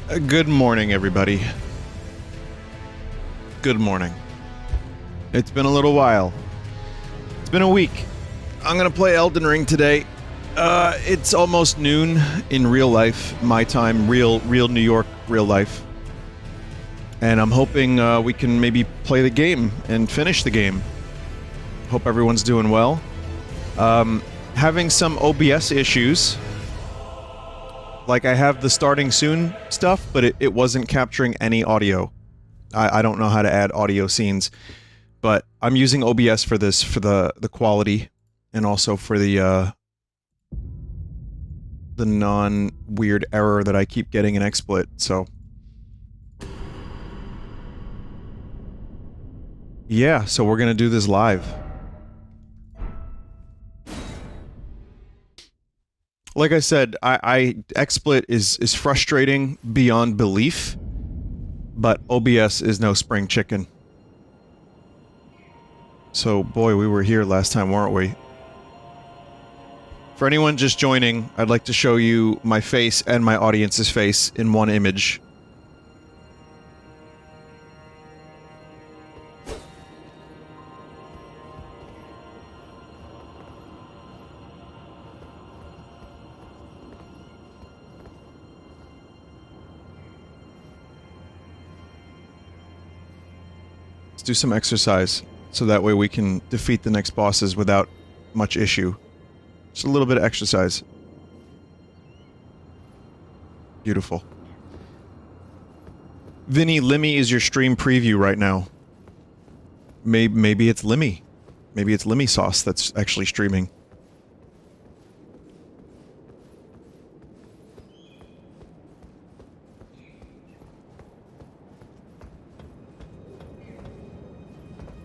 Good morning, everybody. Good morning. It's been a little while. It's been a week. I'm gonna play Elden Ring today. It's almost noon in real life, my time, real New York, real life. And I'm hoping we can maybe play the game and finish the game. Hope everyone's doing well. Having some OBS issues. Like, I have the starting soon stuff, but it wasn't capturing any audio. I don't know how to add audio scenes, but I'm using OBS for this, for the quality, and also for the non-weird error that I keep getting in XSplit, so... Yeah, so we're gonna do this live. Like I said, XSplit is frustrating beyond belief, but OBS is no spring chicken. So, boy, we were here last time, weren't we? For anyone just joining, I'd like to show you my face and my audience's face in one image. Let's do some exercise, so that way we can defeat the next bosses without much issue. Just a little bit of exercise. Beautiful. Vinny, Limmy is your stream preview right now. Maybe it's Limmy. Maybe it's Vinesauce that's actually streaming.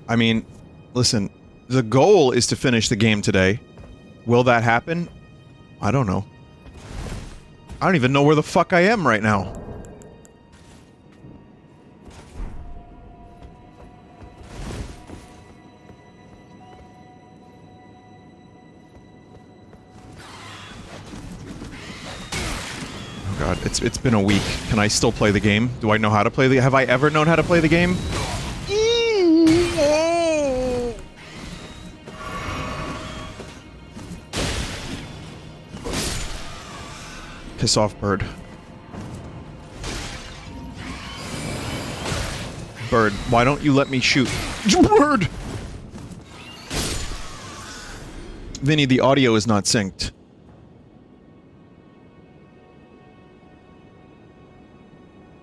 I mean, listen, the goal is to finish the game today. Will that happen? I don't know. I don't even know where the fuck I am right now. Oh god, it's been a week. Can I still play the game? Do I know how to play the... Have I ever known how to play the game? Piss off, bird. Bird, why don't you let me shoot? Bird! Vinny, the audio is not synced.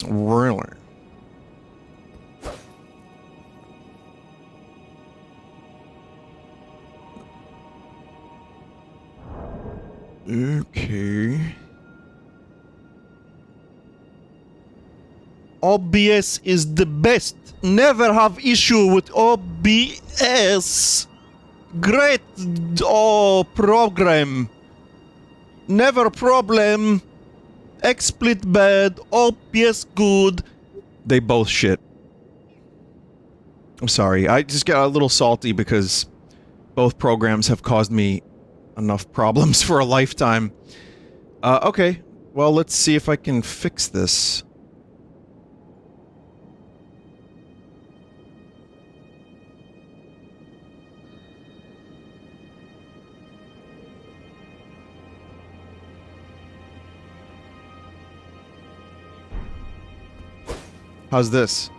Really? Okay. OBS is the best. Never have issue with OBS. Great program. Never problem. XSplit bad. OBS good. They both shit. I'm sorry. I just got a little salty because both programs have caused me enough problems for a lifetime. Okay. Well, let's see if I can fix this. How's this?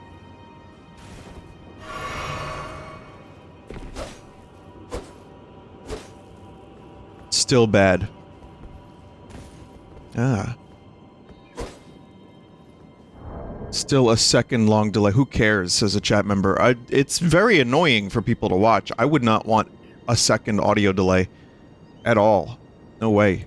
Still bad. Ah. Still a second long delay. Who cares, says a chat member. It's very annoying for people to watch. I would not want a second audio delay. At all. No way.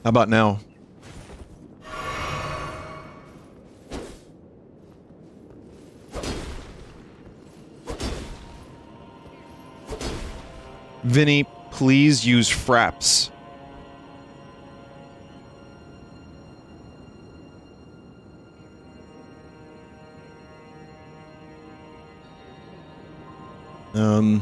How about now? Vinny, please use fraps. Hmm.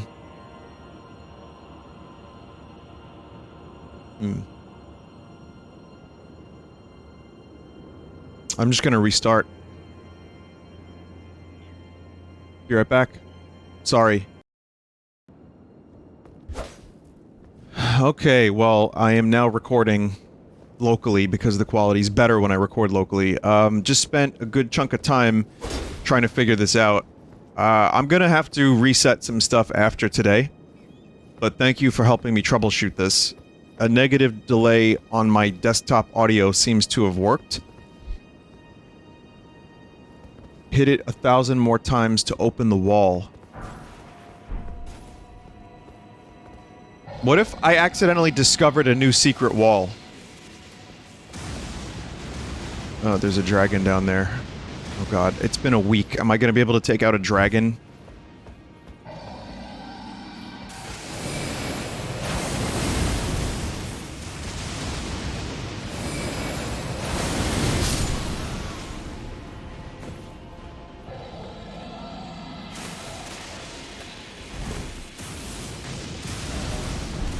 I'm just gonna restart. Be right back. Sorry. Okay, well, I am now recording locally because the quality's better when I record locally. Just spent a good chunk of time trying to figure this out. I'm gonna have to reset some stuff after today, but thank you for helping me troubleshoot this. A negative delay on my desktop audio seems to have worked. Hit it 1,000 more times to open the wall. What if I accidentally discovered a new secret wall? Oh, there's a dragon down there. Oh god, it's been a week. Am I gonna be able to take out a dragon?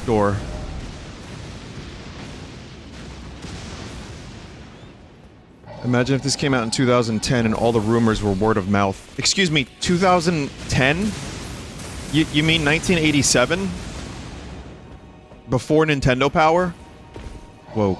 Door. Imagine if this came out in 2010 and all the rumors were word of mouth. Excuse me, 2010? You mean 1987? Before Nintendo Power? Whoa.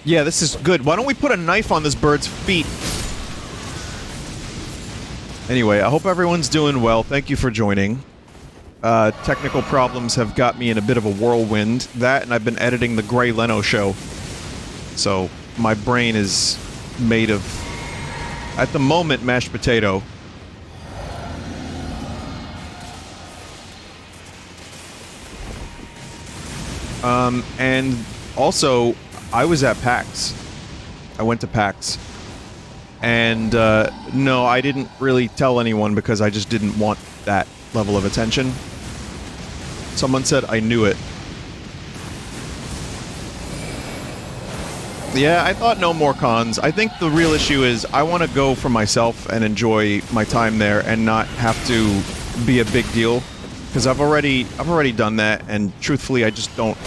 Yeah, this is good. Why don't we put a knife on this bird's feet? Anyway, I hope everyone's doing well. Thank you for joining. Technical problems have got me in a bit of a whirlwind. That, and I've been editing the Gray Leno show. So, my brain is made of, at the moment, mashed potato. And also, I was at PAX. I went to PAX. And, no, I didn't really tell anyone because I just didn't want that level of attention. Someone said I knew it. Yeah, I thought no more cons. I think the real issue is I want to go for myself and enjoy my time there and not have to be a big deal. Because I've already done that, and truthfully, I just don't...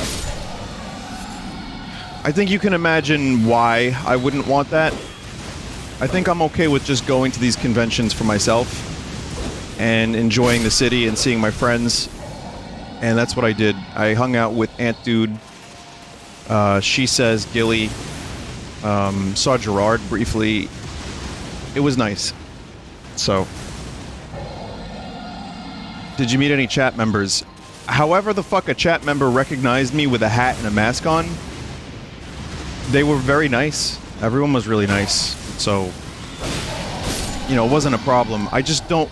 I think you can imagine why I wouldn't want that. I think I'm okay with just going to these conventions for myself and enjoying the city and seeing my friends. And that's what I did. I hung out with Ant Dude, She Says, Gilly, saw Gerard briefly. It was nice. So. Did you meet any chat members? However the fuck a chat member recognized me with a hat and a mask on, they were very nice. Everyone was really nice. So, you know, it wasn't a problem. I just don't...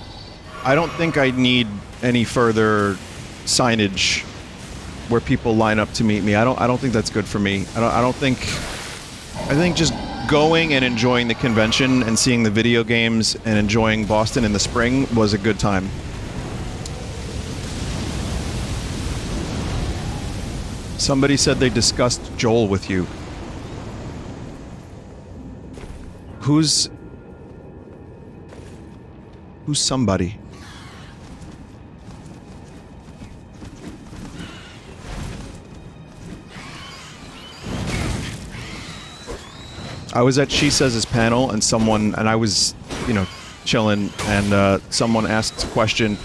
I don't think I need any further signage where people line up to meet me. I don't think that's good for me. I don't think... I think just going and enjoying the convention and seeing the video games and enjoying Boston in the spring was a good time. Somebody said they discussed Joel with you. Who's somebody? I was at She Says' panel, and I was, you know, chilling, and someone asked a question.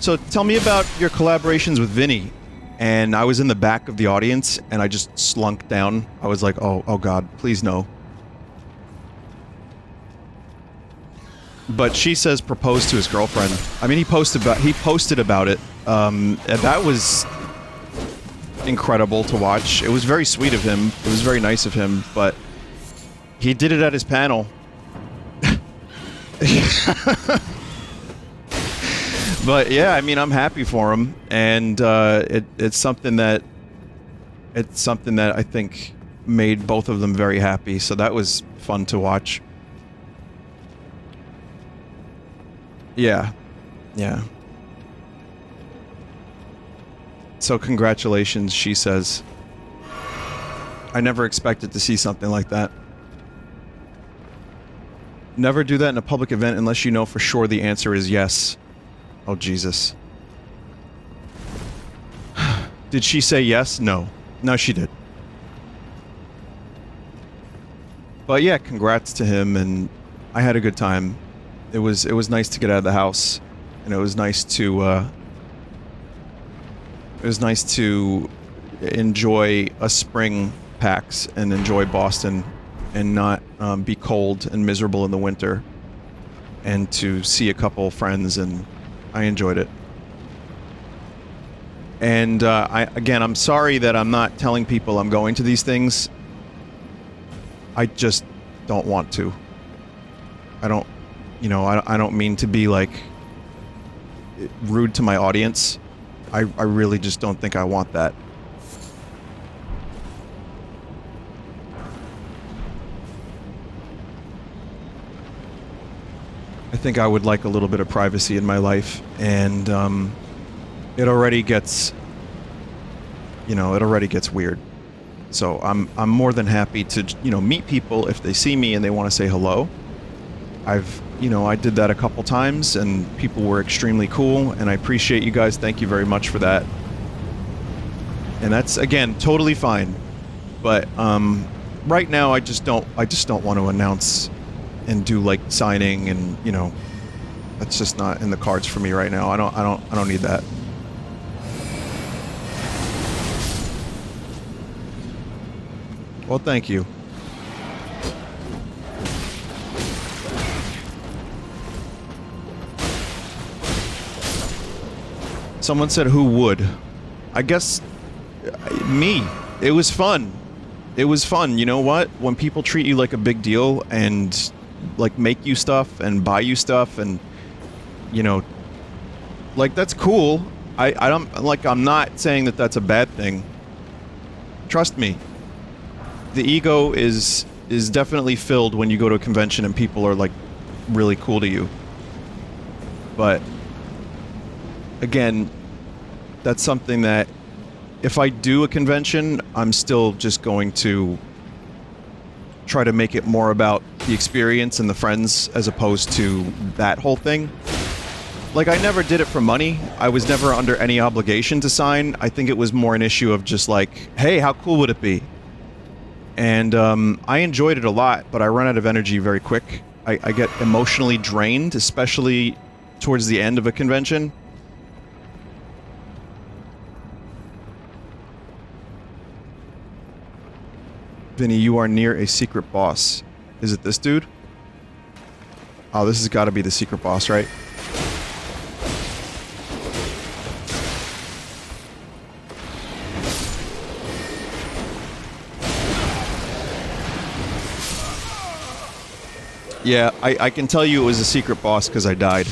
So tell me about your collaborations with Vinny. And I was in the back of the audience, and I just slunk down. I was like, oh god, please no. But She Says proposed to his girlfriend. I mean, he posted about it. And that was incredible to watch. It was very sweet of him. It was very nice of him, but he did it at his panel. But yeah, I mean, I'm happy for him, and it's something that It's something that I think made both of them very happy, so that was fun to watch. Yeah. Yeah. So congratulations, she says. I never expected to see something like that. Never do that in a public event unless you know for sure the answer is yes. Oh, Jesus. Did she say yes? No. No, she did. But yeah, congrats to him, and I had a good time. It was nice to get out of the house, and it was nice to enjoy a spring PAX and enjoy Boston and not be cold and miserable in the winter, and to see a couple friends, and I enjoyed it. And I'm sorry that I'm not telling people I'm going to these things. I just don't want to. I don't, I don't mean to be like rude to my audience. I really just don't think I want that. I think I would like a little bit of privacy in my life, and it already gets, weird. So I'm more than happy to, meet people if they see me and they want to say hello. I did that a couple times, and people were extremely cool, and I appreciate you guys. Thank you very much for that. And that's, again, totally fine. But right now I just don't want to announce and do like signing, and that's just not in the cards for me right now. I don't need that. Well, thank you. Someone said who would. I guess me. It was fun. It was fun. You know what? When people treat you like a big deal and like make you stuff and buy you stuff, and like, that's cool. I don't, like, I'm not saying that that's a bad thing. Trust me. The ego is definitely filled when you go to a convention and people are like really cool to you. But again, that's something that if I do a convention, I'm still just going to try to make it more about the experience and the friends as opposed to that whole thing. Like, I never did it for money. I was never under any obligation to sign. I think it was more an issue of just like, hey, how cool would it be? And I enjoyed it a lot, but I run out of energy very quick. I get emotionally drained, especially towards the end of a convention. Vinny, you are near a secret boss. Is it this dude? Oh, this has got to be the secret boss, right? Yeah, I can tell you it was a secret boss because I died.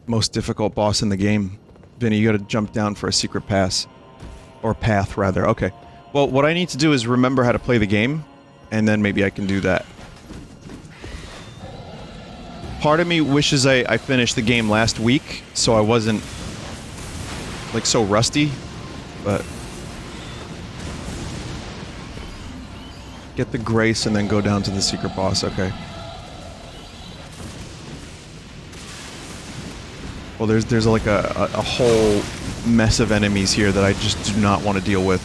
Most difficult boss in the game. Vinny, you gotta jump down for a secret pass. Or path, rather. Okay. Well, what I need to do is remember how to play the game, and then maybe I can do that. Part of me wishes I finished the game last week, so I wasn't, like, so rusty, but... Get the grace and then go down to the secret boss, okay. Well, there's like a whole mess of enemies here that I just do not want to deal with.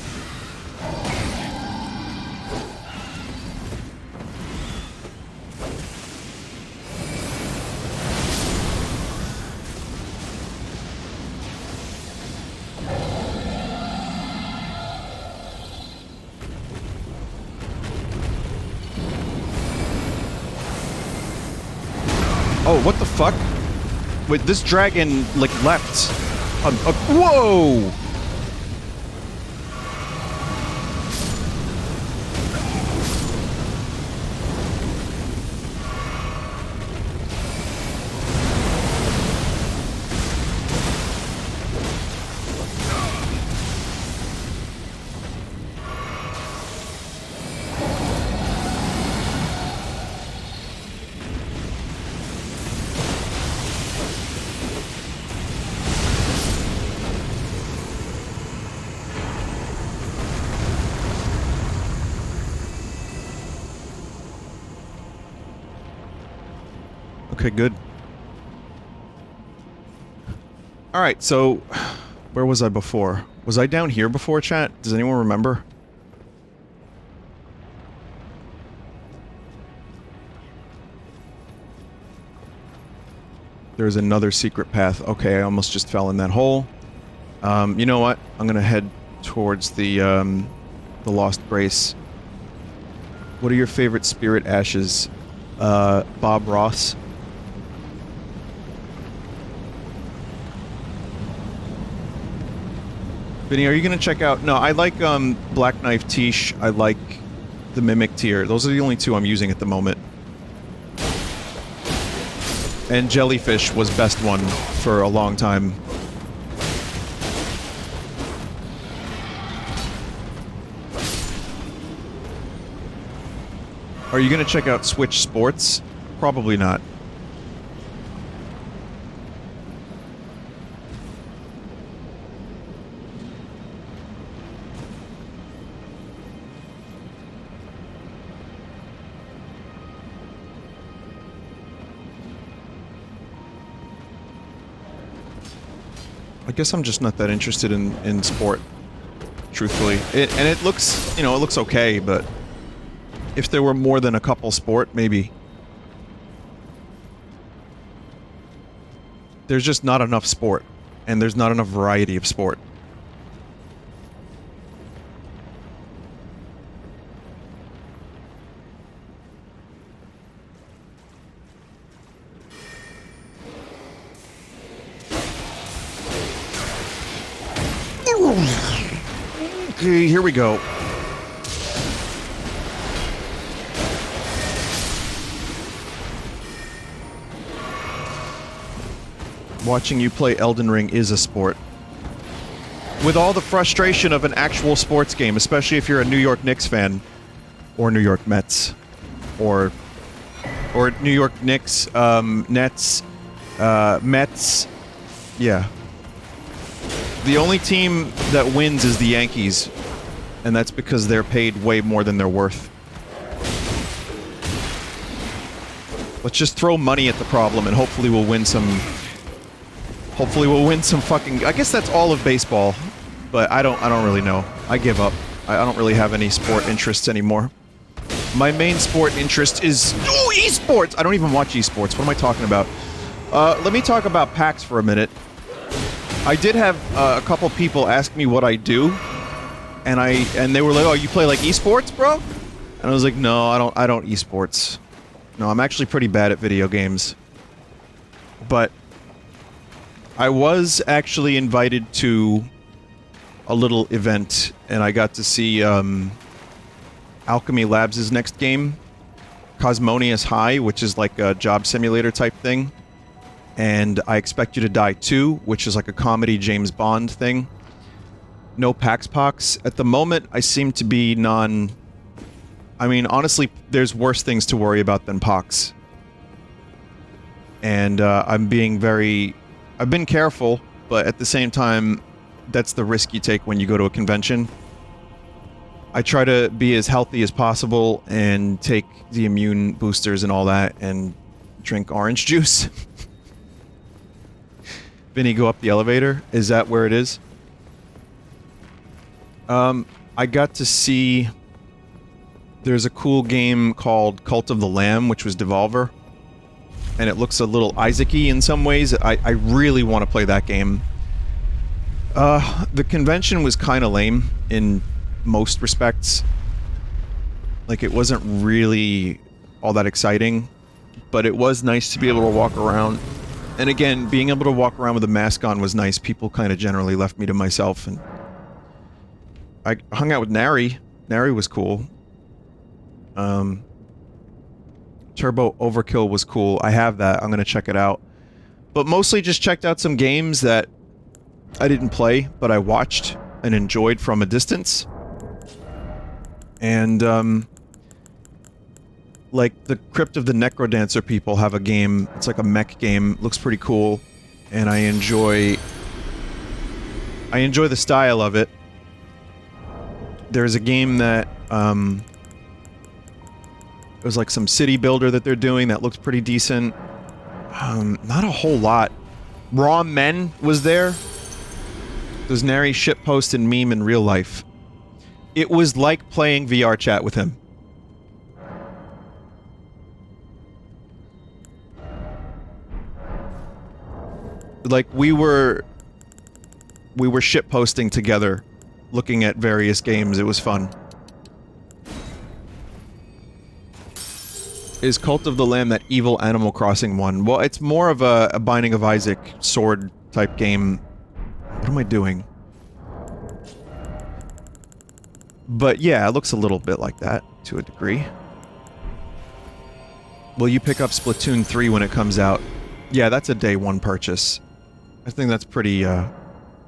Oh, what the fuck? Wait, this dragon, like, left. Whoa! Okay, good. Alright, so... Where was I before? Was I down here before, chat? Does anyone remember? There's another secret path. Okay, I almost just fell in that hole. You know what? I'm gonna head towards the Lost Grace. What are your favorite spirit ashes? Bob Ross. Vinny, are you gonna check out... No, I like, Black Knife Tiche. I like the Mimic Tier. Those are the only two I'm using at the moment. And Jellyfish was best one for a long time. Are you gonna check out Switch Sports? Probably not. I guess I'm just not that interested in sport, truthfully. And it looks, you know, it looks okay, but if there were more than a couple sport, maybe. There's just not enough sport, and there's not enough variety of sport. Okay, here we go. Watching you play Elden Ring is a sport. With all the frustration of an actual sports game, especially if you're a New York Knicks fan. Or New York Mets. Or New York Knicks, Nets, Mets. Yeah. The only team that wins is the Yankees. And that's because they're paid way more than they're worth. Let's just throw money at the problem and hopefully we'll win some... Hopefully we'll win some fucking... I guess that's all of baseball. But I don't really know. I give up. I don't really have any sport interests anymore. My main sport interest is... Ooh, esports! I don't even watch esports. What am I talking about? Let me talk about PAX for a minute. I did have a couple people ask me what I do. And they were like, oh, you play like esports, bro? And I was like, no, I don't esports. No, I'm actually pretty bad at video games. But... I was actually invited to a little event, and I got to see, Alchemy Labs' next game, Cosmonius High, which is like a job simulator type thing, and I Expect You to Die 2, which is like a comedy James Bond thing. No PAX Pox. At the moment, I seem to be I mean, honestly, there's worse things to worry about than Pox. And, I'm being very... I've been careful, but at the same time, that's the risk you take when you go to a convention. I try to be as healthy as possible and take the immune boosters and all that and drink orange juice. Vinny, go up the elevator. Is that where it is? I got to see... There's a cool game called Cult of the Lamb, which was Devolver. And it looks a little Isaac-y in some ways. I really want to play that game. The convention was kind of lame in most respects. Like, it wasn't really all that exciting. But it was nice to be able to walk around. And again, being able to walk around with a mask on was nice. People kind of generally left me to myself. And I hung out with Nary. Nary was cool. Turbo Overkill was cool. I have that. I'm gonna check it out. But mostly just checked out some games that I didn't play, but I watched and enjoyed from a distance. And, like, the Crypt of the Necrodancer people have a game. It's like a mech game. Looks pretty cool. And I enjoy the style of it. There's a game that, it was like some city builder that they're doing that looks pretty decent. Not a whole lot. Raw Men was there. There's nary shitpost and meme in real life. It was like playing VR chat with him. Like, we were shitposting together, looking at various games. It was fun. Is Cult of the Lamb that evil Animal Crossing one? Well, it's more of a Binding of Isaac sword type game. What am I doing? But yeah, it looks a little bit like that, to a degree. Will you pick up Splatoon 3 when it comes out? Yeah, that's a day one purchase. I think that's pretty,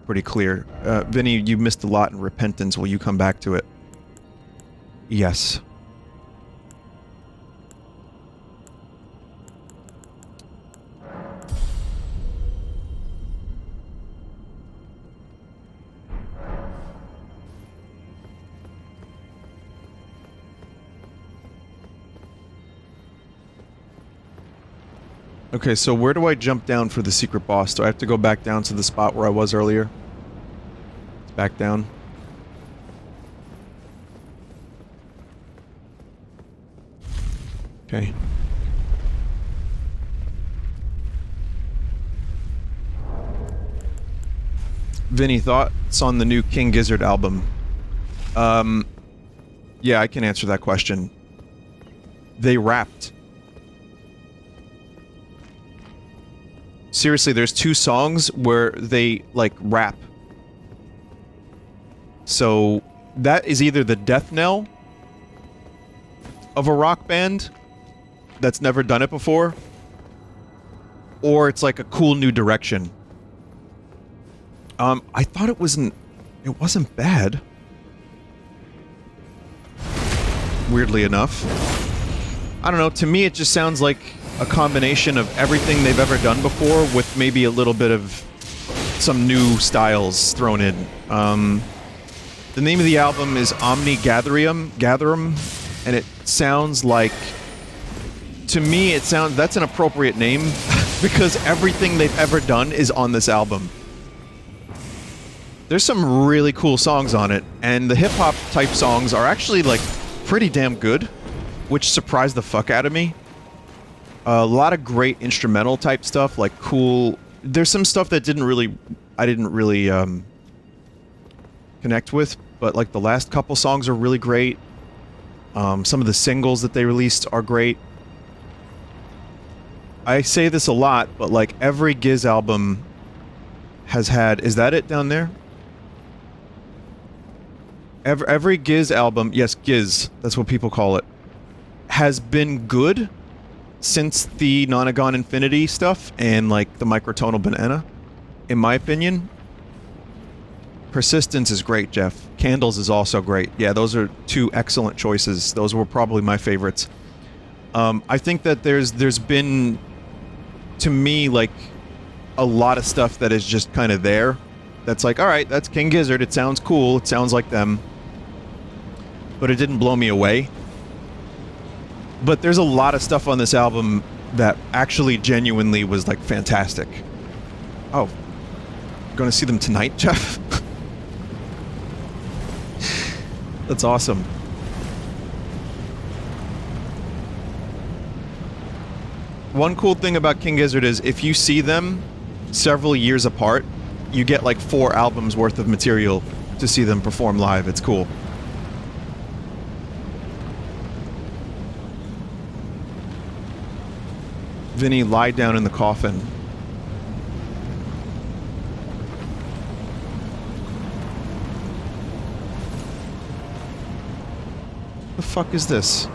pretty clear. Vinny, you missed a lot in Repentance. Will you come back to it? Yes. Okay, so where do I jump down for the secret boss? Do I have to go back down to the spot where I was earlier? Back down. Okay. Vinny, thoughts on the new King Gizzard album? Yeah, I can answer that question. They rapped. Seriously, there's 2 songs where they, like, rap. So, that is either the death knell of a rock band that's never done it before, or it's like a cool new direction. I thought it wasn't bad. Weirdly enough. I don't know, to me it just sounds like a combination of everything they've ever done before with maybe a little bit of some new styles thrown in. The name of the album is Omni Gatherum, and it sounds like... To me, it sounds... That's an appropriate name, because everything they've ever done is on this album. There's some really cool songs on it, and the hip-hop type songs are actually, like, pretty damn good, which surprised the fuck out of me. A lot of great instrumental type stuff, like cool... There's some stuff that I didn't really, connect with, but like the last couple songs are really great. Some of the singles that they released are great. I say this a lot, but like every Giz album has had... Is that it down there? Every Giz album... Yes, Giz, that's what people call it. Has been good since the Nonagon Infinity stuff and like the Microtonal Banana, in my opinion. Persistence is great, Jeff. Candles is also great. Yeah, those are 2 excellent choices. Those were probably my favorites. I think that there's been, to me, like, a lot of stuff that is just kind of there. That's like, alright, that's King Gizzard, it sounds cool, it sounds like them. But it didn't blow me away. But there's a lot of stuff on this album that actually genuinely was, like, fantastic. Oh. Gonna see them tonight, Jeff? That's awesome. One cool thing about King Gizzard is if you see them several years apart, you get, like, 4 albums worth of material to see them perform live. It's cool. Vinny, lie down in the coffin. The fuck is this?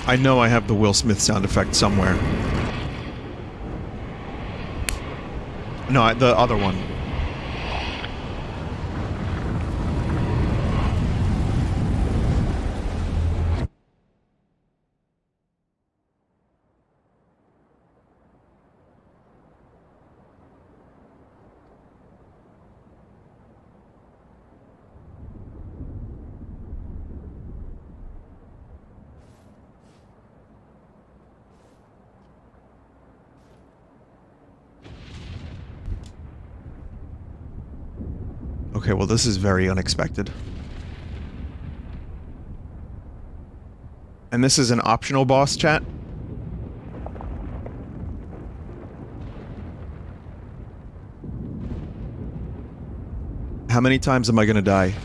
I know I have the Will Smith sound effect somewhere. No, the other one. Okay, well this is very unexpected. And this is an optional boss, chat? How many times am I gonna die?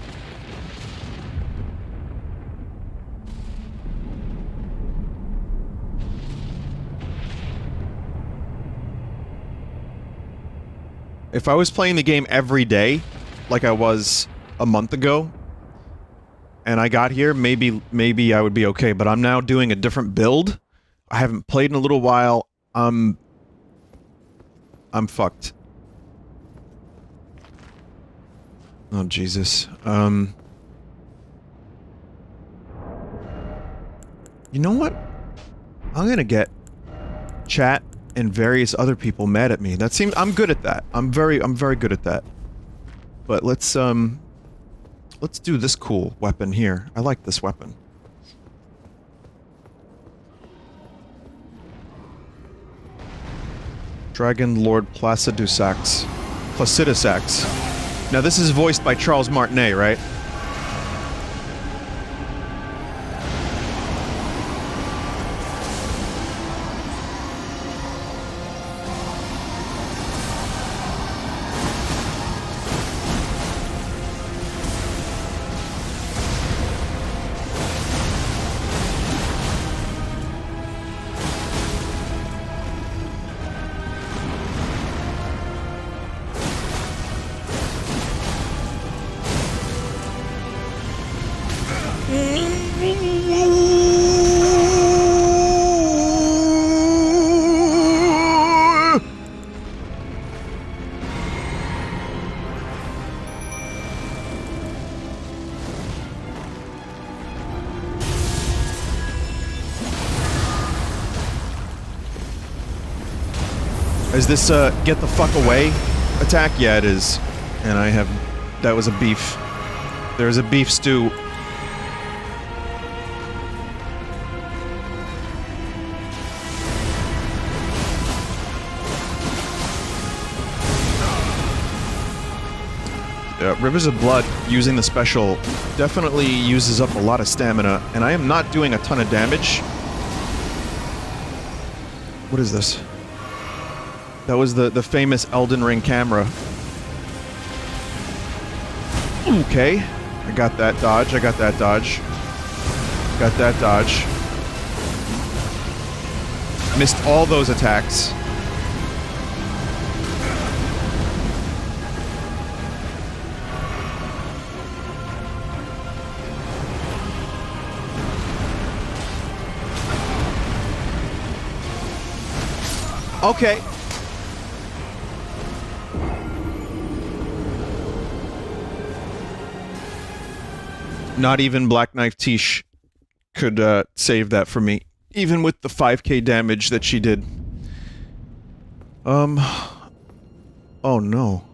If I was playing the game every day, like I was a month ago, and I got here, maybe I would be okay, but I'm now doing a different build. I haven't played in a little while. I'm fucked. Oh, Jesus. You know what? I'm gonna get chat and various other people mad at me. That seems- I'm good at that. I'm very good at that. But let's do this cool weapon here. I like this weapon. Dragon Lord Placidusax. Now this is voiced by Charles Martinet, right? Is this, get the fuck away attack? Yeah, it is. And I have... that was a beef. There's a beef stew. Rivers of Blood, using the special, definitely uses up a lot of stamina, and I am not doing a ton of damage. What is this? That was the famous Elden Ring camera. Okay. I got that dodge, I got that dodge. Got that dodge. Missed all those attacks. Okay. Not even Black Knife Tish could save that for me, even with the 5k damage that she did. Oh no.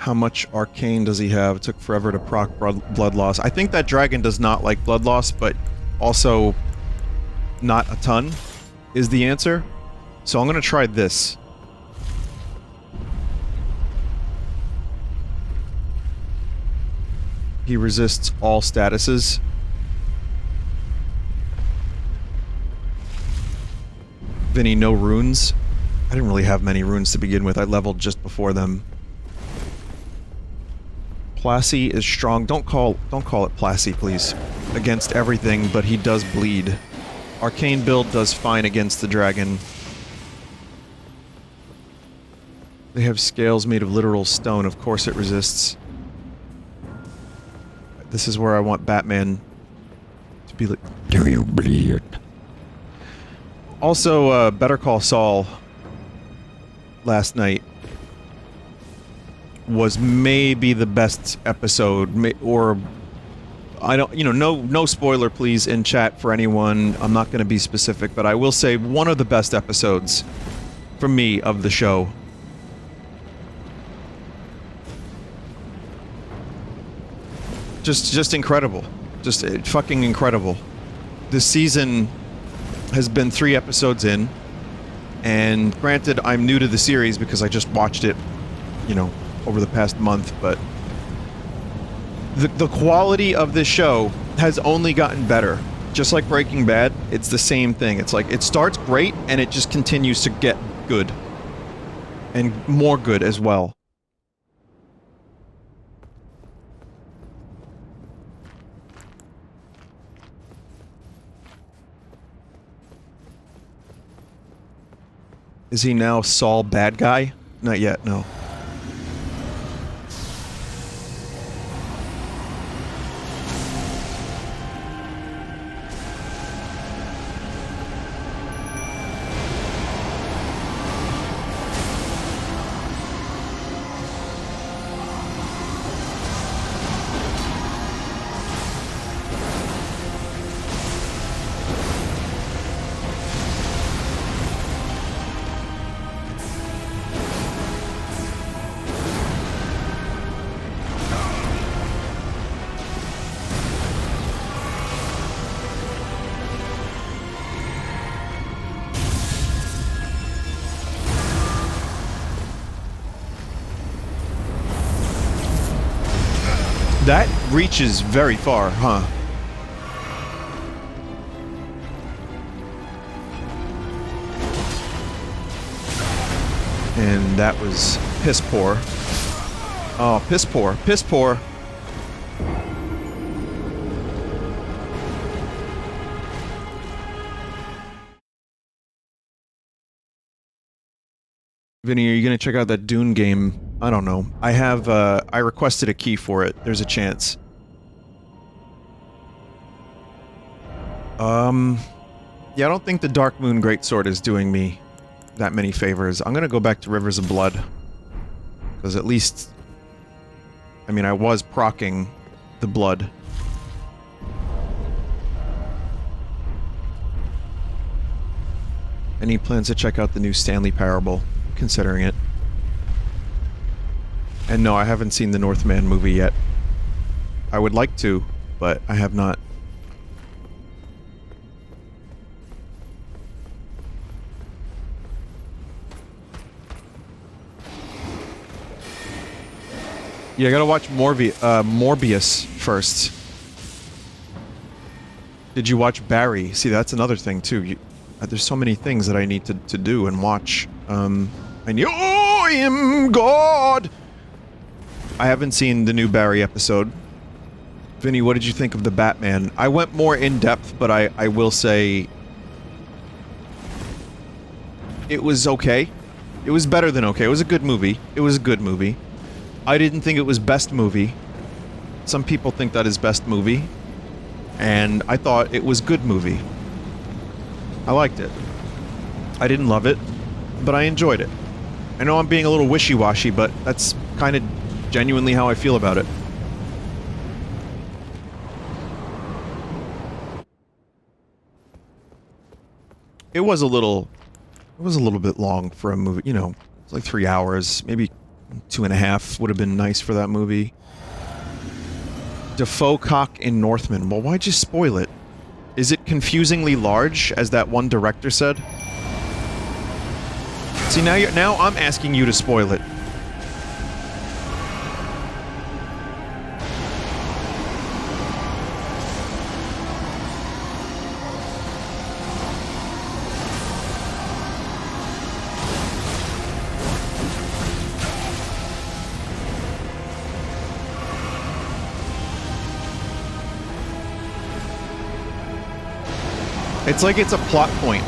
How much arcane does he have? It took forever to proc blood loss. I think that dragon does not like blood loss, but also not a ton is the answer. So I'm gonna try this. He resists all statuses. Vinny, no runes. I didn't really have many runes to begin with. I leveled just before them. Placy is strong. Don't call it Placy, please. Against everything, but he does bleed. Arcane build does fine against the dragon. They have scales made of literal stone. Of course it resists. This is where I want Batman to be like, do you bleed? Also, Better Call Saul last night was maybe the best episode, or I don't, no spoiler, please, in chat for anyone. I'm not going to be specific, but I will say one of the best episodes, for me, of the show. Just incredible. Just fucking incredible. This season has been 3 episodes in, and granted, I'm new to the series because I just watched it, over the past month, but the quality of this show has only gotten better. Just like Breaking Bad, it's the same thing. It's like, it starts great, and it just continues to get good. And more good as well. Is he now Saul bad guy? Not yet, no. That reaches very far, huh? And that was piss poor. Oh, piss poor. Piss poor. Vinny, are you gonna check out that Dune game? I don't know. I have, I requested a key for it. There's a chance. Yeah, I don't think the Dark Moon Greatsword is doing me that many favors. I'm gonna go back to Rivers of Blood. Because at least... I mean, I was proccing the blood. Any plans to check out the new Stanley Parable? Considering it. And no, I haven't seen the Northman movie yet. I would like to, but I have not. Yeah, I gotta watch Morbius first. Did you watch Barry? See, that's another thing, too. There's so many things that I need to do and watch. I am God! I haven't seen the new Barry episode. Vinny, what did you think of the Batman? I went more in-depth, but I will say... it was okay. It was better than okay. It was a good movie. It was a good movie. I didn't think it was best movie. Some people think that is best movie. And I thought it was good movie. I liked it. I didn't love it, but I enjoyed it. I know I'm being a little wishy-washy, but that's kind of genuinely how I feel about it. It was a little bit long for a movie, it's like 3 hours, maybe 2.5 would have been nice for that movie. Defoe cock in Northman. Well, why'd you spoil it? Is it confusingly large, as that one director said? See, now I'm asking you to spoil it. It's like it's a plot point.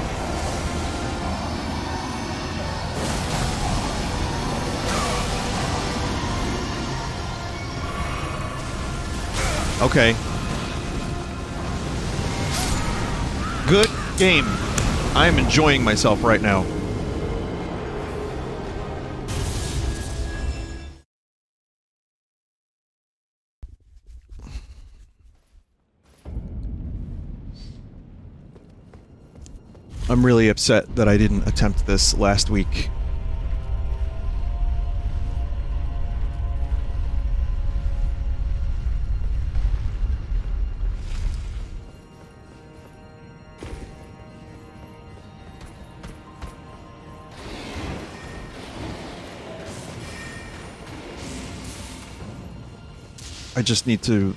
Okay. Good game. I am enjoying myself right now. I'm really upset that I didn't attempt this last week.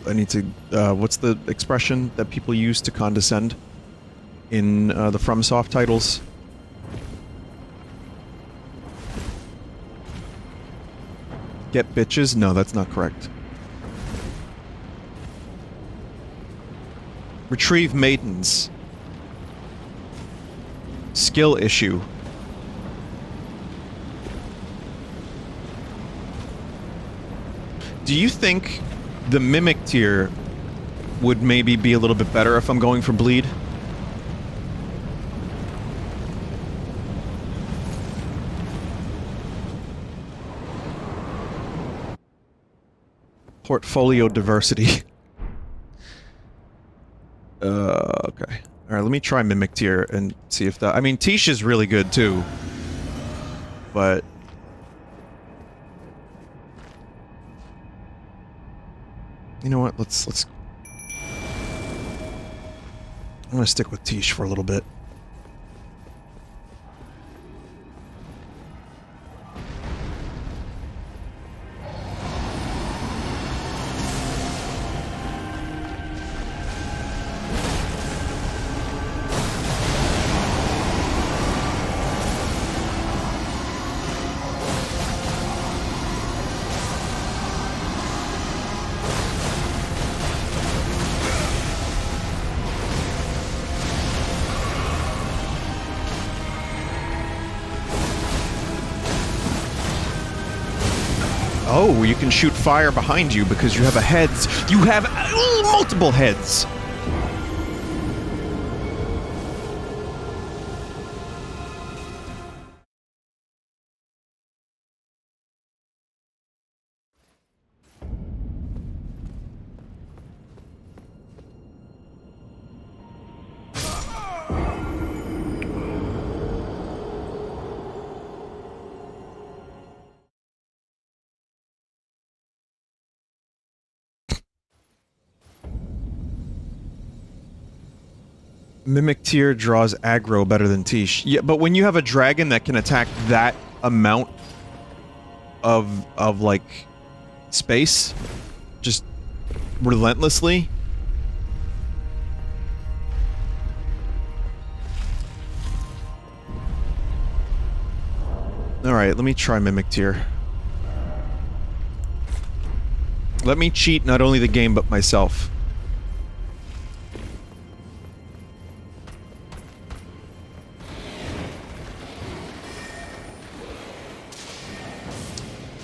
I need to, what's the expression that people use to condescend in, the FromSoft titles? Get bitches? No, that's not correct. Retrieve maidens. Skill issue. Do you think the Mimic tier would maybe be a little bit better if I'm going for bleed? Portfolio diversity. Okay. Alright, let me try Mimic tier and see if that... I mean, Tish is really good too. But... You know what? Let's... I'm gonna stick with Tish for a little bit. Oh, you can shoot fire behind you because you have a heads. You have multiple heads. Mimic tier draws aggro better than Tish. Yeah, but when you have a dragon that can attack that amount of like space, just relentlessly. Alright, let me try Mimic tier. Let me cheat not only the game but myself.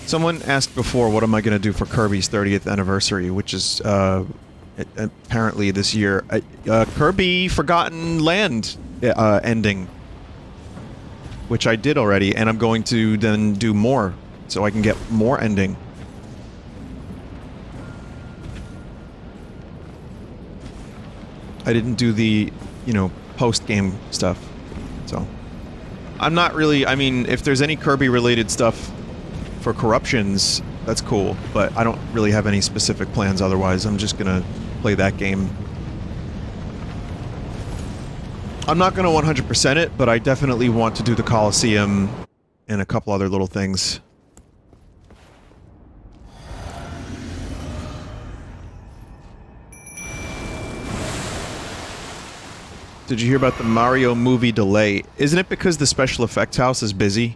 Someone asked before, what am I going to do for Kirby's 30th anniversary, which is, apparently this year. Kirby Forgotten Land ending. Which I did already, and I'm going to then do more, so I can get more ending. I didn't do the, you know, post-game stuff, so... I'm not really... I mean, if there's any Kirby-related stuff for Corruptions, that's cool, but I don't really have any specific plans otherwise. I'm just gonna play that game. I'm not gonna 100% it, but I definitely want to do the Coliseum and a couple other little things. Did you hear about the Mario movie delay? Isn't it because the special effects house is busy?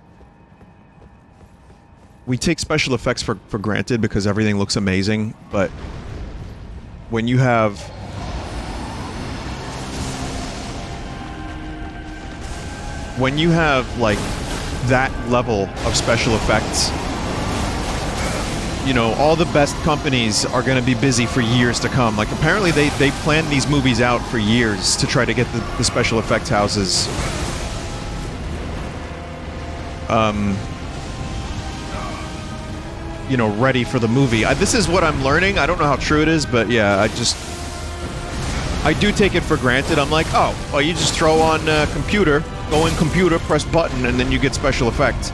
We take special effects for granted because everything looks amazing, but when you have... When you have, like, that level of special effects, you know, all the best companies are gonna be busy for years to come. Like, apparently they planned these movies out for years to try to get the special effects houses, you know, ready for the movie. This is what I'm learning. I don't know how true it is, but yeah, I do take it for granted. I'm like, oh, well, you just throw on computer, go in computer, press button, and then you get special effects.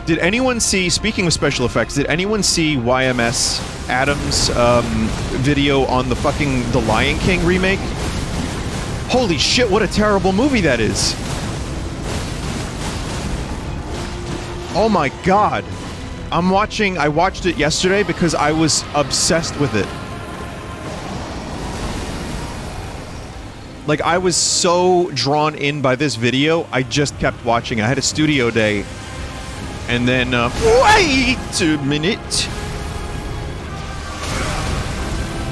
Did anyone see, speaking of special effects, did anyone see YMS Adams' video on the fucking The Lion King remake? Holy shit, what a terrible movie that is! Oh my god. I watched it yesterday because I was obsessed with it. Like, I was so drawn in by this video, I just kept watching. I had a studio day, and then, wait a minute!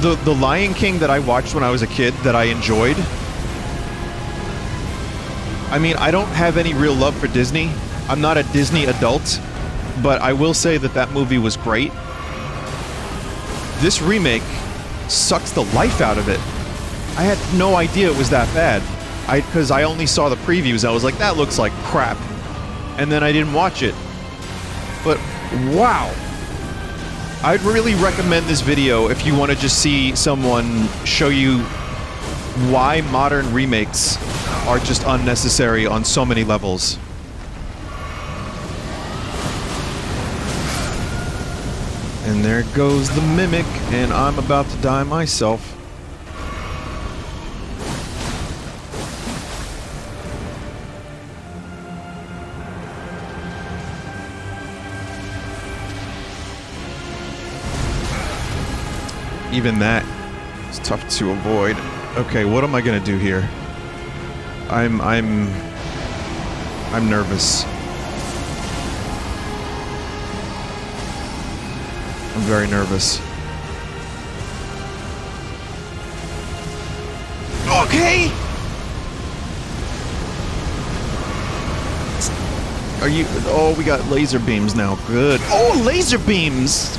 The Lion King that I watched when I was a kid that I enjoyed... I mean, I don't have any real love for Disney. I'm not a Disney adult, but I will say that that movie was great. This remake sucks the life out of it. I had no idea it was that bad. Because I only saw the previews, I was like, that looks like crap. And then I didn't watch it. But, wow. I'd really recommend this video if you want to just see someone show you why modern remakes are just unnecessary on so many levels. And there goes the mimic, and I'm about to die myself. Even that is tough to avoid. Okay, what am I gonna do here? I'm nervous. I'm very nervous. Okay! Are you... Oh, we got laser beams now. Good. Oh, laser beams!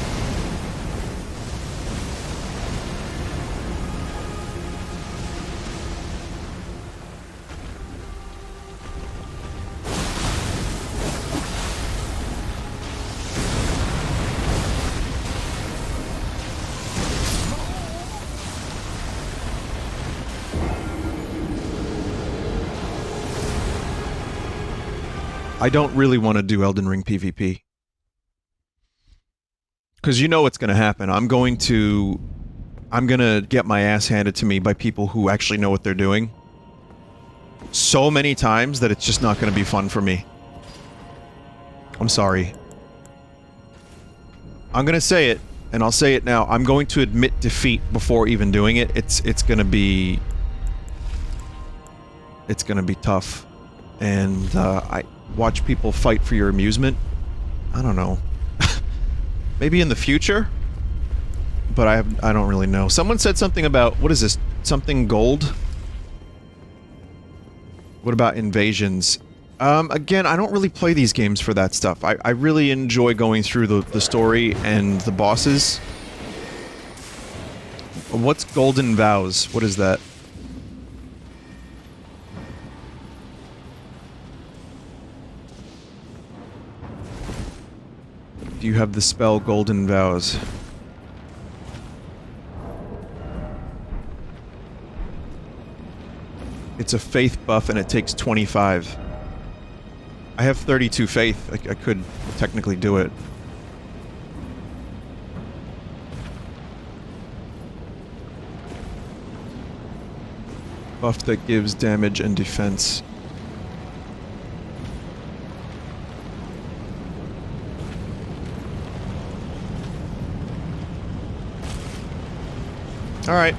I don't really want to do Elden Ring PvP. Because you know what's going to happen. I'm going to get my ass handed to me by people who actually know what they're doing. So many times that it's just not going to be fun for me. I'm sorry. I'm going to say it, and I'll say it now. I'm going to admit defeat before even doing it. It's going to be... It's going to be tough. And, I watch people fight for your amusement. I don't know. Maybe in the future? But I don't really know. Someone said something about... What is this? Something gold? What about invasions? Again, I don't really play these games for that stuff. I really enjoy going through the story and the bosses. What's Golden Vows? What is that? Do you have the spell Golden Vows? It's a faith buff and it takes 25. I have 32 faith. I could technically do it. Buff that gives damage and defense. Alright.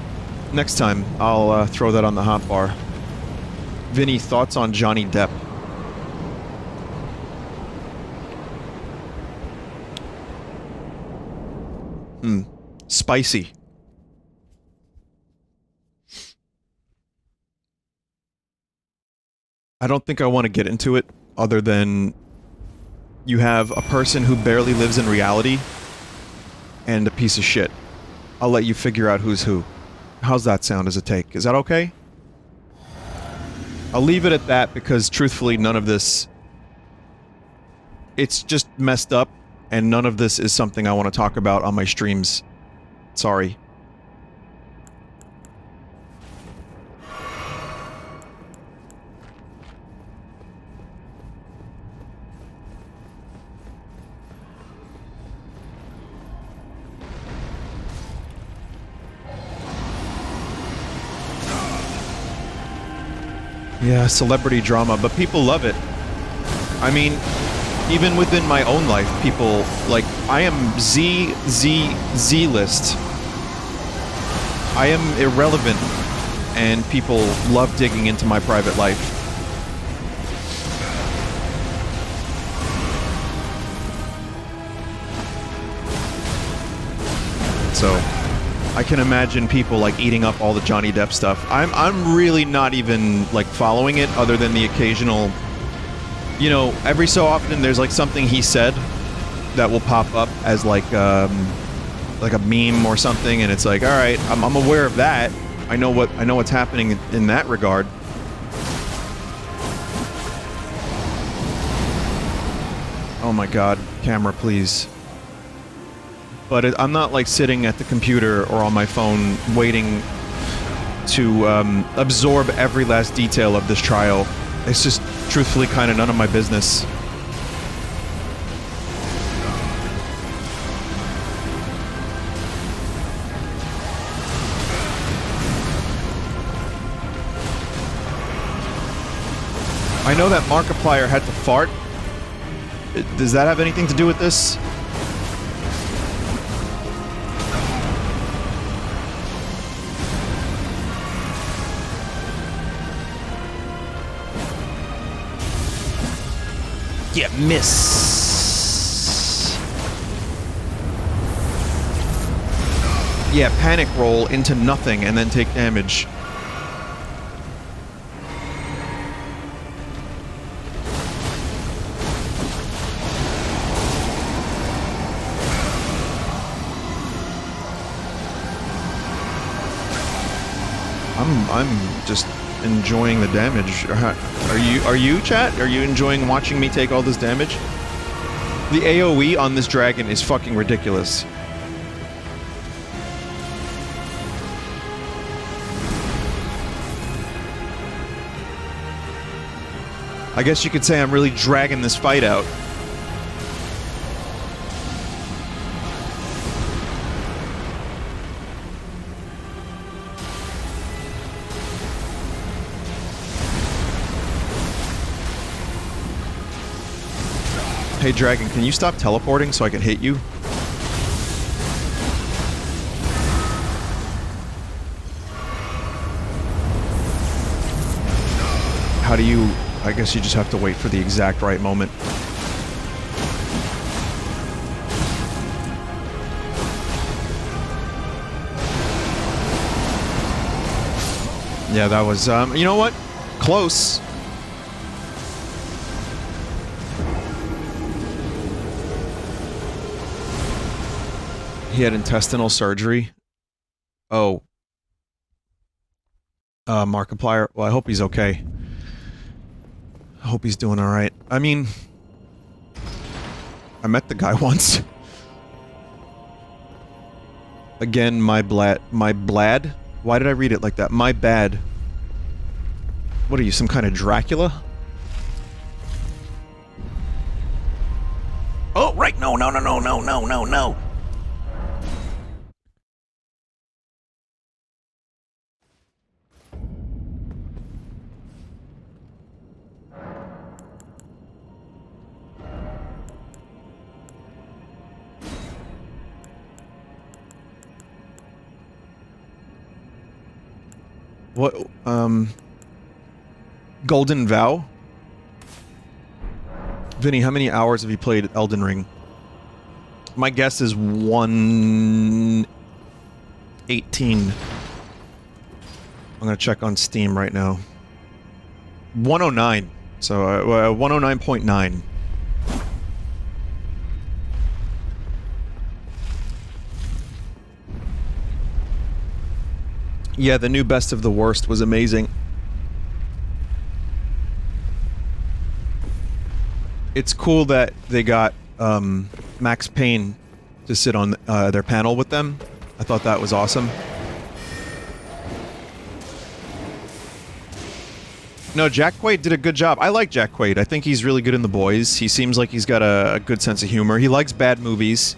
Next time, I'll throw that on the hotbar. Vinny, thoughts on Johnny Depp? Spicy. I don't think I want to get into it, other than you have a person who barely lives in reality and a piece of shit. I'll let you figure out who's who. How's that sound as a take? Is that okay? I'll leave it at that because, truthfully, none of this... It's just messed up, and none of this is something I want to talk about on my streams. Sorry. Yeah, celebrity drama, but people love it. I mean, even within my own life, people, like, I am Z-list. I am irrelevant, and people love digging into my private life. So, I can imagine people, like, eating up all the Johnny Depp stuff. I'm really not even, like, following it, other than the occasional... You know, every so often there's, like, something he said that will pop up as, like a meme or something, and it's like, alright, I'm aware of that. I know what's happening in that regard. Oh my god, camera, please. But I'm not, like, sitting at the computer or on my phone waiting to absorb every last detail of this trial. It's just, truthfully, kind of none of my business. I know that Markiplier had to fart. Does that have anything to do with this? Yeah, miss. Yeah, panic roll into nothing and then take damage. I'm just enjoying the damage. Are you, chat? Are you enjoying watching me take all this damage? The AoE on this dragon is fucking ridiculous. I guess you could say I'm really dragging this fight out. Hey Dragon, can you stop teleporting so I can hit you? How do you... I guess you just have to wait for the exact right moment. Yeah, that was, you know what? Close. He had intestinal surgery. Oh. Markiplier. Well, I hope he's okay. I hope he's doing alright. I mean... I met the guy once. Again, my blad? Why did I read it like that? My bad. What are you, some kind of Dracula? Oh, right! No. What, Golden Vow? Vinny, how many hours have you played Elden Ring? My guess is 118. I'm gonna check on Steam right now. 109. So, 109.9. Yeah, the new Best of the Worst was amazing. It's cool that they got, Max Payne to sit on, their panel with them. I thought that was awesome. No, Jack Quaid did a good job. I like Jack Quaid. I think he's really good in The Boys. He seems like he's got a good sense of humor. He likes bad movies.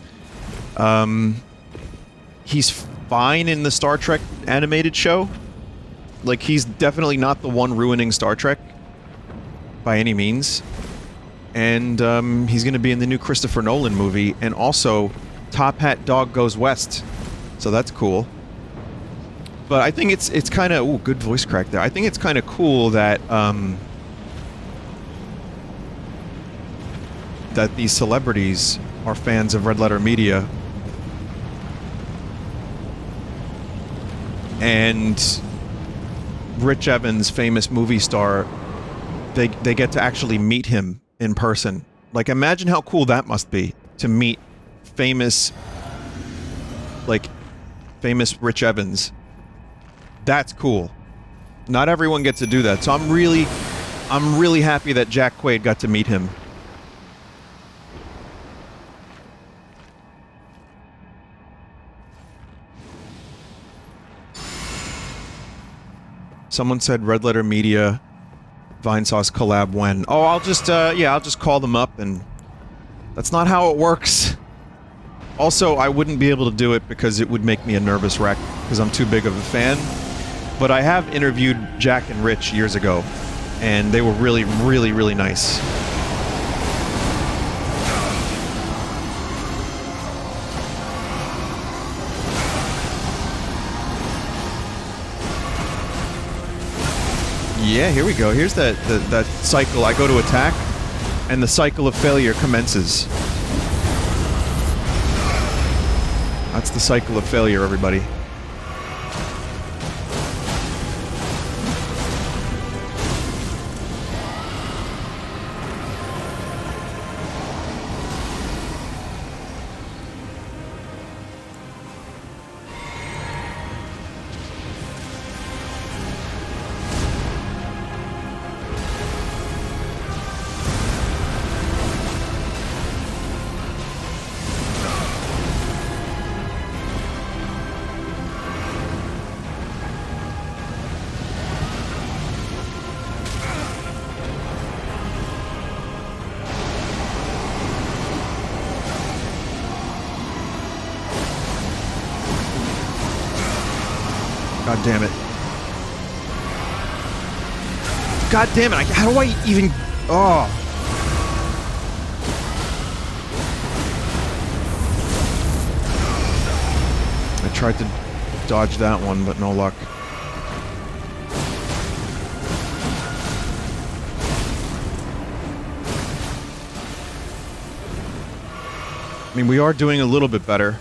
He's fine in the Star Trek animated show. Like, he's definitely not the one ruining Star Trek by any means. And he's going to be in the new Christopher Nolan movie, and also Top Hat Dog Goes West. So that's cool. But I think it's kind of... Ooh, good voice crack there. I think it's kind of cool that that these celebrities are fans of Red Letter Media. And Rich Evans, famous movie star, they get to actually meet him in person. Like, imagine how cool that must be, to meet famous Rich Evans. That's cool. Not everyone gets to do that, so I'm really happy that Jack Quaid got to meet him. Someone said Red Letter Media, Vinesauce collab when? Oh, I'll just call them up, and that's not how it works. Also, I wouldn't be able to do it because it would make me a nervous wreck, because I'm too big of a fan. But I have interviewed Jack and Rich years ago, and they were really, really, really nice. Yeah, here we go. Here's that cycle. I go to attack, and the cycle of failure commences. That's the cycle of failure, everybody. God damn it. God damn it, how do I even... Oh. I tried to dodge that one, but no luck. I mean, we are doing a little bit better.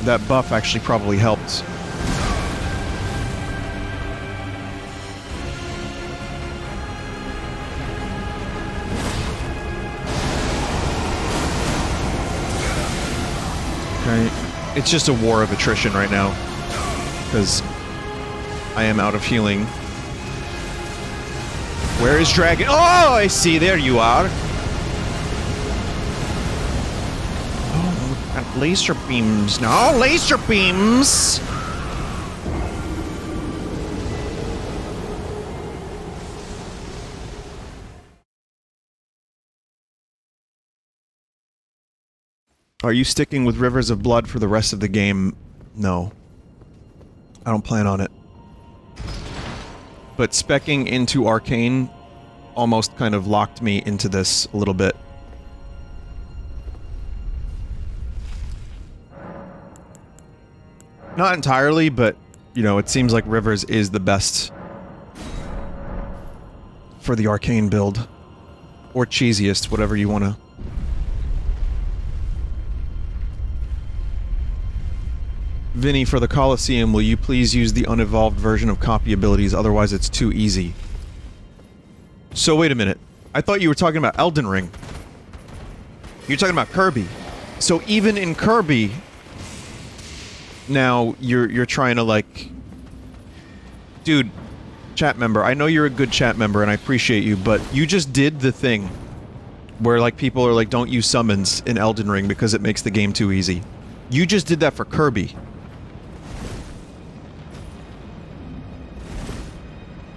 That buff actually probably helped. Okay. It's just a war of attrition right now, because I am out of healing. Where is Dragon? Oh, I see. There you are. And laser beams now. Laser beams! Are you sticking with Rivers of Blood for the rest of the game? No. I don't plan on it. But speccing into Arcane almost kind of locked me into this a little bit. Not entirely, but, you know, it seems like Rivers is the best for the Arcane build. Or cheesiest, whatever you want to... Vinny, for the Colosseum, will you please use the unevolved version of copy abilities, otherwise it's too easy. So wait a minute. I thought you were talking about Elden Ring. You're talking about Kirby. So even in Kirby... Now, you're trying to, like... Dude, chat member, I know you're a good chat member and I appreciate you, but you just did the thing where, like, people are like, don't use summons in Elden Ring because it makes the game too easy. You just did that for Kirby.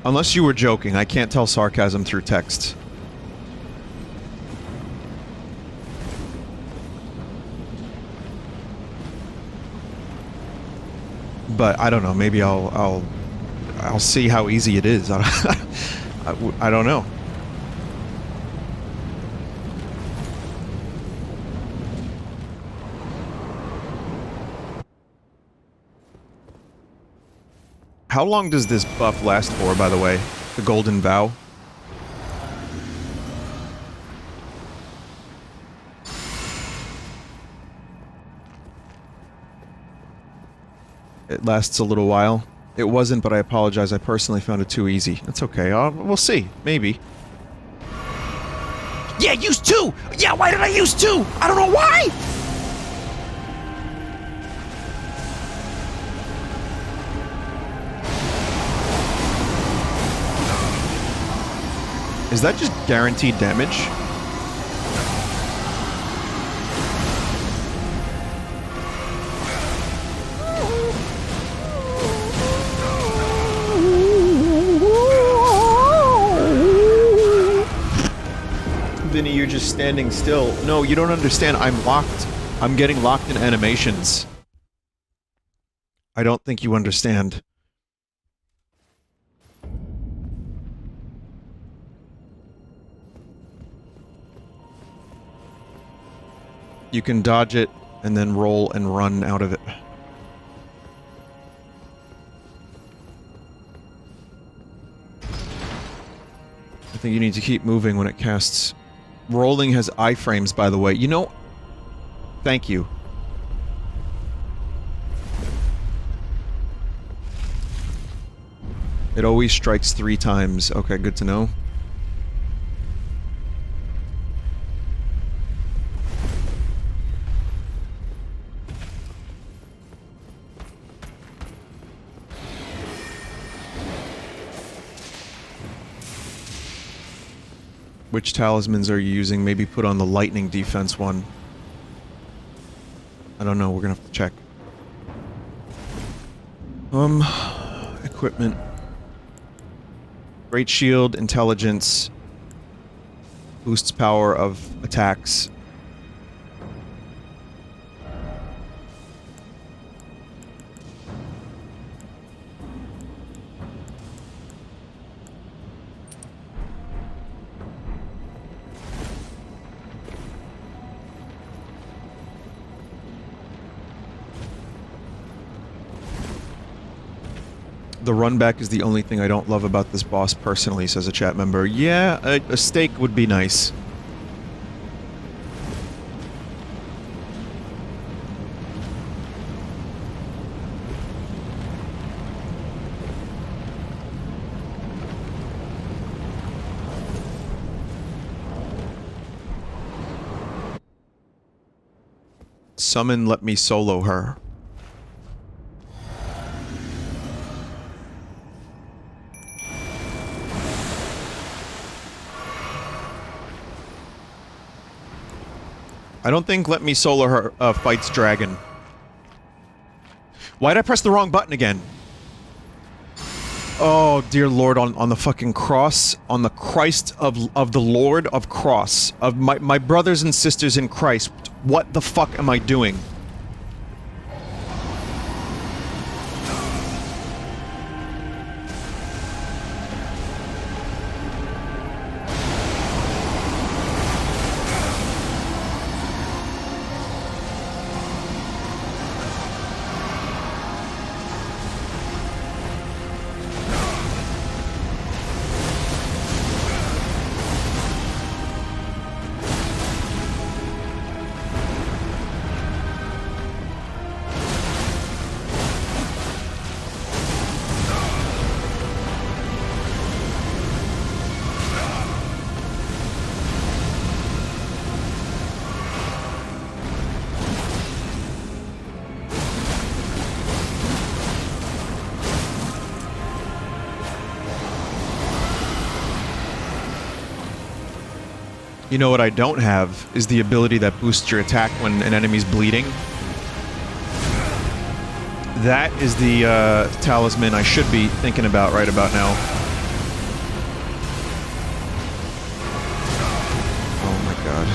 Unless you were joking, I can't tell sarcasm through text. But I don't know. Maybe I'll see how easy it is. I don't know. How long does this buff last for, by the way? The Golden Vow? It lasts a little while. It wasn't, but I apologize. I personally found it too easy. That's okay. We'll see. Maybe. Yeah, use 2! Yeah, why did I use 2? I don't know why! Is that just guaranteed damage? Vinny, you're just standing still. No, you don't understand. I'm locked. I'm getting locked in animations. I don't think you understand. You can dodge it, and then roll and run out of it. I think you need to keep moving when it casts. Rolling has iframes, by the way. You know... Thank you. It always strikes 3 times. Okay, good to know. Which talismans are you using? Maybe put on the lightning defense one. I don't know, we're gonna have to check. Equipment. Great shield, intelligence. Boosts power of attacks. The run back is the only thing I don't love about this boss personally, says a chat member. Yeah, a steak would be nice. Summon, let me solo her. I don't think Let Me Solo Her fights Dragon. Why'd I press the wrong button again? Oh, dear Lord, on the fucking cross, on the Christ of the Lord of Cross, of my brothers and sisters in Christ, what the fuck am I doing? You know what I don't have is the ability that boosts your attack when an enemy's bleeding. That is the talisman I should be thinking about right about now. Oh my god.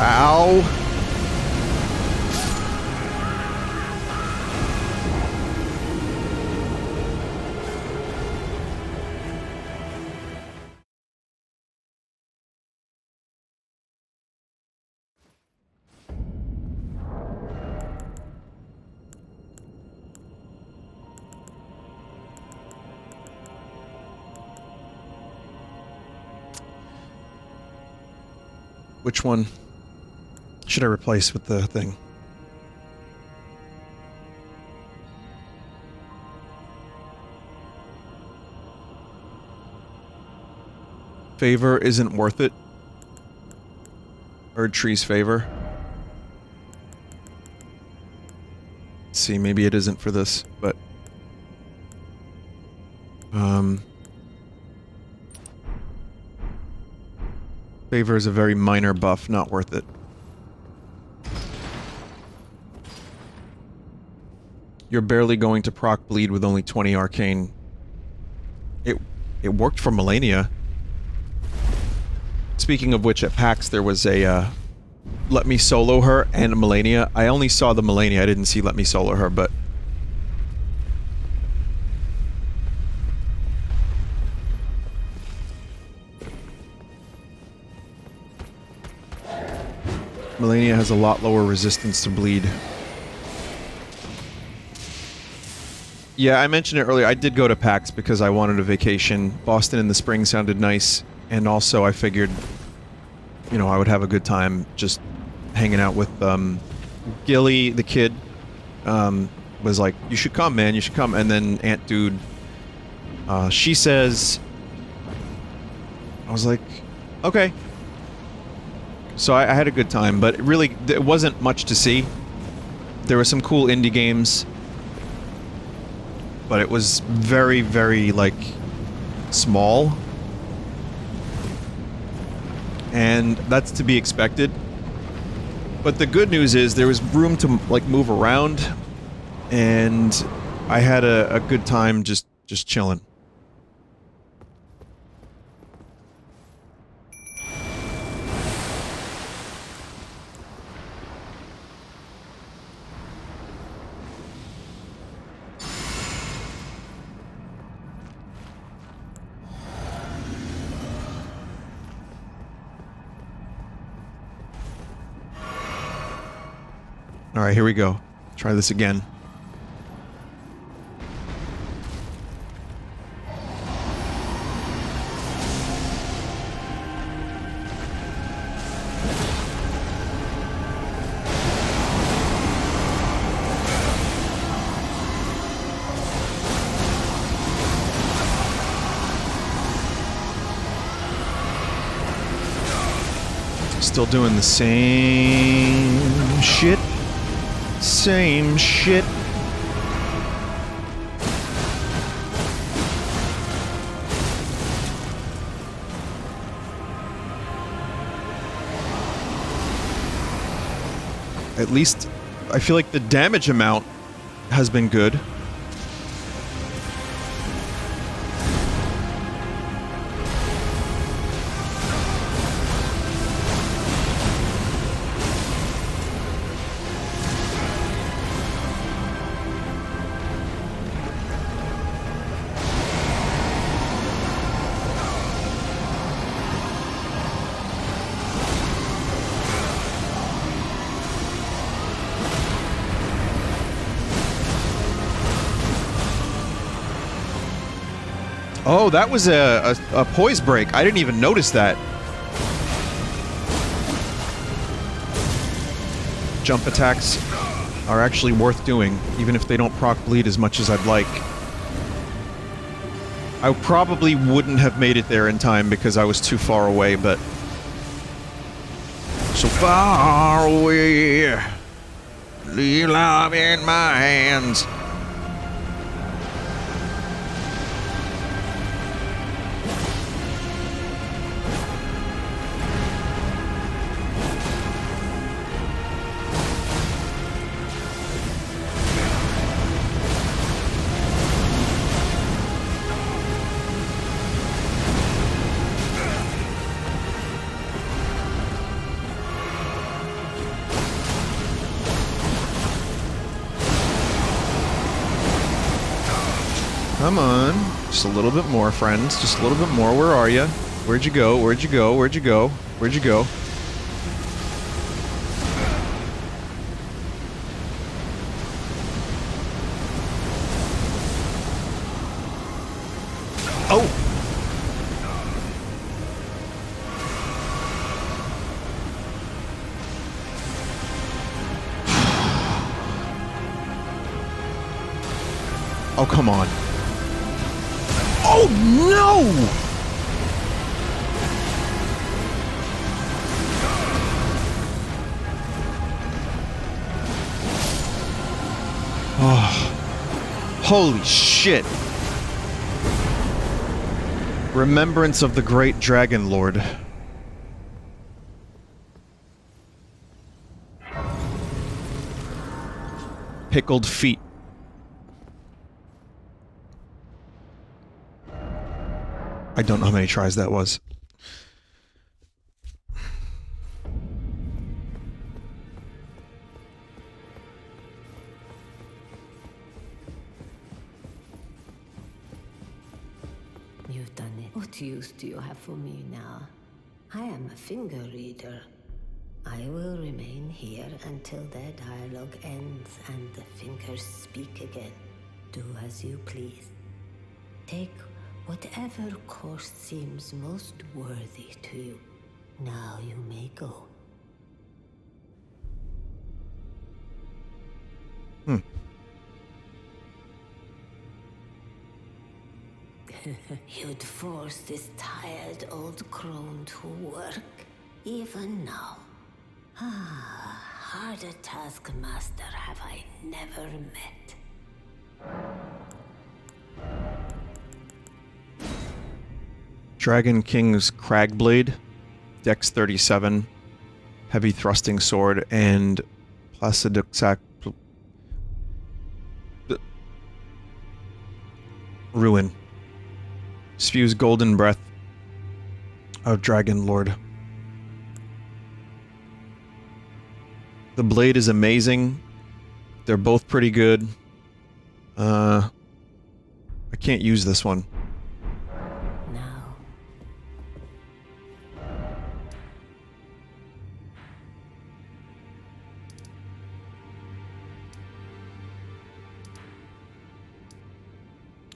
Ow. Which one should I replace with the thing? Favor isn't worth it. Erdtree's favor. Let's see, maybe it isn't for this, but... Favor is a very minor buff, not worth it. You're barely going to proc bleed with only 20 arcane. It worked for Melania. Speaking of which, at PAX there was a, let me solo her and Melania. I only saw the Melania, I didn't see let me solo her, but... Melania has a lot lower resistance to bleed. Yeah, I mentioned it earlier, I did go to PAX because I wanted a vacation. Boston in the spring sounded nice, and also I figured, you know, I would have a good time just hanging out with, Gilly, the kid, was like, you should come, man, you should come, and then Aunt Dude, she says... I was like, okay. So I had a good time, but really, it wasn't much to see. There were some cool indie games, but it was very, very, like, small. And that's to be expected. But the good news is there was room to, like, move around, and I had a good time just chilling. Alright, here we go. Try this again. Still doing the same shit. Same shit. At least, I feel like the damage amount has been good. Oh, that was a poise break. I didn't even notice that. Jump attacks are actually worth doing, even if they don't proc bleed as much as I'd like. I probably wouldn't have made it there in time because I was too far away, but... So far away, leave love in my hands. Come on. Just a little bit more, friends. Just a little bit more. Where are you? Where'd you go? Where'd you go? Where'd you go? Where'd you go? Oh! Oh, come on. Oh, no! Oh. Holy shit. Remembrance of the Great Dragon Lord. Pickled feet. I don't know how many tries that was. You've done it. What use do you have for me now? I am a finger reader. I will remain here until their dialogue ends and the fingers speak again. Do as you please. Take whatever course seems most worthy to you. Now you may go. You'd force this tired old crone to work, even now. Ah, harder taskmaster have I never met. Dragon King's Cragblade, Dex 37, Heavy Thrusting Sword, and Placiduxac Ruin. Spews golden breath of Dragon Lord. The blade is amazing. They're both pretty good. I can't use this one. Now.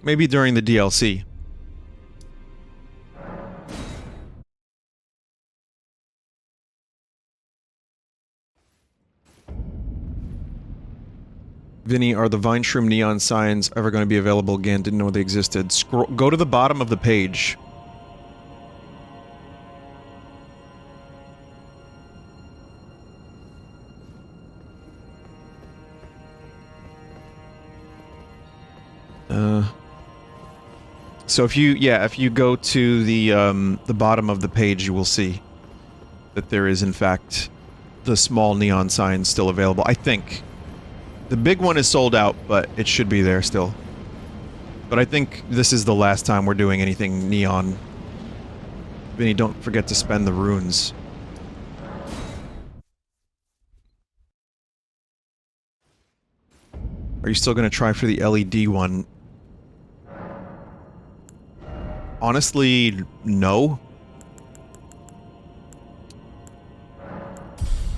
Maybe during the DLC. Vinny, are the Vine Shroom neon signs ever going to be available again? Didn't know they existed. Go to the bottom of the page. So if you go to the bottom of the page, you will see that there is in fact the small neon sign still available. I think. The big one is sold out, but it should be there still. But I think this is the last time we're doing anything neon. Vinny, don't forget to spend the runes. Are you still gonna try for the LED one? Honestly, no.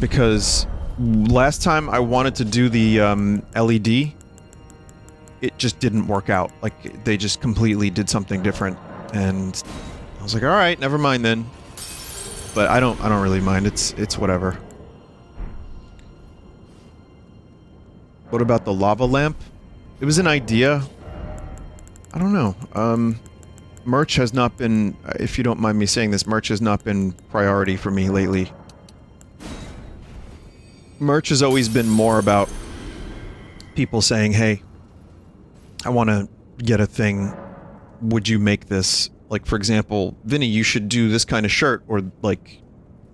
Because last time I wanted to do the LED, it just didn't work out. Like, they just completely did something different, and I was like, all right, never mind then. But I don't really mind. It's whatever. What about the lava lamp? It was an idea. I don't know. Merch has not been, if you don't mind me saying this, merch has not been priority for me lately. Merch has always been more about people saying, hey, I want to get a thing. Would you make this? Like, for example, Vinny, you should do this kind of shirt, or, like,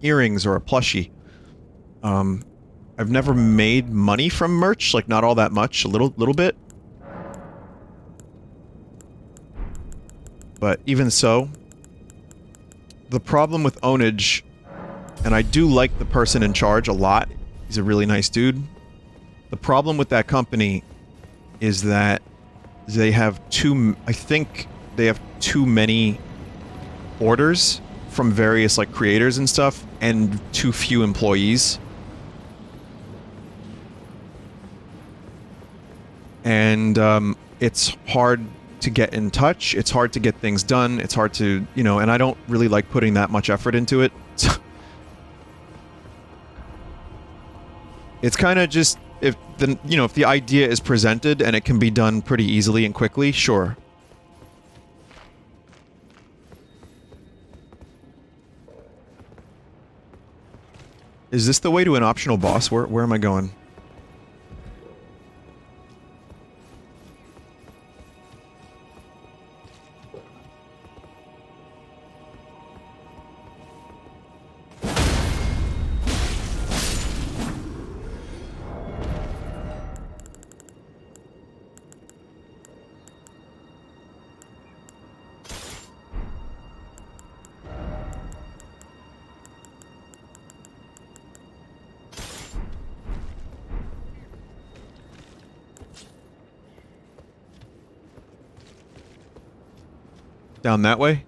earrings or a plushie. I've never made money from merch, like, not all that much, a little bit. But even so, the problem with ownage, and I do like the person in charge a lot, he's a really nice dude. The problem with that company is that they have I think they have too many orders from various, like, creators and stuff, and too few employees. And, it's hard to get in touch, it's hard to get things done, it's hard to, you know, and I don't really like putting that much effort into it. It's kind of just, if the idea is presented and it can be done pretty easily and quickly, sure. Is this the way to an optional boss? Where am I going? Down that way?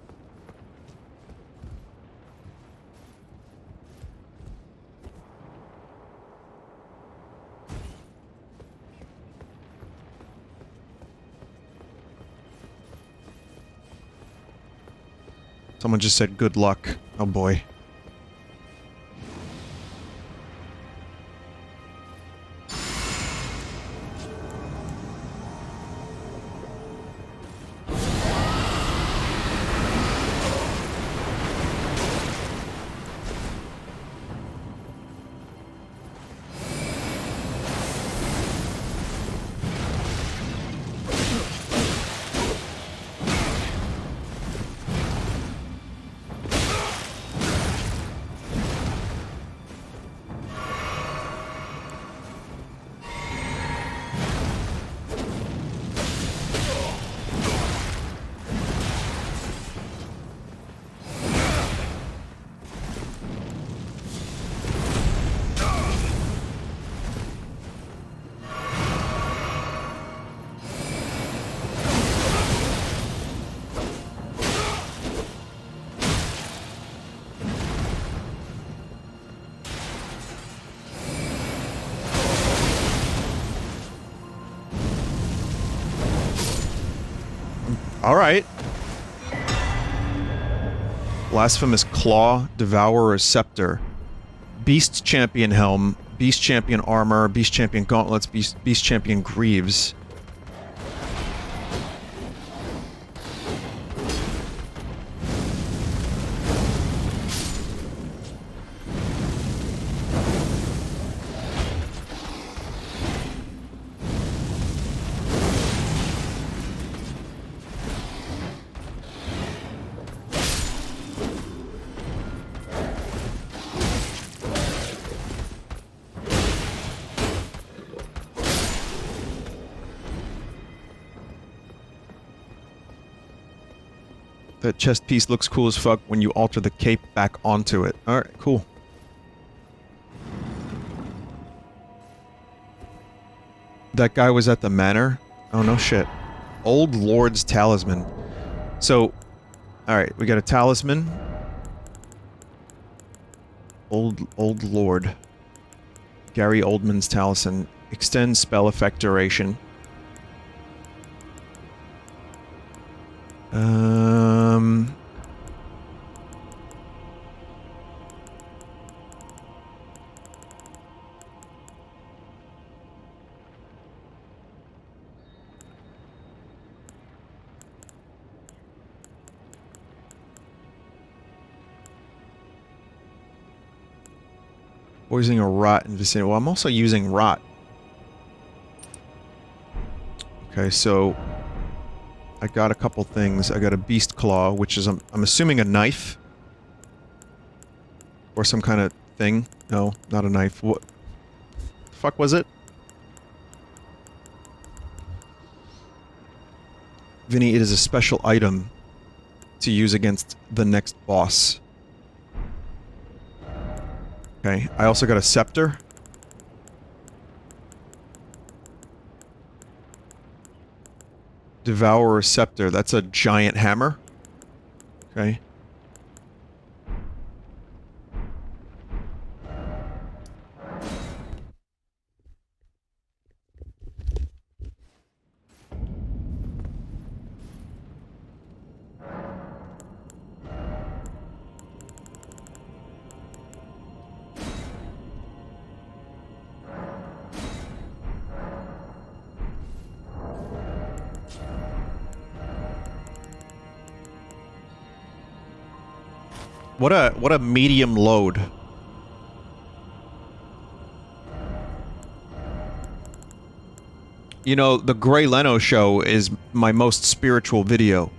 Someone just said good luck. Oh boy. Alright. Blasphemous Claw, Devourer Scepter. Beast Champion Helm, Beast Champion Armor, Beast Champion Gauntlets, Beast Champion Greaves. That chest piece looks cool as fuck when you alter the cape back onto it. Alright, cool. That guy was at the manor? Oh, no shit. Old Lord's Talisman. So, alright, we got a talisman. Old Lord. Gary Oldman's talisman. Extends spell effect duration. Poisoning a rot in vicinity. Well, I'm also using rot. Okay, so I got a couple things. I got a beast claw, which is, I'm assuming, a knife. Or some kind of thing. No, not a knife. What the fuck was it? Vinny, it is a special item to use against the next boss. Okay, I also got a scepter. Devourer Scepter. That's a giant hammer. Okay. What a medium load. You know, the Gray Leno show is my most spiritual video.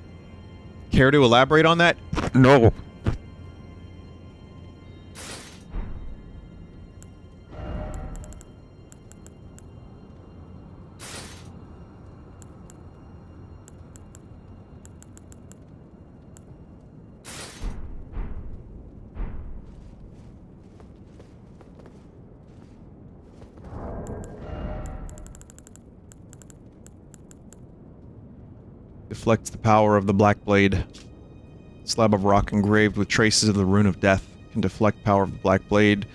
Care to elaborate on that? No. Deflects the power of the Black Blade. Slab of rock engraved with traces of the Rune of Death can deflect power of the Black Blade.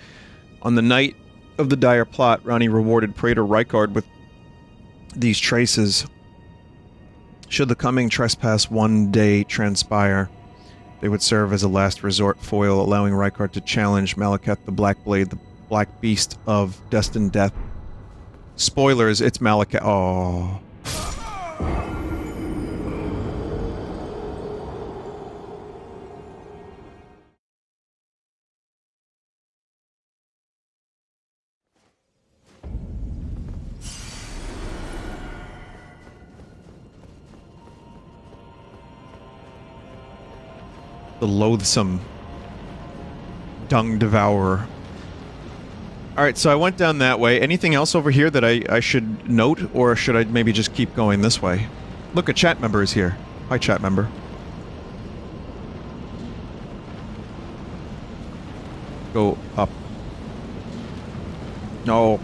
On the night of the dire plot, Ronnie rewarded Praetor Rykard with these traces. Should the coming trespass one day transpire, they would serve as a last resort foil, allowing Rykard to challenge Malekith the Black Blade, the Black Beast of destined death. Spoilers, it's Malekith. Oh. The loathsome dung devourer. Alright, so I went down that way. Anything else over here that I should note, or should I maybe just keep going this way? Look, a chat member is here. Hi, chat member. Go up. No.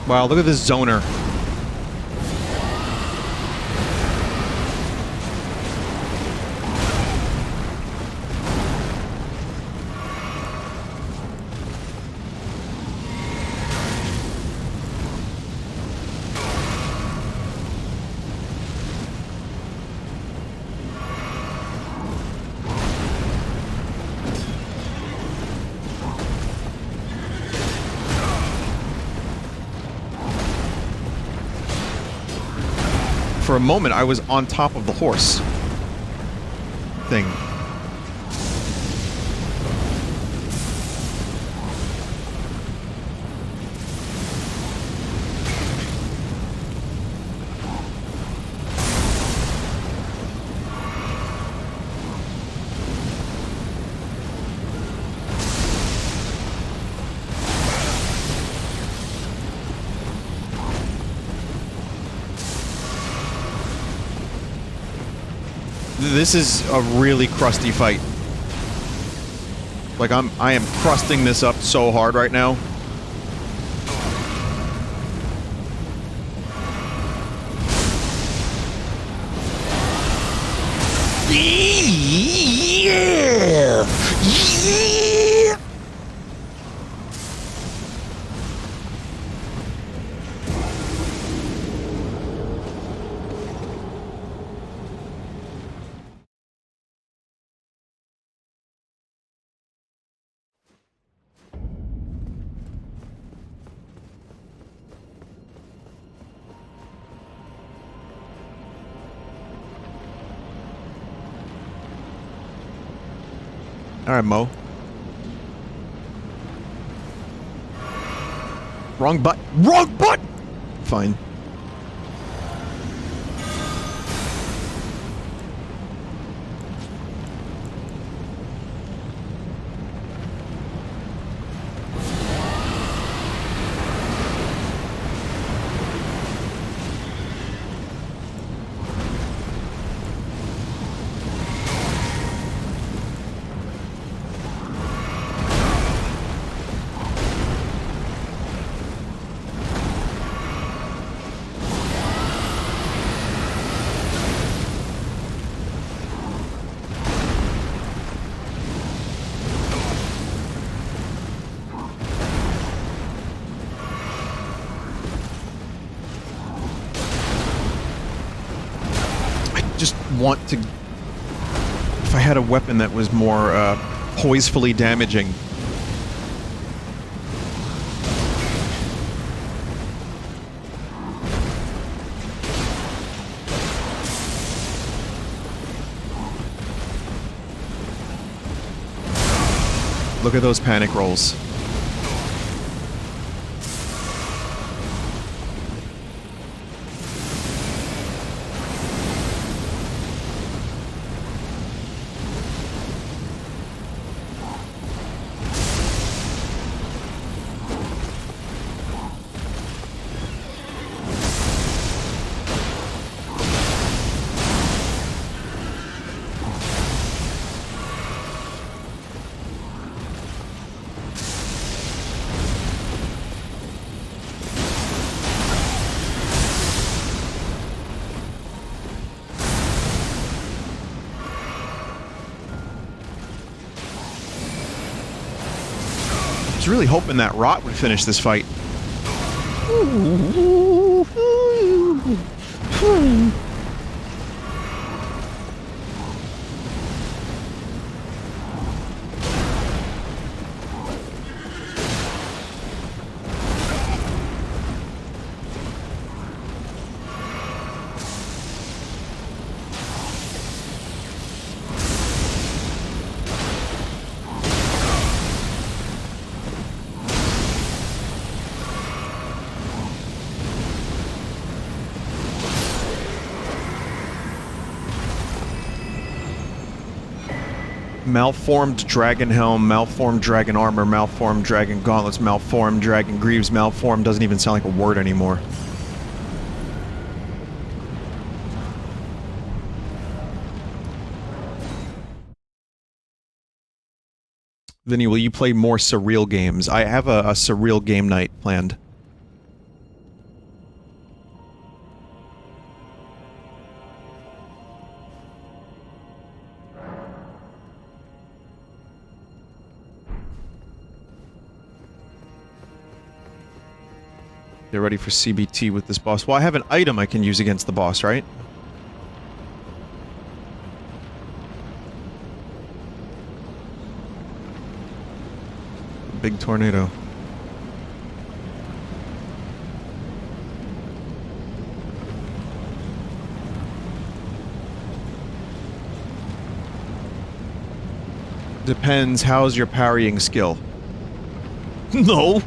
Wow, look at this zoner. For a moment, I was on top of the horse thing. This is a really crusty fight. Like, I am crusting this up so hard right now. Yeah! Yeah! Alright, Mo. Wrong butt. Wrong butt! Fine. Just want to... If I had a weapon that was more, poisefully damaging. Look at those panic rolls. I was really hoping that rot would finish this fight. Malformed dragon helm, malformed dragon armor, malformed dragon gauntlets, malformed dragon greaves, malformed doesn't even sound like a word anymore. Vinny, will you play more surreal games? I have a surreal game night planned. Get ready for CBT with this boss. Well, I have an item I can use against the boss, right? Big tornado. Depends, how's your parrying skill? No!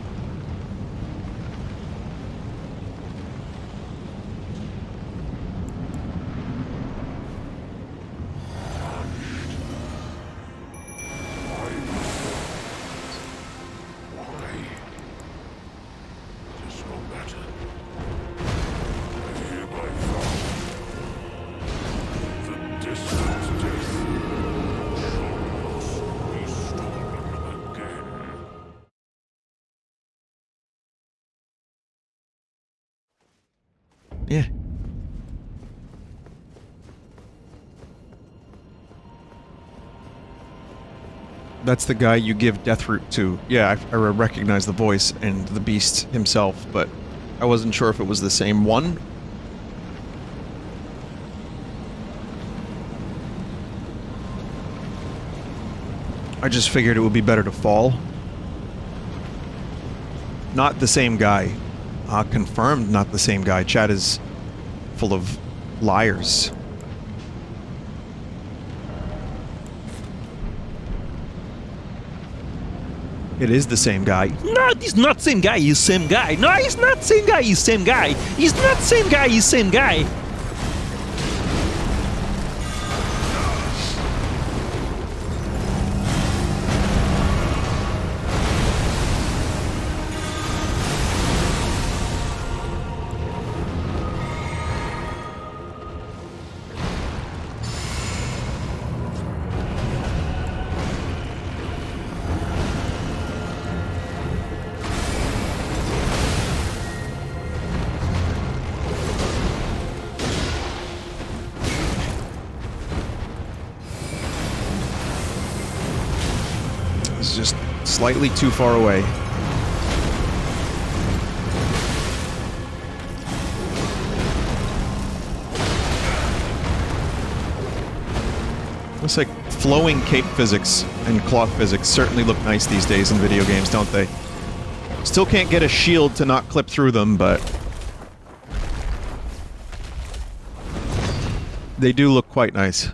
Yeah. That's the guy you give Deathroot to. Yeah, I recognize the voice and the beast himself, but I wasn't sure if it was the same one. I just figured it would be better to fall. Not the same guy. Confirmed not the same guy. Chat is full of liars. It is the same guy. No, it's not same guy, he's same guy. No, he's not same guy, he's same guy. He's not same guy, he's same guy. It's just slightly too far away. Looks like flowing cape physics and cloth physics certainly look nice these days in video games, don't they? Still can't get a shield to not clip through them, but they do look quite nice.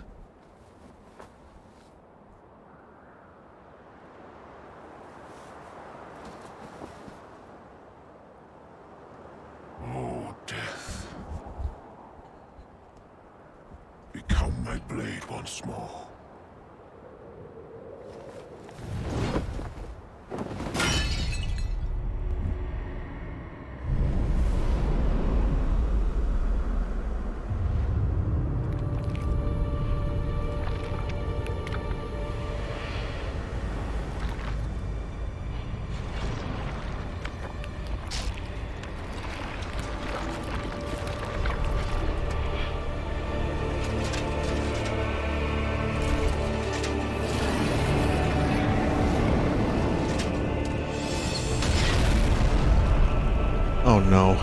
Oh, death. Become my blade once more. Oh no.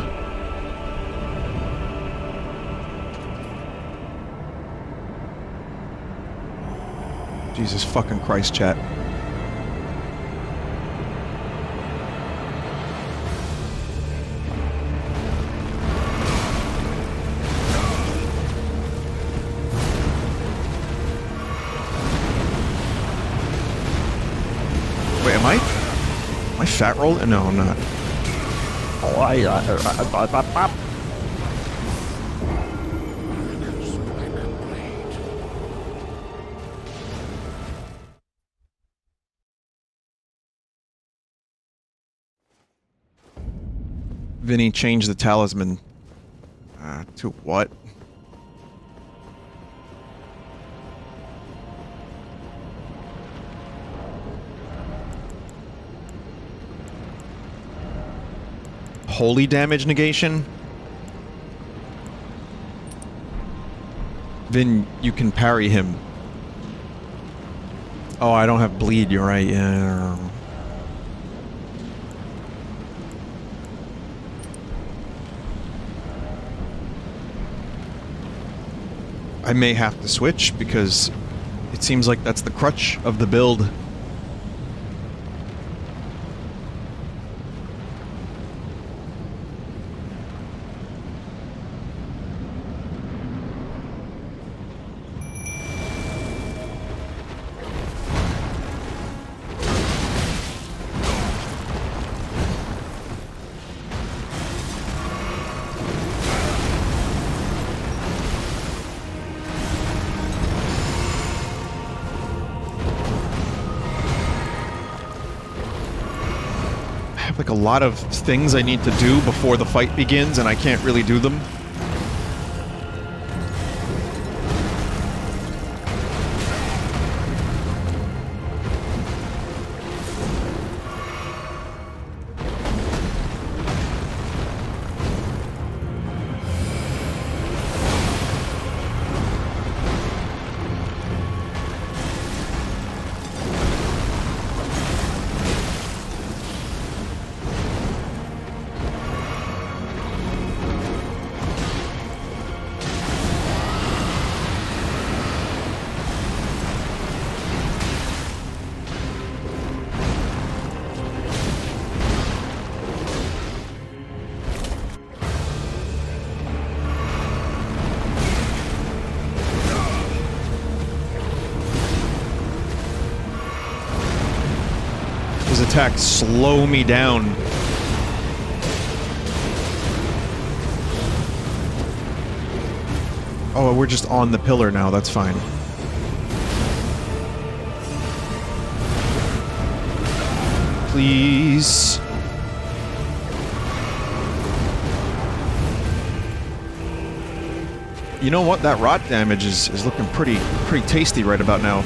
Jesus fucking Christ, chat. Wait, am I fat rolling? No, I'm not. Vinny changed the talisman. To what? Holy damage negation? Vin, you can parry him. Oh, I don't have bleed, you're right, yeah. I may have to switch because it seems like that's the crutch of the build. Like a lot of things I need to do before the fight begins, and I can't really do them. attacks slow me down. Oh, we're just on the pillar now, that's fine. Please. You know what? That rot damage is looking pretty tasty right about now.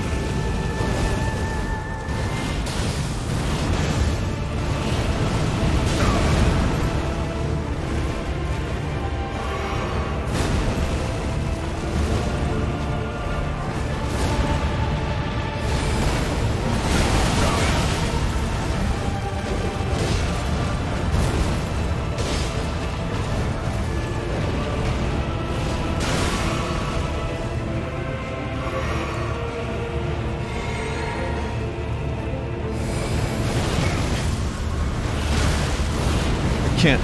Can't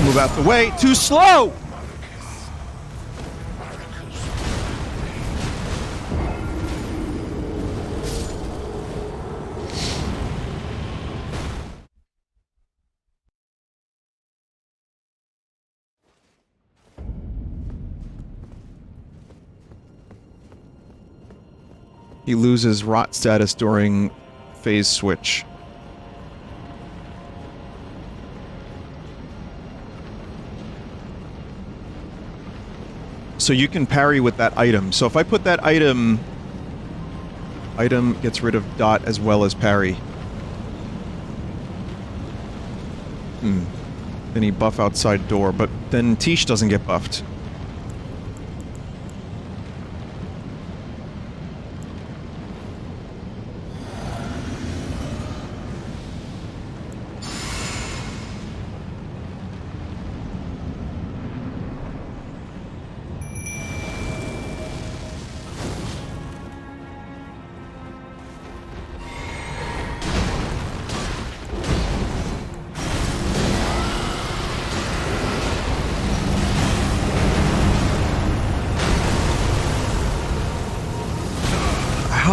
move out the way. Too slow! He loses rot status during phase switch. So you can parry with that item. So if I put that item gets rid of dot as well as parry. Then he buff outside door, but then Tish doesn't get buffed.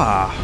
Aha!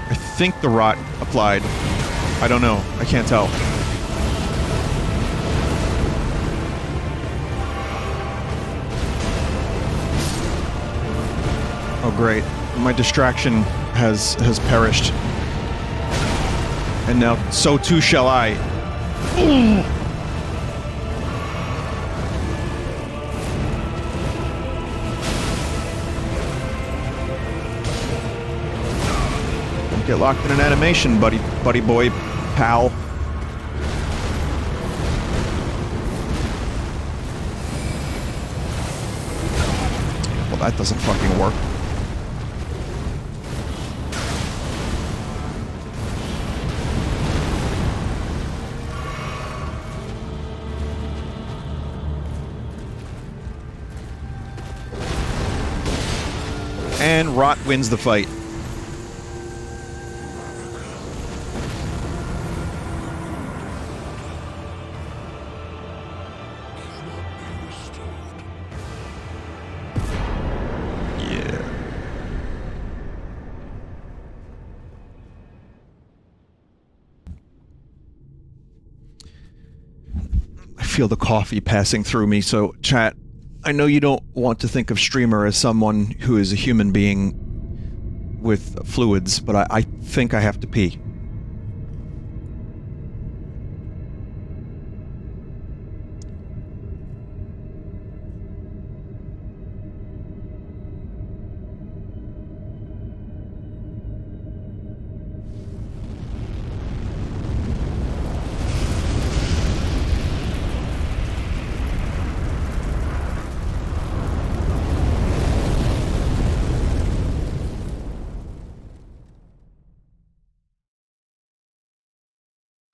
I think the rot applied. I don't know. I can't tell. Oh great. My distraction has perished. And now so too shall I. Ooh. Get locked in an animation, buddy boy, pal. Well, that doesn't fucking work. And Rot wins the fight. Feel the coffee passing through me, so chat, I know you don't want to think of streamer as someone who is a human being with fluids, but I think I have to pee.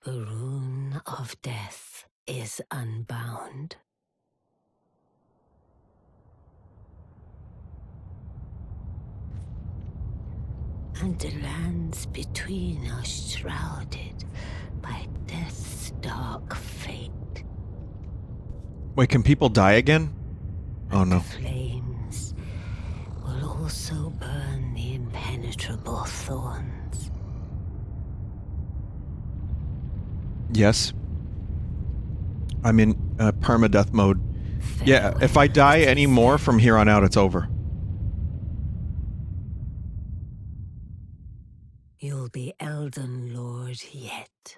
The rune of death is unbound. And the lands between are shrouded by death's dark fate. Wait, can people die again? Oh no. The flames will also burn the impenetrable thorns. Yes. I'm in permadeath mode. Yeah, if I die any more from here on out, it's over. You'll be Elden Lord yet.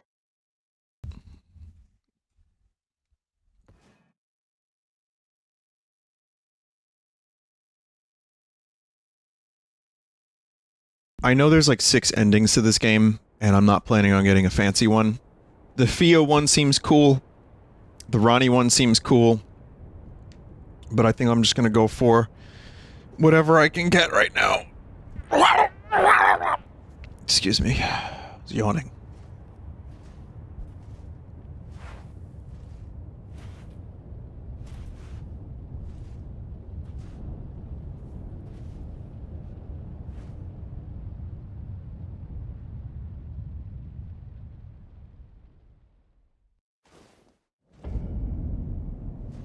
I know there's like 6 endings to this game, and I'm not planning on getting a fancy one. The Theo one seems cool. The Ronnie one seems cool. But I think I'm just gonna go for whatever I can get right now. Excuse me. I was yawning.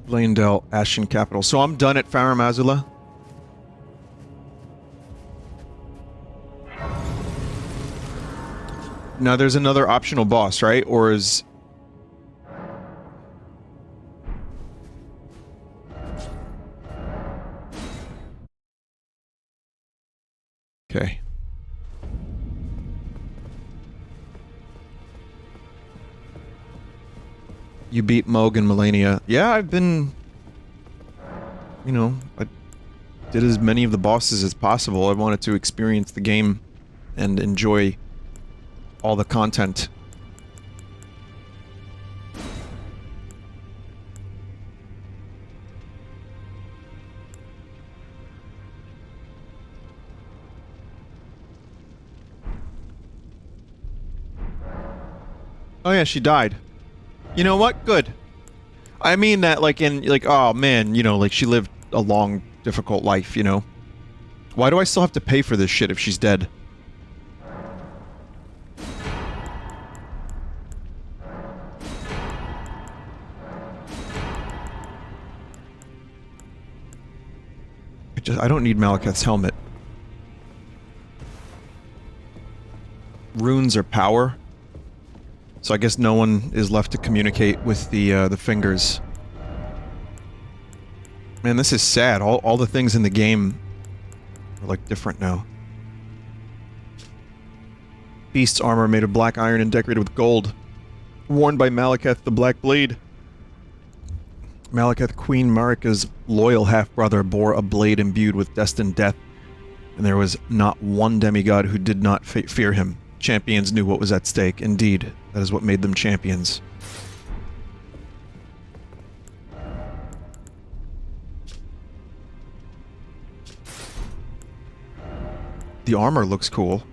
Blandel, Ashen Capital. So I'm done at Farum Azula. Now there's another optional boss, right? Or is... Okay. You beat Moog and Melania. Yeah, I've been... You know, I did as many of the bosses as possible. I wanted to experience the game and enjoy all the content. Oh yeah, she died. You know what? Good. I mean that like in, like, oh man, you know, like she lived a long, difficult life, you know? Why do I still have to pay for this shit if she's dead? I don't need Malekith's helmet. Runes are power. So I guess no one is left to communicate with the fingers. Man, this is sad. All the things in the game are, like, different now. Beast's armor made of black iron and decorated with gold. Worn by Malekith the Black Blade. Malekith, Queen Marika's loyal half-brother, bore a blade imbued with destined death, and there was not one demigod who did not fear him. Champions knew what was at stake. Indeed, that is what made them champions. The armor looks cool.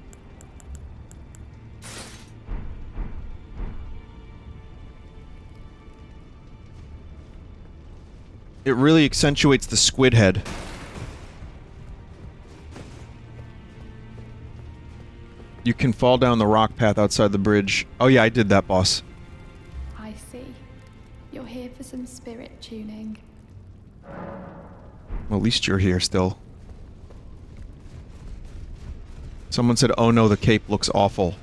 It really accentuates the squid head. You can fall down the rock path outside the bridge. Oh yeah, I did that, boss. I see. You're here for some spirit tuning. Well, at least you're here still. Someone said, oh no, the cape looks awful.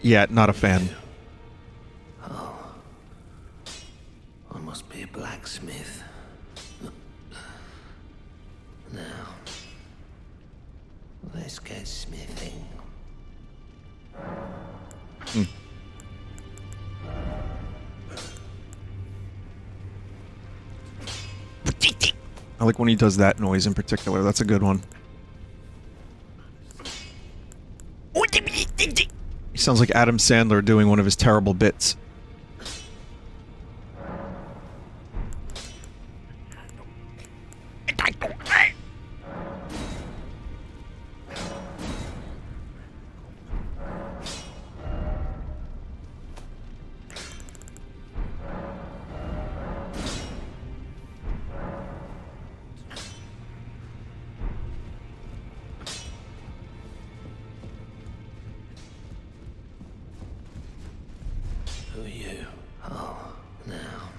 Yeah, not a fan. Oh. I must be a blacksmith. Now, let's get smithing. I like when he does that noise in particular. That's a good one. He sounds like Adam Sandler doing one of his terrible bits. Who are you? Oh, now.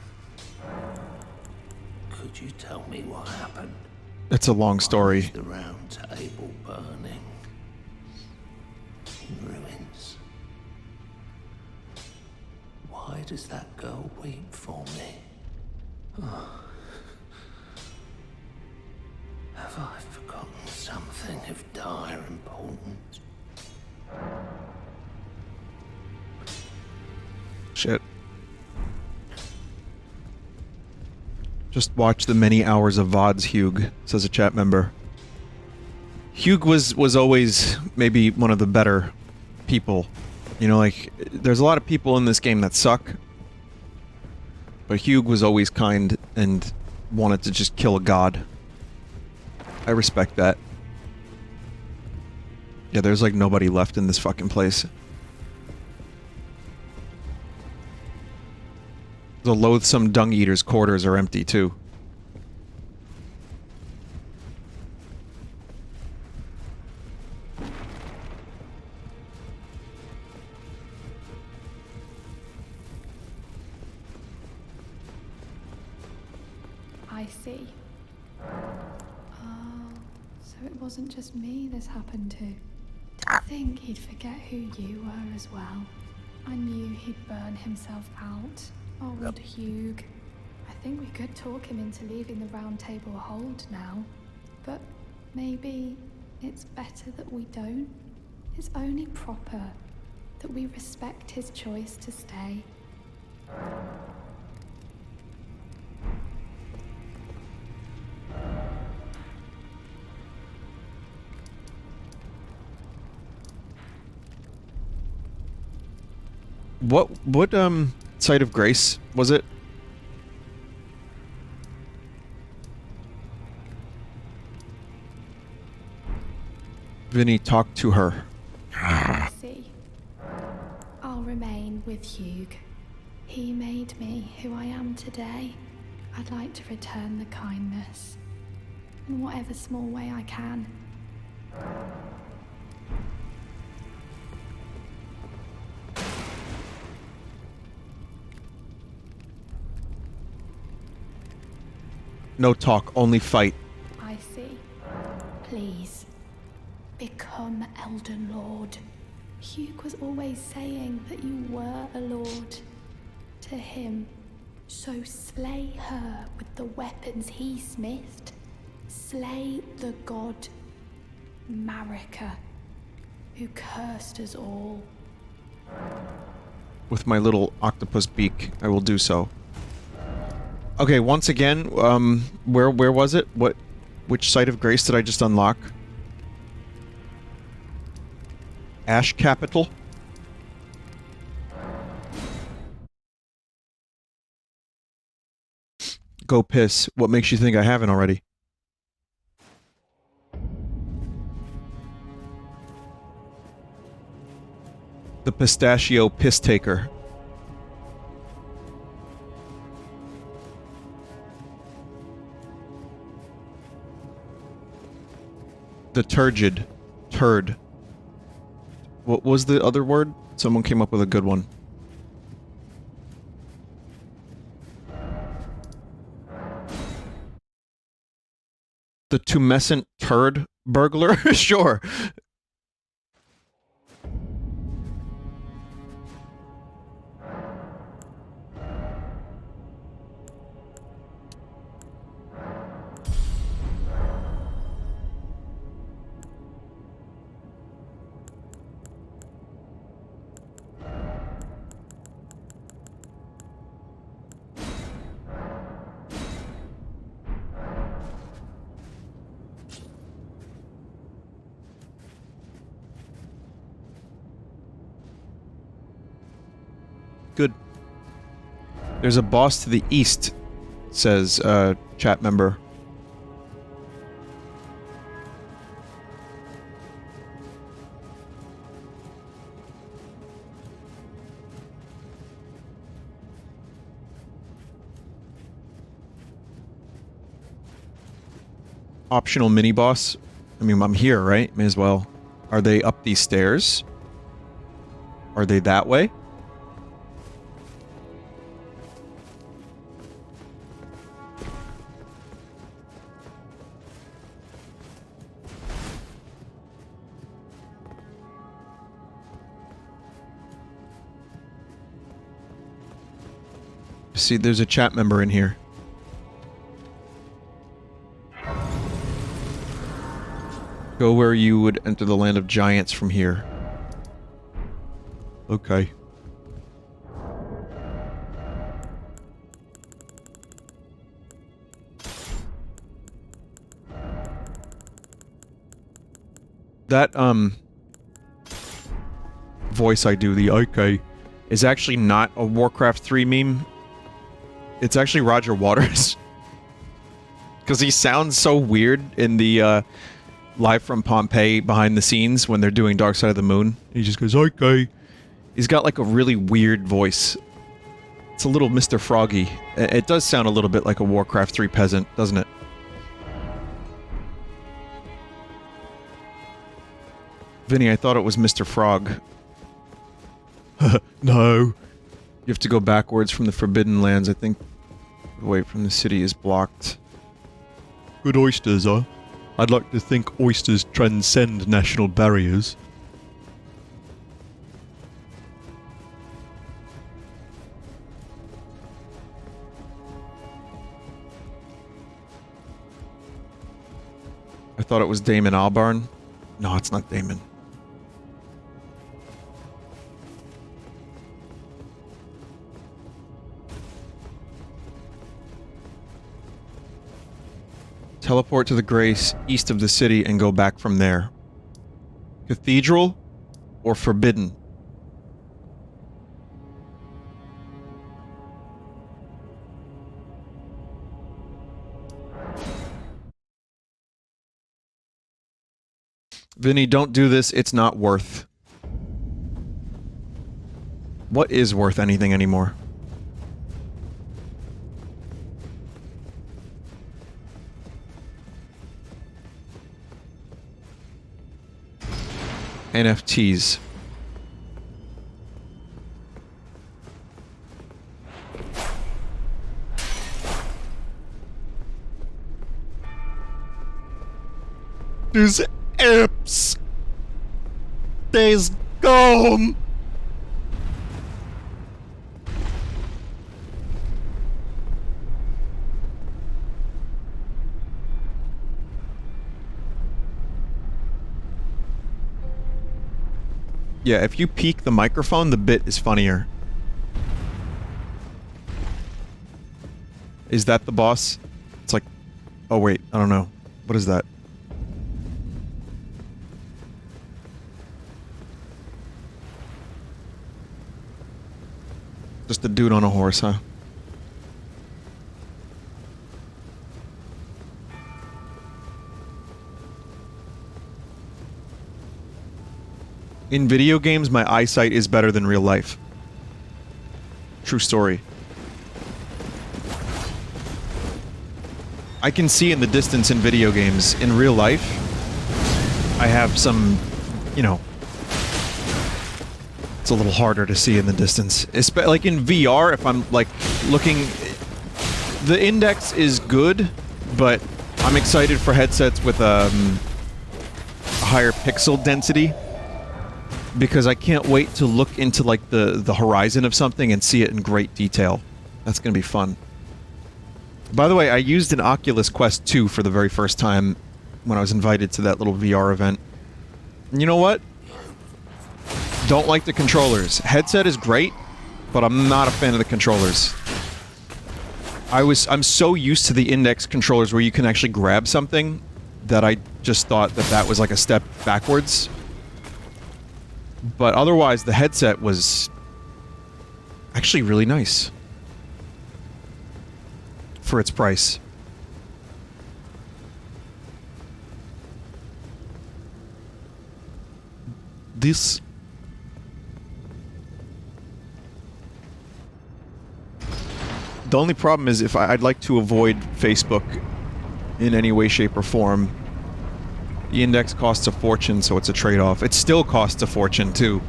Could you tell me what happened? It's a long Why story. is the round table burning? In ruins. Why does that girl weep for me? Oh. Have I forgotten something of dire importance? Shit. Just watch the many hours of VODs, Hugh, says a chat member. Hugh was always maybe one of the better people. You know, like, there's a lot of people in this game that suck. But Hugh was always kind and wanted to just kill a god. I respect that. Yeah, there's like nobody left in this fucking place. The loathsome dung eater's quarters are empty too. I see. Oh, so it wasn't just me this happened to. To think he'd forget who you were as well. I knew he'd burn himself out. Old Hugh. I think we could talk him into leaving the round table hold now. But maybe it's better that we don't. It's only proper that we respect his choice to stay. What site of grace was it? Vinny talked to her. I see. I'll remain with Hugh. He made me who I am today. I'd like to return the kindness in whatever small way I can. No talk, only fight. I see. Please, become Elden Lord. Hugh was always saying that you were a lord to him. So slay her with the weapons he smithed. Slay the god Marika, who cursed us all. With my little octopus beak, I will do so. Okay, once again, where was it? Which site of grace did I just unlock? Ash Capital? Go piss. What makes you think I haven't already? The pistachio piss taker. The turgid. Turd. What was the other word? Someone came up with a good one. The tumescent turd burglar? Sure. Good. There's a boss to the east, says a chat member. Optional mini boss. I mean, I'm here, right? May as well. Are they up these stairs? Are they that way? See, there's a chat member in here. Go where you would enter the land of giants from here. Okay. That, voice I do, the okay, is actually not a Warcraft 3 meme. It's actually Roger Waters. Because he sounds so weird in the, live from Pompeii behind the scenes when they're doing Dark Side of the Moon. He just goes, okay. He's got like a really weird voice. It's a little Mr. Froggy. It does sound a little bit like a Warcraft 3 peasant, doesn't it? Vinny, I thought it was Mr. Frog. No. You have to go backwards from the Forbidden Lands. I think the way from the city is blocked. Good oysters, huh? I'd like to think oysters transcend national barriers. I thought it was Damon Albarn. No, it's not Damon. Teleport to the Grace east of the city and go back from there. Cathedral or Forbidden? Vinny, don't do this. It's not worth. What is worth anything anymore? NFTs. There's apps. There's gum. Yeah, if you peek the microphone, the bit is funnier. Is that the boss? It's like... Oh wait, I don't know. What is that? Just a dude on a horse, huh? In video games, my eyesight is better than real life. True story. I can see in the distance in video games. In real life, I have some, you know... It's a little harder to see in the distance. Like in VR, if I'm, like, looking... The index is good, but I'm excited for headsets with a higher pixel density. Because I can't wait to look into, like, the horizon of something and see it in great detail. That's gonna be fun. By the way, I used an Oculus Quest 2 for the very first time when I was invited to that little VR event. And you know what? Don't like the controllers. Headset is great, but I'm not a fan of the controllers. I'm so used to the index controllers where you can actually grab something that I just thought that that was like a step backwards. But otherwise, the headset was actually really nice for its price. This... The only problem is if I'd like to avoid Facebook in any way, shape, or form. The index costs a fortune, so it's a trade-off. It still costs a fortune, too,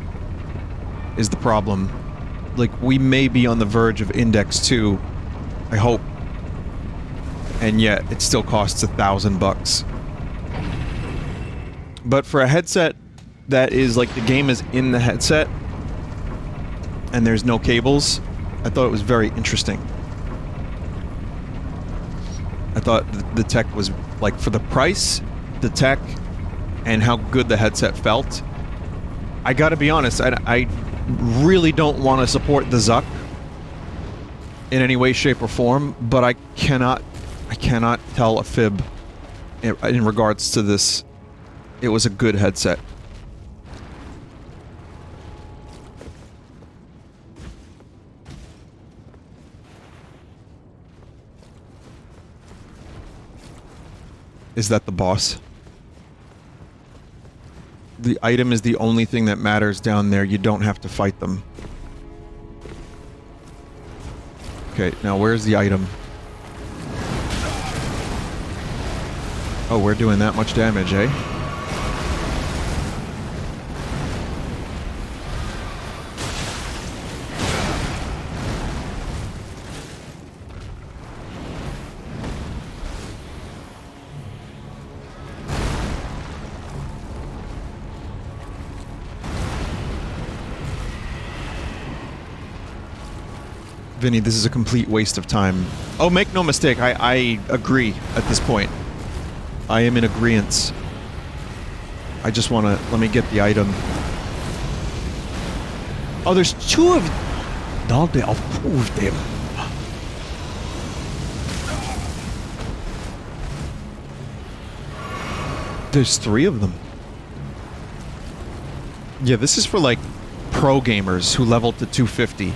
is the problem. Like, we may be on the verge of Index 2, I hope. And yet, it still costs $1,000. But for a headset that is, like, the game is in the headset, and there's no cables, I thought it was very interesting. I thought the tech was, like, for the price, the tech, and how good the headset felt. I gotta be honest, I really don't want to support the Zuck in any way, shape, or form, but I cannot tell a fib in regards to this. It was a good headset. Is that the boss? The item is the only thing that matters down there. You don't have to fight them. Okay, now where's the item? Oh, we're doing that much damage, eh? Vinny, this is a complete waste of time. Oh, make no mistake, I agree at this point. I am in agreeance. I just want to... Let me get the item. Oh, there's two of... No, there are two of them. There's three of them. Yeah, this is for, like, pro gamers who leveled to 250.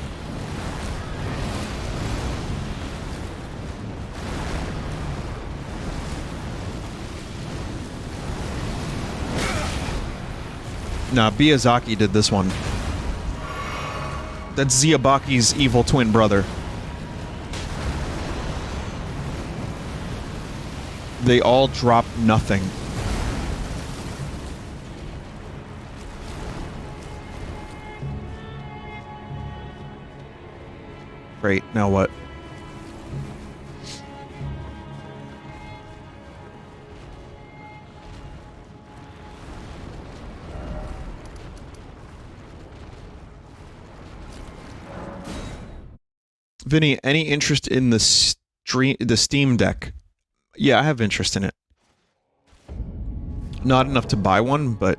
Nah, Miyazaki did this one. That's Ziabaki's evil twin brother. They all drop nothing. Great, now what? Vinny, any interest in the Steam Deck? Yeah, I have interest in it. Not enough to buy one, but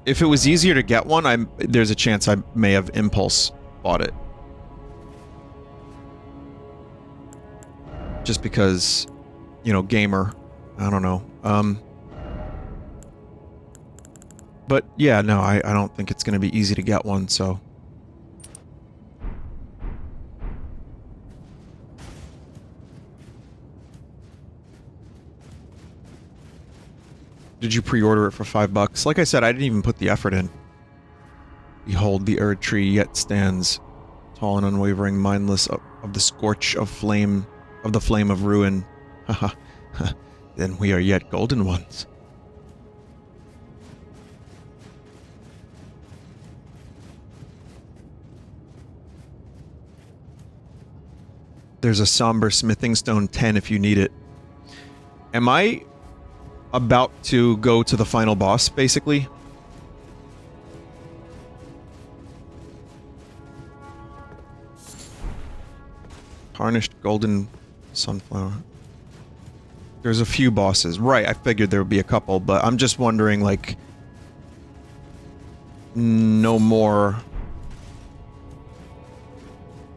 if it was easier to get one, there's a chance I may have impulse bought it. Just because, you know, gamer. I don't know. But yeah, no, I don't think it's going to be easy to get one, so... Did you pre-order it for $5? Like I said, I didn't even put the effort in. Behold, the Erd tree yet stands, tall and unwavering, mindless of the scorch of flame, of the flame of ruin. Haha, then we are yet golden ones. There's a somber smithing stone 10 if you need it. Am I about to go to the final boss, basically? Tarnished golden sunflower. There's a few bosses. Right, I figured there would be a couple, but I'm just wondering, like... No more...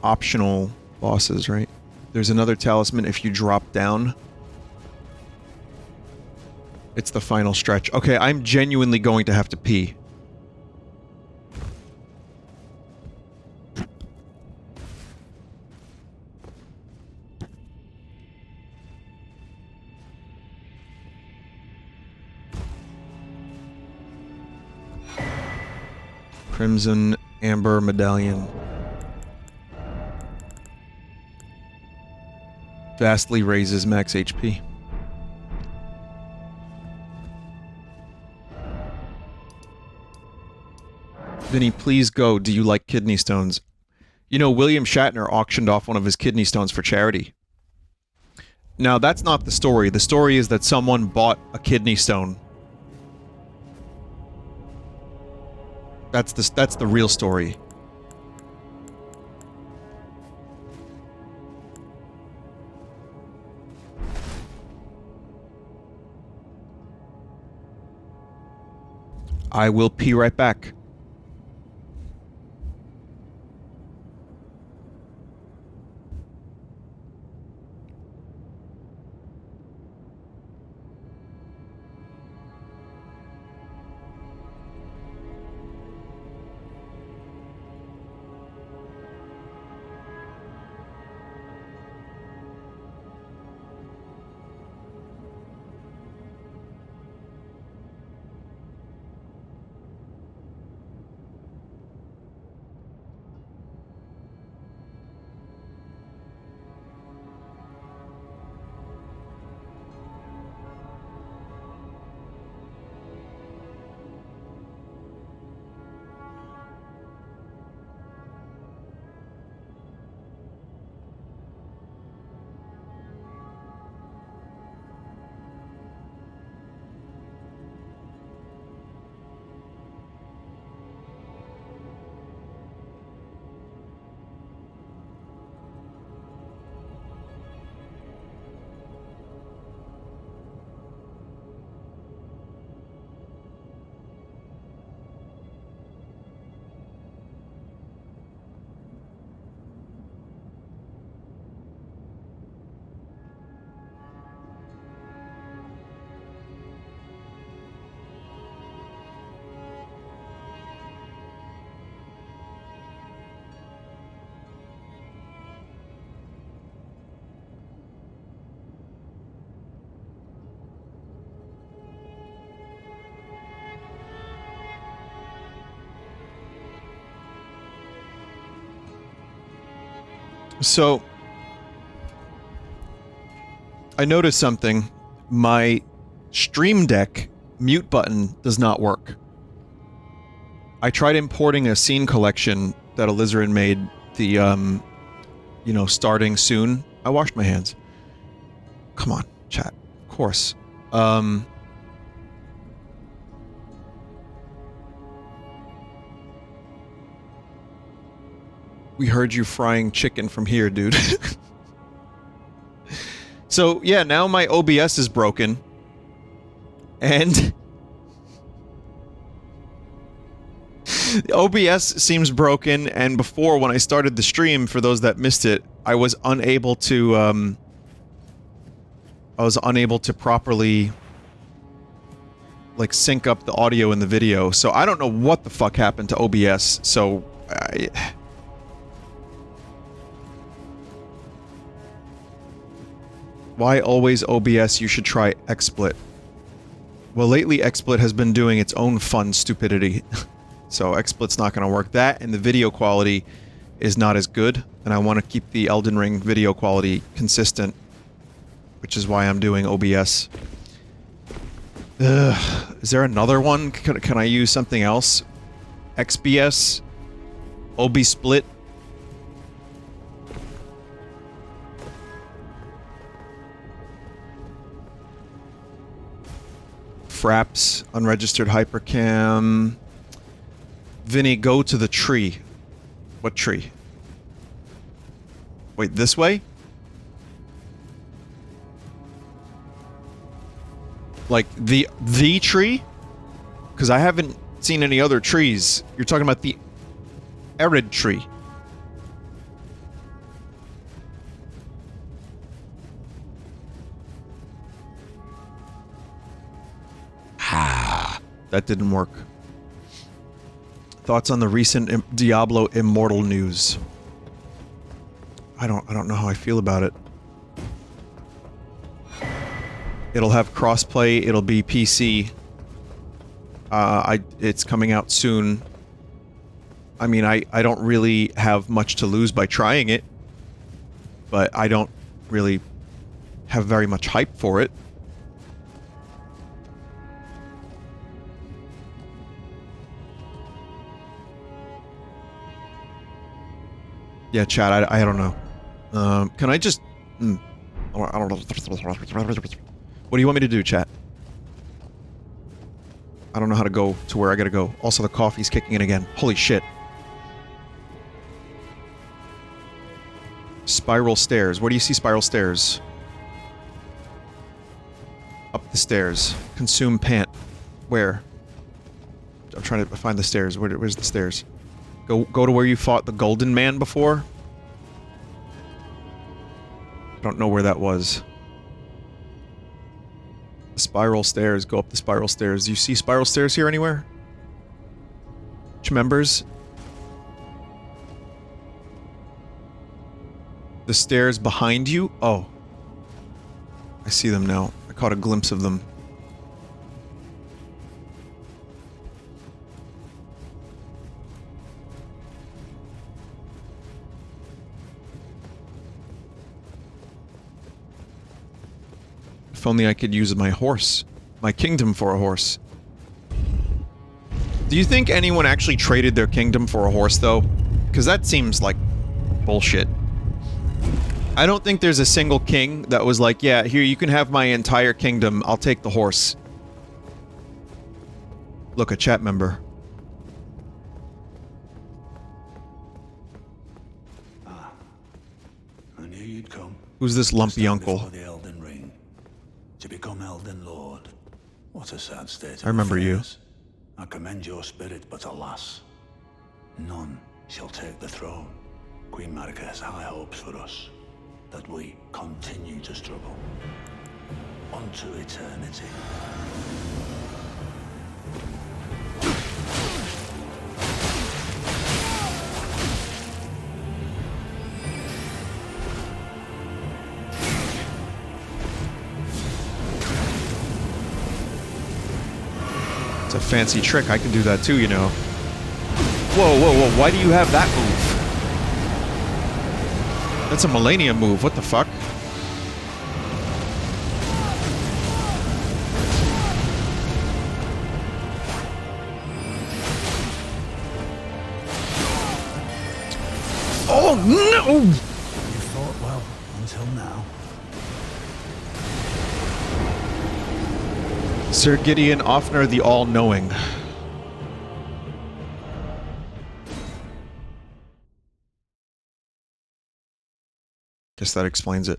optional bosses, right? There's another talisman if you drop down. It's the final stretch. Okay, I'm genuinely going to have to pee. Crimson Amber Medallion. Vastly raises max HP. Vinny, please go. Do you like kidney stones? You know, William Shatner auctioned off one of his kidney stones for charity. Now, that's not the story. The story is that someone bought a kidney stone. That's the real story. I will pee right back. So, I noticed something. My Stream Deck mute button does not work. I tried importing a scene collection that Alizarin made, the, you know, starting soon. I washed my hands. Come on, chat. Of course. We heard you frying chicken from here, dude. So, yeah, now my OBS is broken. And... OBS seems broken, and before, when I started the stream, for those that missed it, I was unable to, properly, like, sync up the audio in the video. So I don't know what the fuck happened to OBS, so... Why always OBS? You should try XSplit. Well, lately XSplit has been doing its own fun stupidity. So XSplit's not gonna work. That, and the video quality is not as good, and I want to keep the Elden Ring video quality consistent, which is why I'm doing OBS. Is there another one? Can I use something else? XBS? OB-Split? Fraps, unregistered hypercam. Vinny, go to the tree. What tree? Wait, this way? Like, the tree? Because I haven't seen any other trees. You're talking about the arid tree. That didn't work. Thoughts on the recent Diablo Immortal news? I don't know how I feel about it. It'll have crossplay, it'll be PC. It's coming out soon. I mean, I don't really have much to lose by trying it, but I don't really have very much hype for it. Yeah, chat, I don't know. Can I just... I don't know. What do you want me to do, chat? I don't know how to go to where I gotta go. Also, the coffee's kicking in again. Holy shit. Spiral stairs. Where do you see spiral stairs? Up the stairs. Consume pant. Where? I'm trying to find the stairs. Where's the stairs? Go to where you fought the Golden Man before. I don't know where that was. The spiral stairs. Go up the spiral stairs. Do you see spiral stairs here anywhere? Which members? The stairs behind you? Oh. I see them now. I caught a glimpse of them. If only I could use my horse. My kingdom for a horse. Do you think anyone actually traded their kingdom for a horse, though? Because that seems like bullshit. I don't think there's a single king that was like, yeah, here, you can have my entire kingdom, I'll take the horse. Look, a chat member. I knew you'd come. Who's this lumpy Stand uncle? before the Elden Ring. To become Elden Lord. What a sad state of I remember you. affairs. I commend your spirit, but alas, none shall take the throne. Queen Marika has high hopes for us, that we continue to struggle. Unto eternity. It's a fancy trick. I can do that too, you know. Whoa, whoa, whoa. Why do you have that move? That's a Millennium move. What the fuck? Oh, no! You fought well until now. Sir Gideon Offner the All-Knowing. Guess that explains it.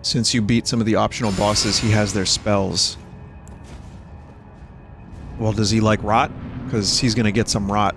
Since you beat some of the optional bosses, he has their spells. Well, does he like rot? Because he's gonna get some rot.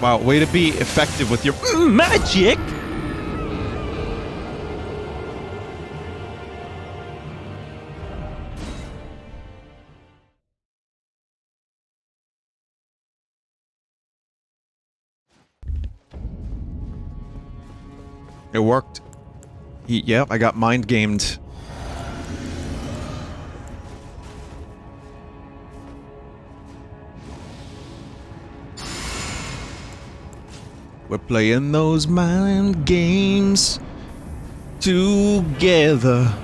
Wow, way to be effective with your Magic? It worked. Yep, I got mind gamed. We're playing those mind games together.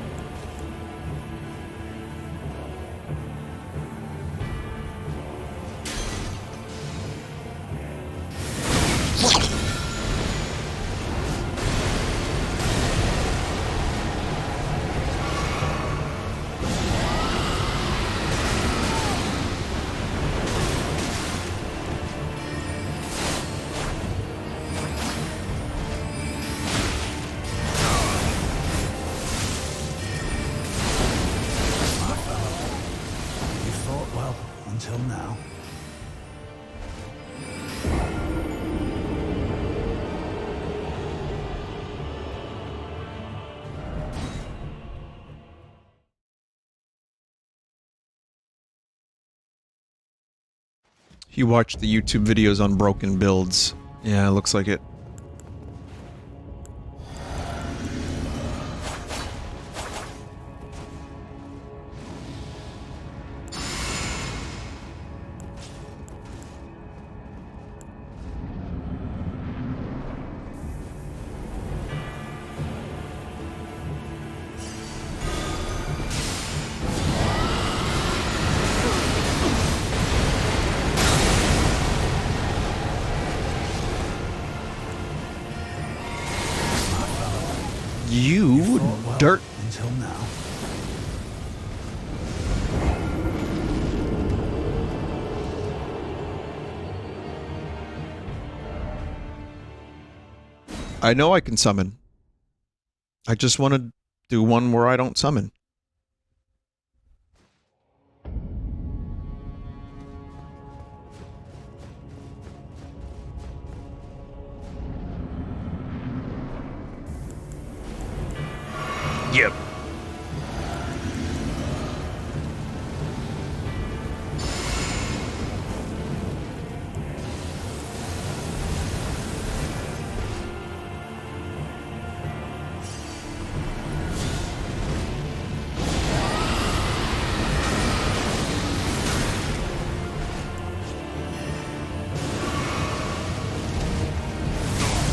Until now. You watched the YouTube videos on broken builds. Yeah, it looks like it. You Fought well dirt. until now. I know I can summon. I just want to do one where I don't summon. Yep.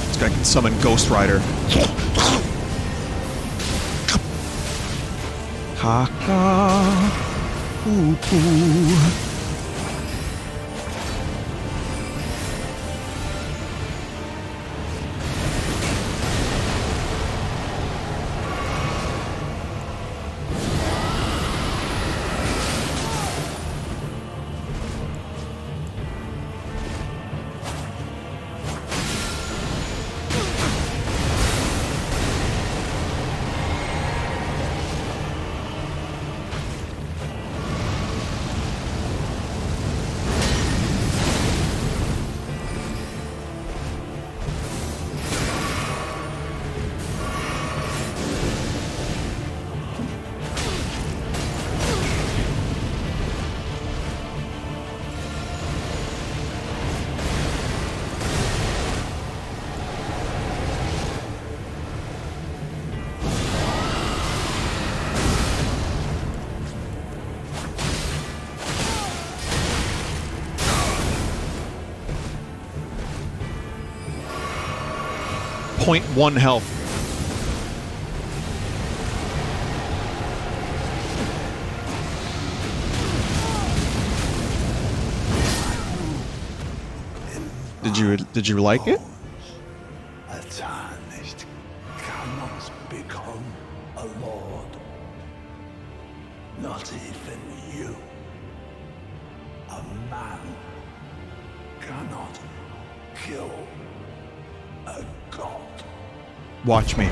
This guy can summon Ghost Rider. Haka. Poo poo. .1 health. Did you like it? A tarnished cannot become a lord. Not even you. A man cannot kill a god. Watch me.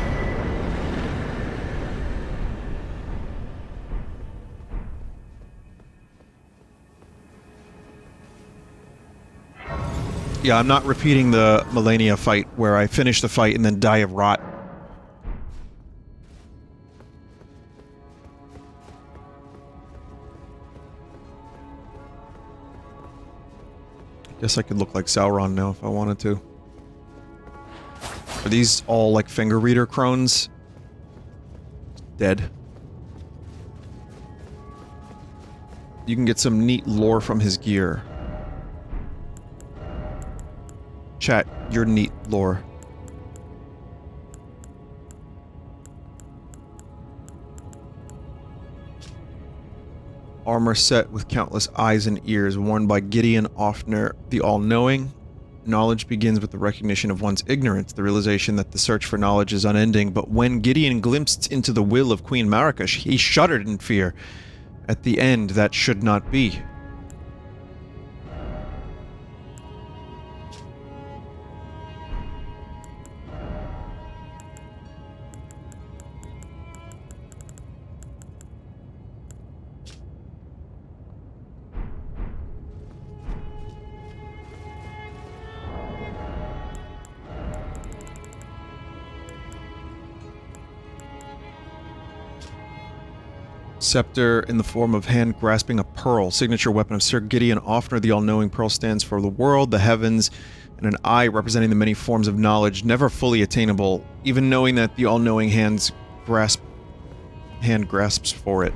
Yeah, I'm not repeating the Melania fight where I finish the fight and then die of rot. Guess I could look like Sauron now if I wanted to. Are these all like finger reader crones? Dead. You can get some neat lore from his gear. Chat, your neat lore. Armor set with countless eyes and ears, worn by Gideon Offner, the All-Knowing. Knowledge begins with the recognition of one's ignorance, the realization that the search for knowledge is unending. But when Gideon glimpsed into the will of Queen Marika, he shuddered in fear. At the end, that should not be. Scepter in the form of hand grasping a pearl, signature weapon of Sir Gideon Offner, the All-Knowing. Pearl stands for the world, the heavens, and an eye representing the many forms of knowledge, never fully attainable, even knowing that the All-Knowing hand grasps for it.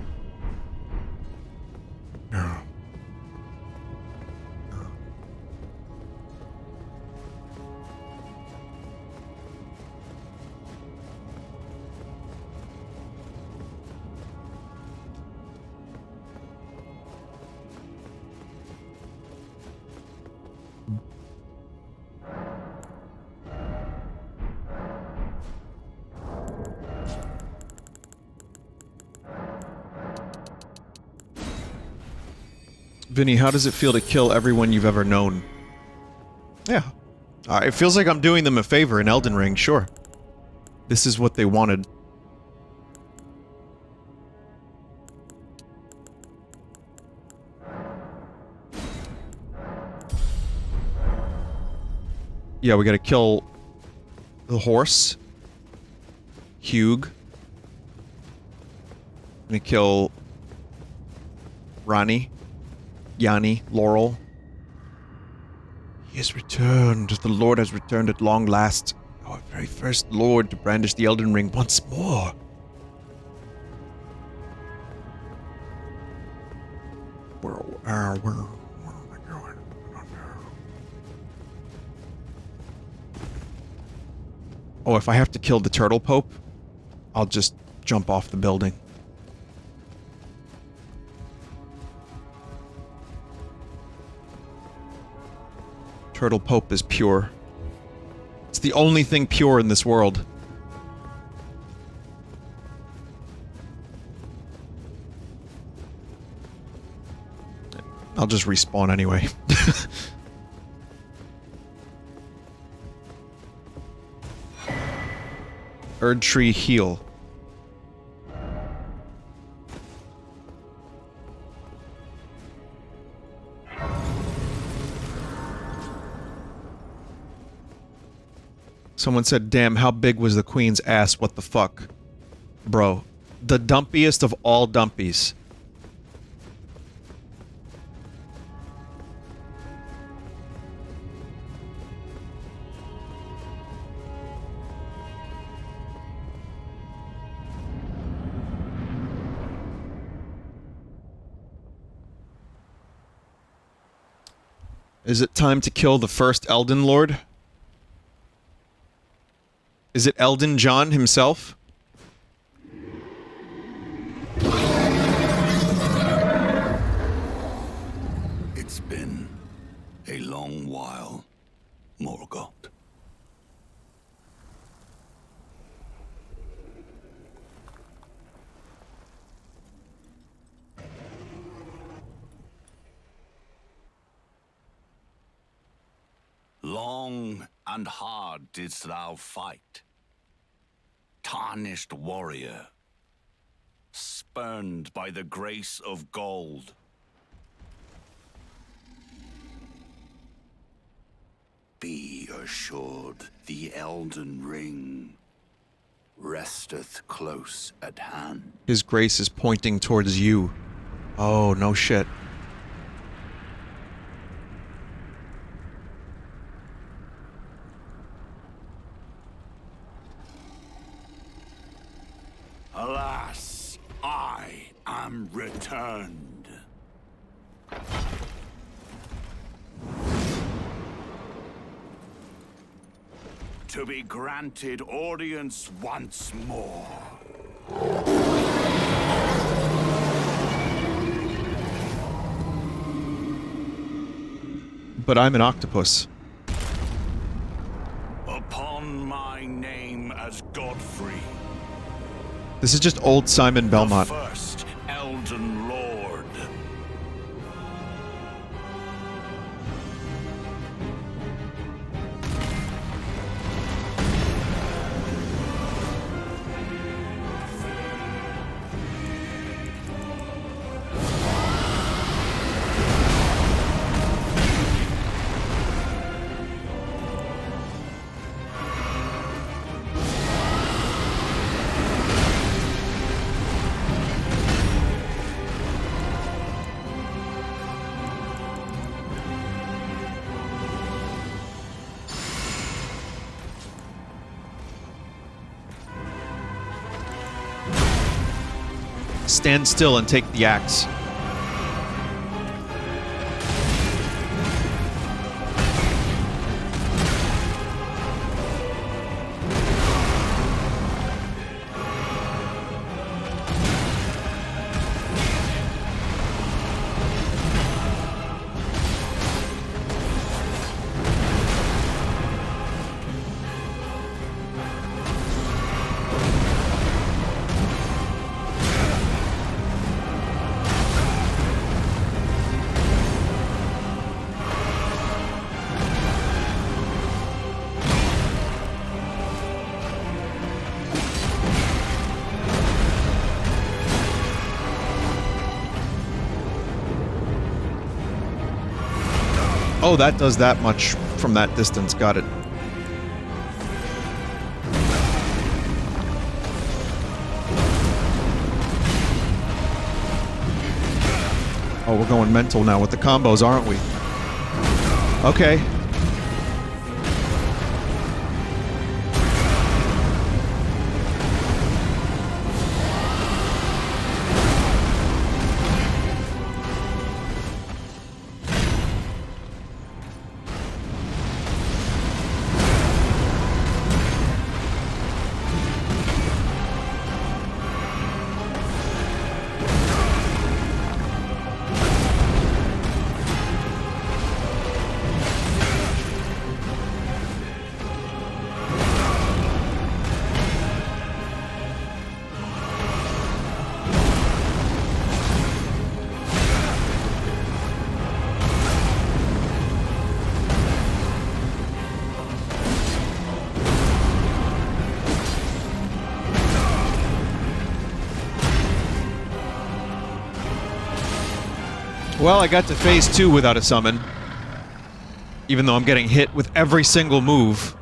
Vinny, how does it feel to kill everyone you've ever known? Yeah. It feels like I'm doing them a favor in Elden Ring, sure. This is what they wanted. Yeah, we gotta kill the horse. Hugh. Gonna kill Rani. Yanni. Laurel. He has returned. The Lord has returned at long last. Our very first Lord to brandish the Elden Ring once more. Where am I going? Oh, if I have to kill the Turtle Pope, I'll just jump off the building. Turtle Pope is pure. It's the only thing pure in this world. I'll just respawn anyway. Erd Tree heal. Someone said, damn, how big was the Queen's ass? What the fuck? Bro, the dumpiest of all dumpies. Is it time to kill the first Elden Lord? Is it Elden John himself? It's been a long while, Morgoth. Long and hard didst thou fight, tarnished warrior, spurned by the grace of gold. Be assured the Elden Ring resteth close at hand. His grace is pointing towards you. Oh, no shit. Alas, I am returned. To be granted audience once more. But I'm an octopus. Upon my name as Godfrey. This is just old Simon Belmont. The first Elden Lord. Stand still and take the axe. Oh, that does that much from that distance. Got it. Oh, we're going mental now with the combos, aren't we? Okay. Well, I got to phase 2 without a summon. Even though I'm getting hit with every single move.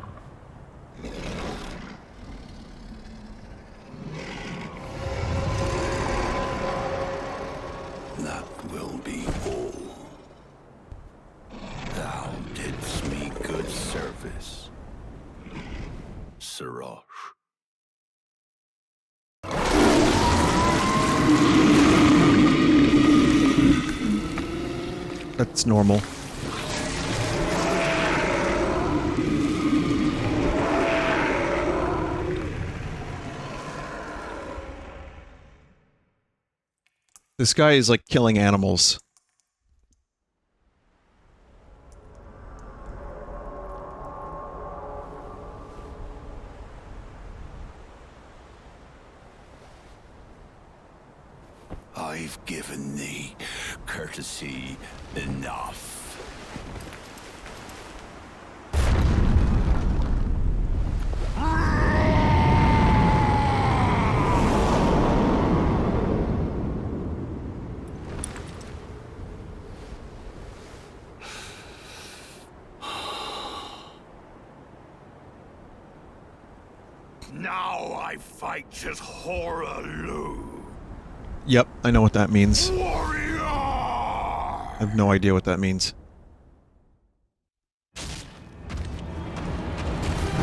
That will be all. Thou didst me good service, Sirosh. That's normal. This guy is like killing animals. I've given thee courtesy enough. Now I fight as Horalu. Yep, I know what that means. Warrior! I have no idea what that means.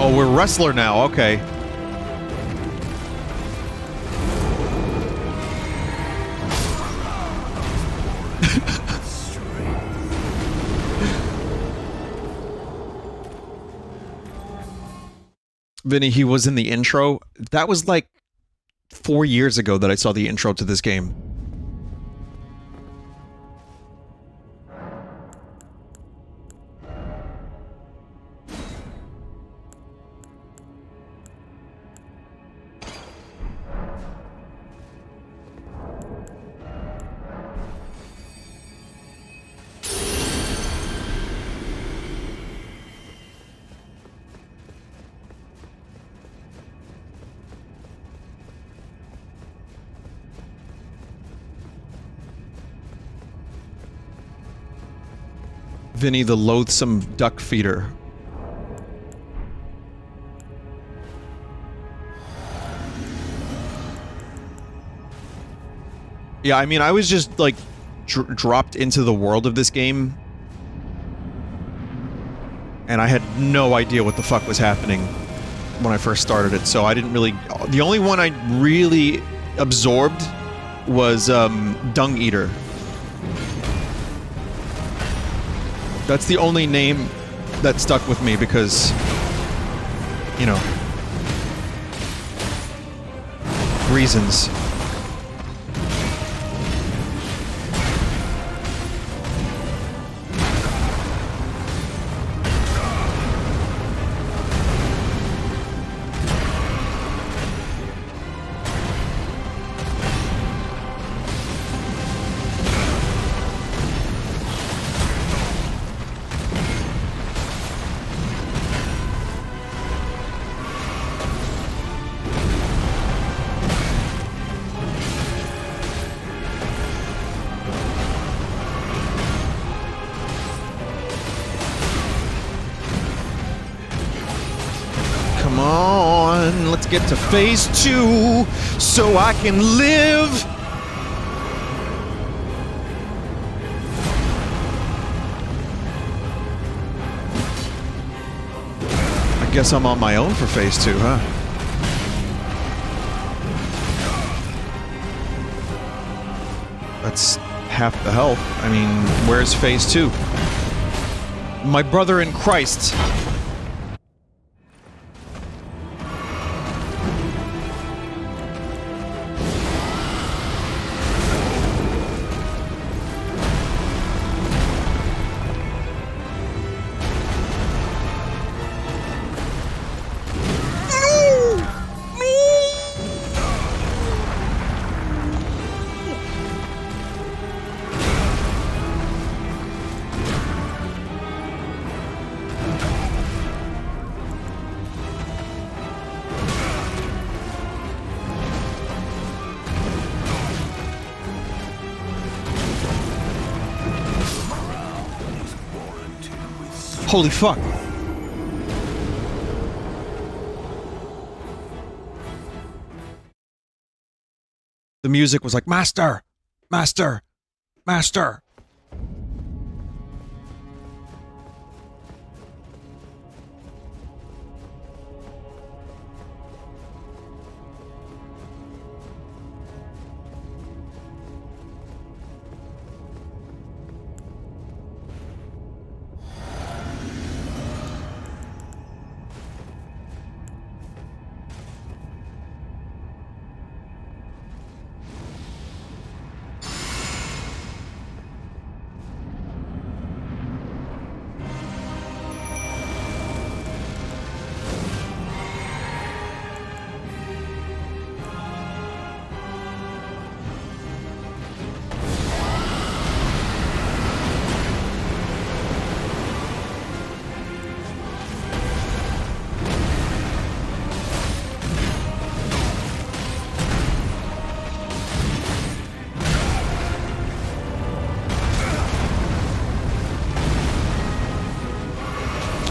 Oh, we're wrestler now, okay. Vinny, he was in the intro. That was like 4 years ago that I saw the intro to this game. Vinny the loathsome duck feeder. Yeah, I mean, I was just, like, dropped into the world of this game. And I had no idea what the fuck was happening when I first started it, so I didn't really... The only one I really absorbed was, Dung Eater. That's the only name that stuck with me because, you know, reasons. Come on, let's get to phase 2 so I can live. I guess I'm on my own for phase 2, huh? That's half the health. I mean, where's phase 2? My brother in Christ. Holy fuck. The music was like, Master! Master! Master!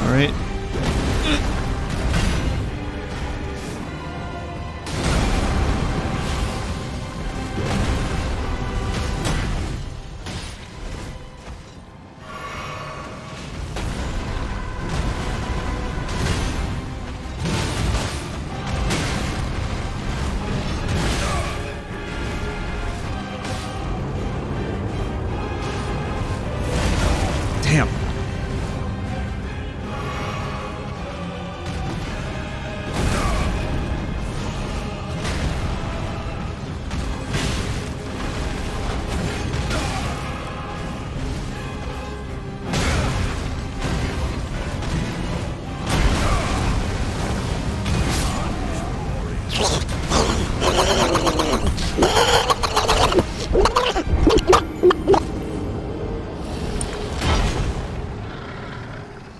Alright. Damn.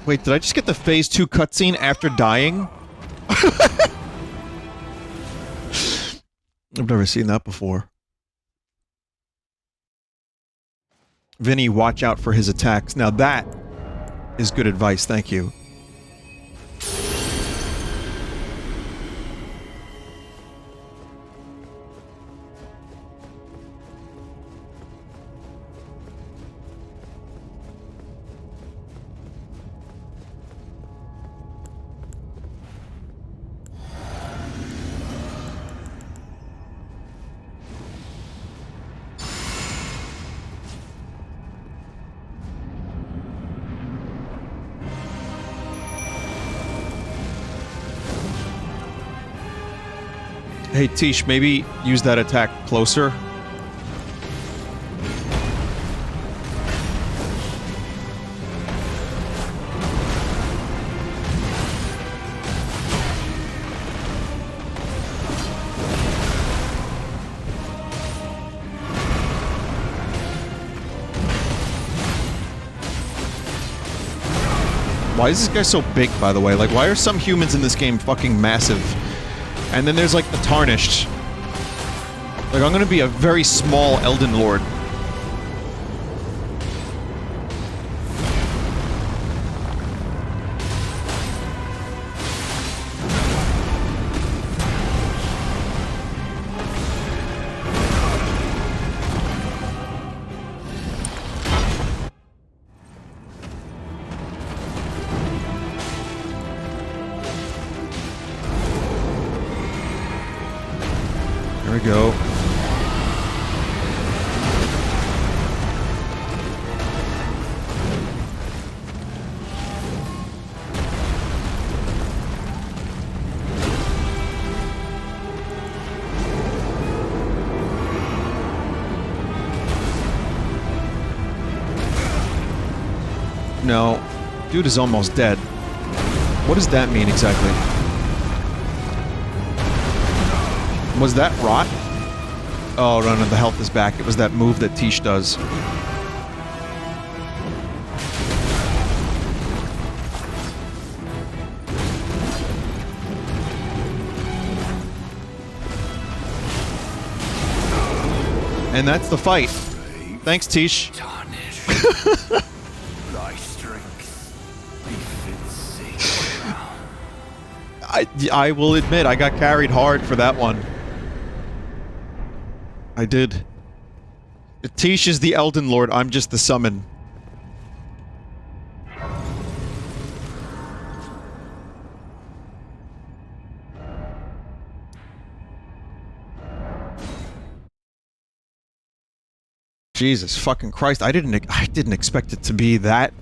Wait, did I just get the phase 2 cutscene after dying? I've never seen that before. Vinny, watch out for his attacks. Now that is good advice, thank you. Hey, Tish, maybe use that attack closer. Why is this guy so big, by the way? Like, why are some humans in this game fucking massive? And then there's, like, the Tarnished. Like, I'm gonna be a very small Elden Lord. There we go. No. Dude is almost dead. What does that mean exactly? Was that rot? Oh, no, the health is back. It was that move that Tish does. And that's the fight. Thanks, Tish. Tarnish. Thy strength befits sacred. I will admit, I got carried hard for that one. I did. Tish is the Elden Lord, I'm just the summon. Jesus fucking Christ, I didn't expect it to be that,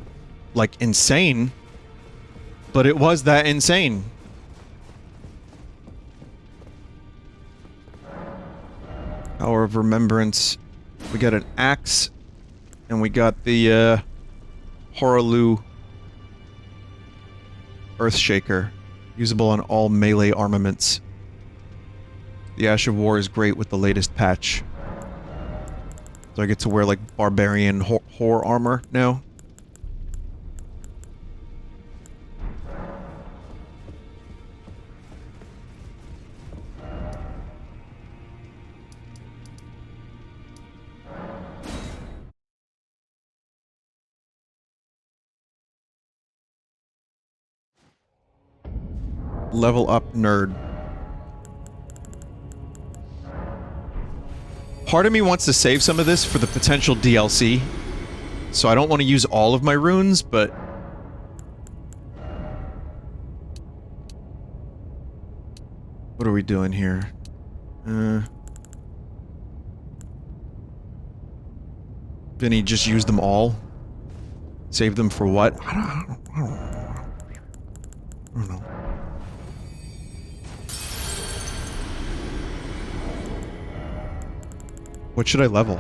like, insane. But it was that insane. Hour of Remembrance. We got an axe. And we got the, Horaloo Earthshaker. Usable on all melee armaments. The Ash of War is great with the latest patch. So I get to wear, like, barbarian whore armor now. Level up, nerd. Part of me wants to save some of this for the potential DLC. So I don't want to use all of my runes, but... What are we doing here? Vinny just used them all? Save them for what? I don't know. What should I level?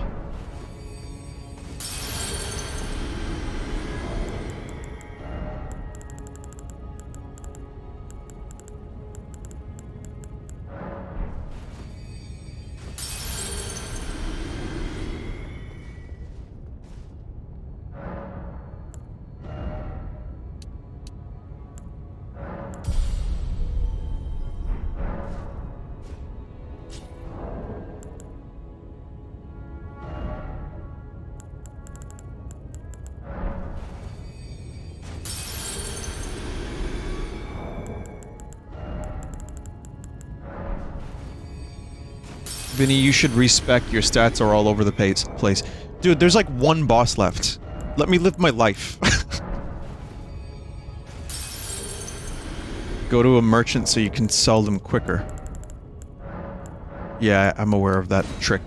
Vinny, you should respec. Your stats are all over the place. Dude, there's like one boss left. Let me live my life. Go to a merchant so you can sell them quicker. Yeah, I'm aware of that trick.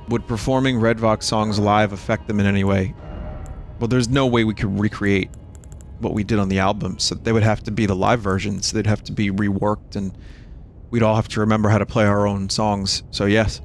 Would performing Red Vox songs live affect them in any way? Well, there's no way we could recreate what we did on the album, so they would have to be the live versions. They'd have to be reworked, and we'd all have to remember how to play our own songs, so yes.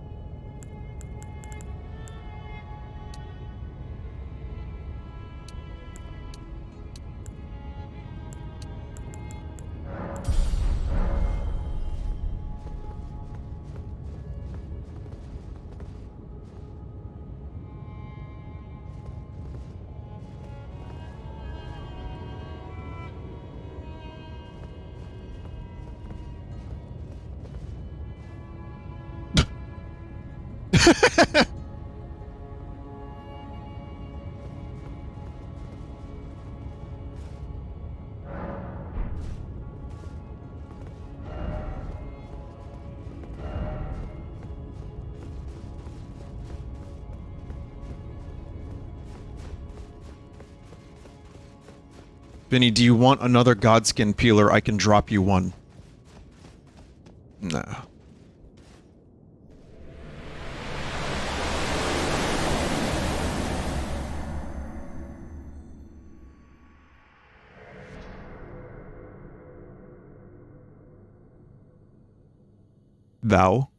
Vinny, do you want another Godskin peeler? I can drop you one. No. Thou?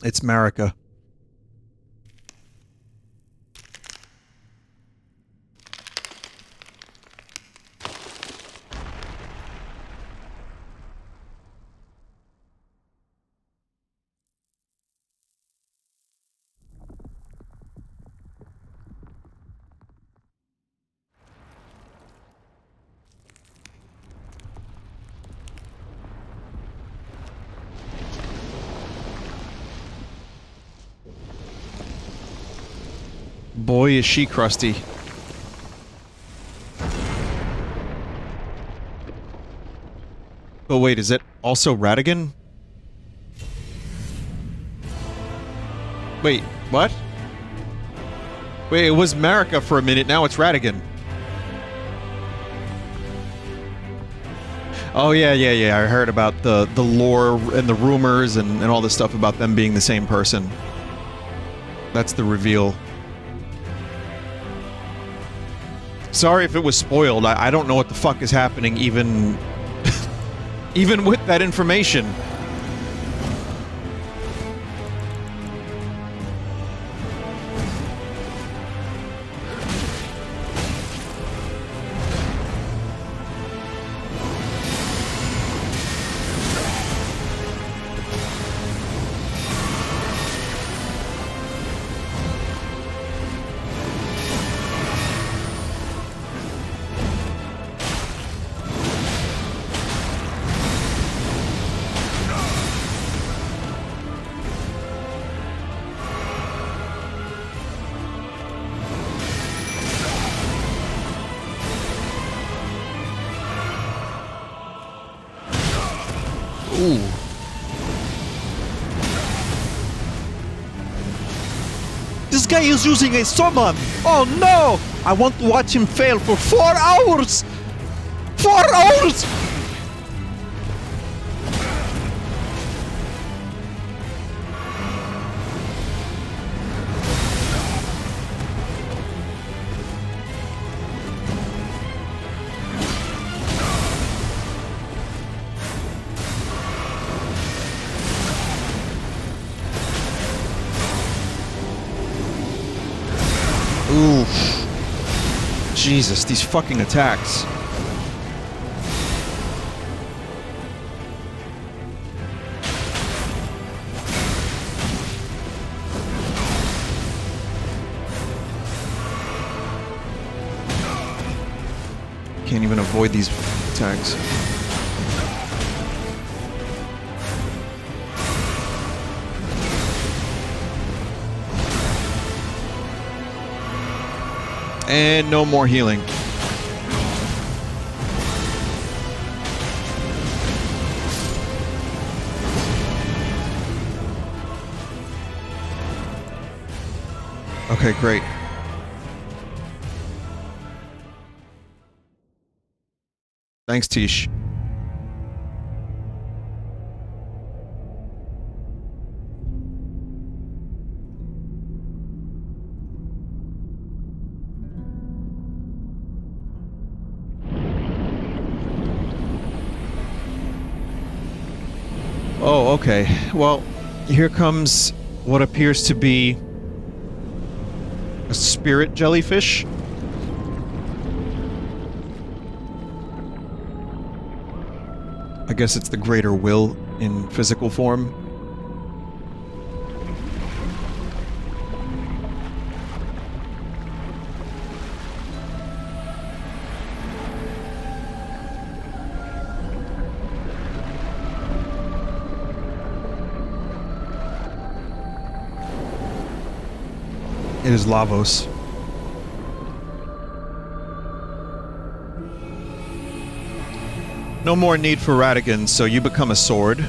It's Marika. Boy, is she crusty. But wait, is it also Radigan? Wait, what? Wait, it was Marika for a minute, now it's Radigan. Oh yeah, I heard about the lore and the rumors and all this stuff about them being the same person. That's the reveal. Sorry if it was spoiled. I don't know what the fuck is happening even... even with that information. Ooh. This guy is using a summon! Oh no! I want to watch him fail for 4 hours! 4 hours! Oof. Jesus, these fucking attacks. Can't even avoid these attacks. And no more healing. Okay, great. Thanks, Tish. Oh, okay. Well, here comes what appears to be a spirit jellyfish. I guess it's the greater will in physical form. It is Lavos. No more need for Radigan, so you become a sword.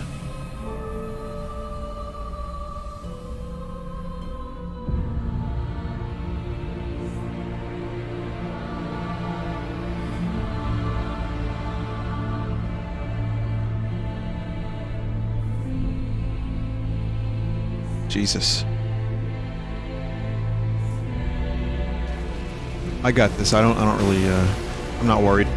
Jesus. I got this. I don't really, I'm not worried.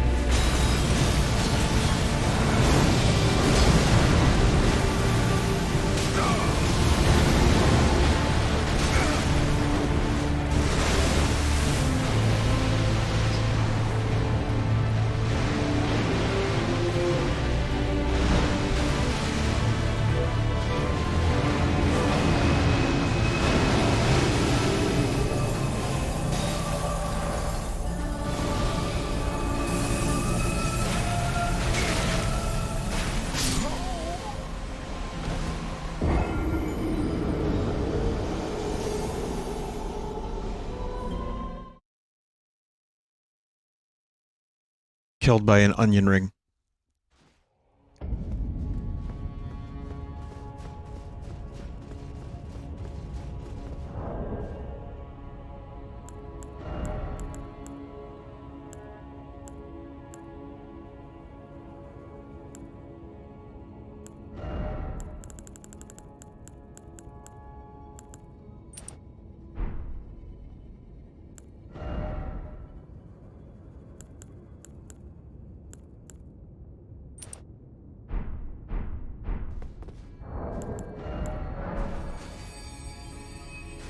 Killed by an onion ring.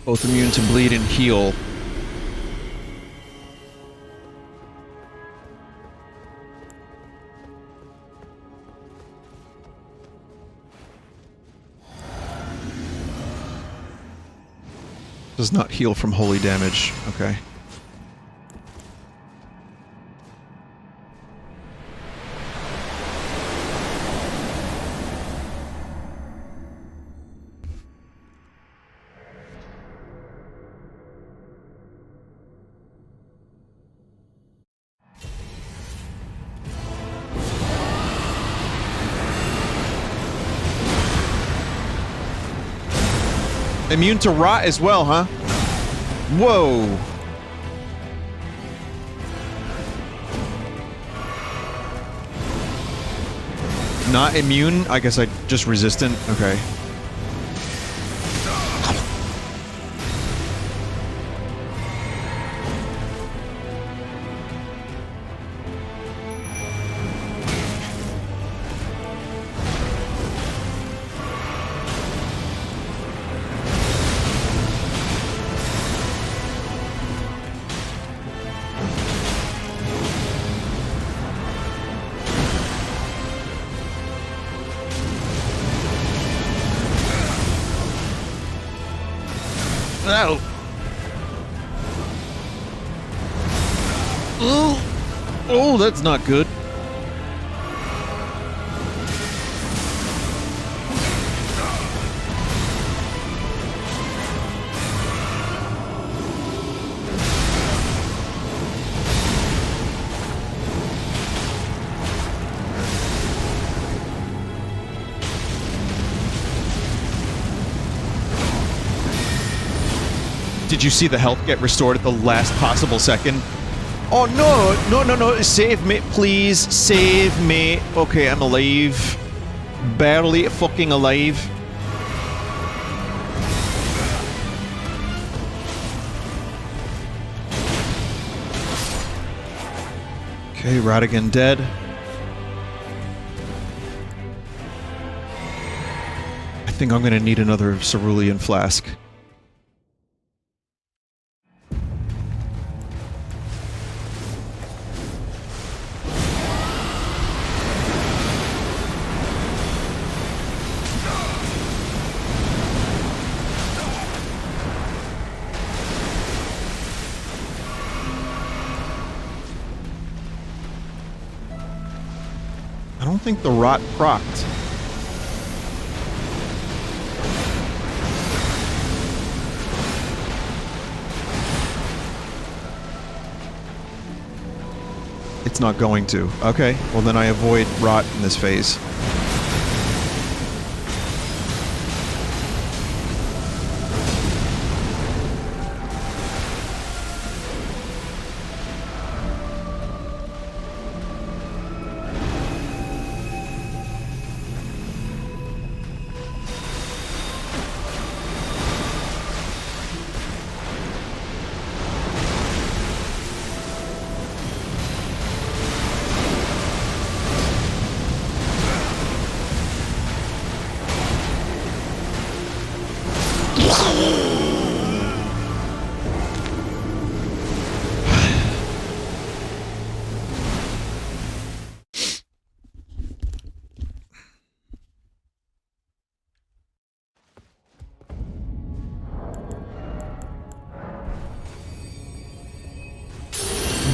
Both immune to bleed and heal. Does not heal from holy damage. Okay. Immune to rot as well, huh? Whoa. Not immune? I guess I just resistant. Okay. Ow. Oh, that's not good. Did you see the health get restored at the last possible second? Oh no, no, no, no, save me, please, save me. Okay, I'm alive. Barely fucking alive. Okay, Radigan dead. I think I'm gonna need another cerulean flask. I don't think the rot procced. It's not going to. Okay, well then I avoid rot in this phase.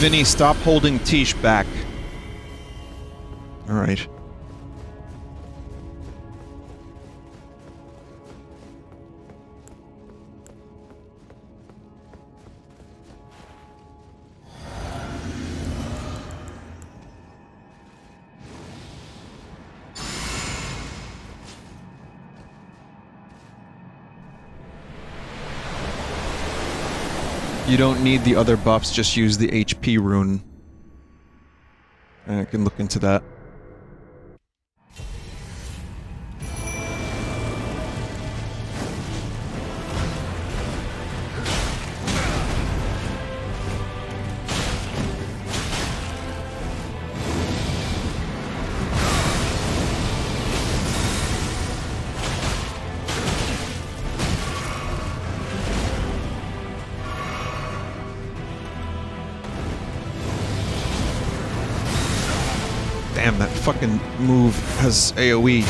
Vinny, stop holding Tish back. Alright. You don't need the other buffs, just use the HP rune. I can look into that. Damn, that fucking move has AoE.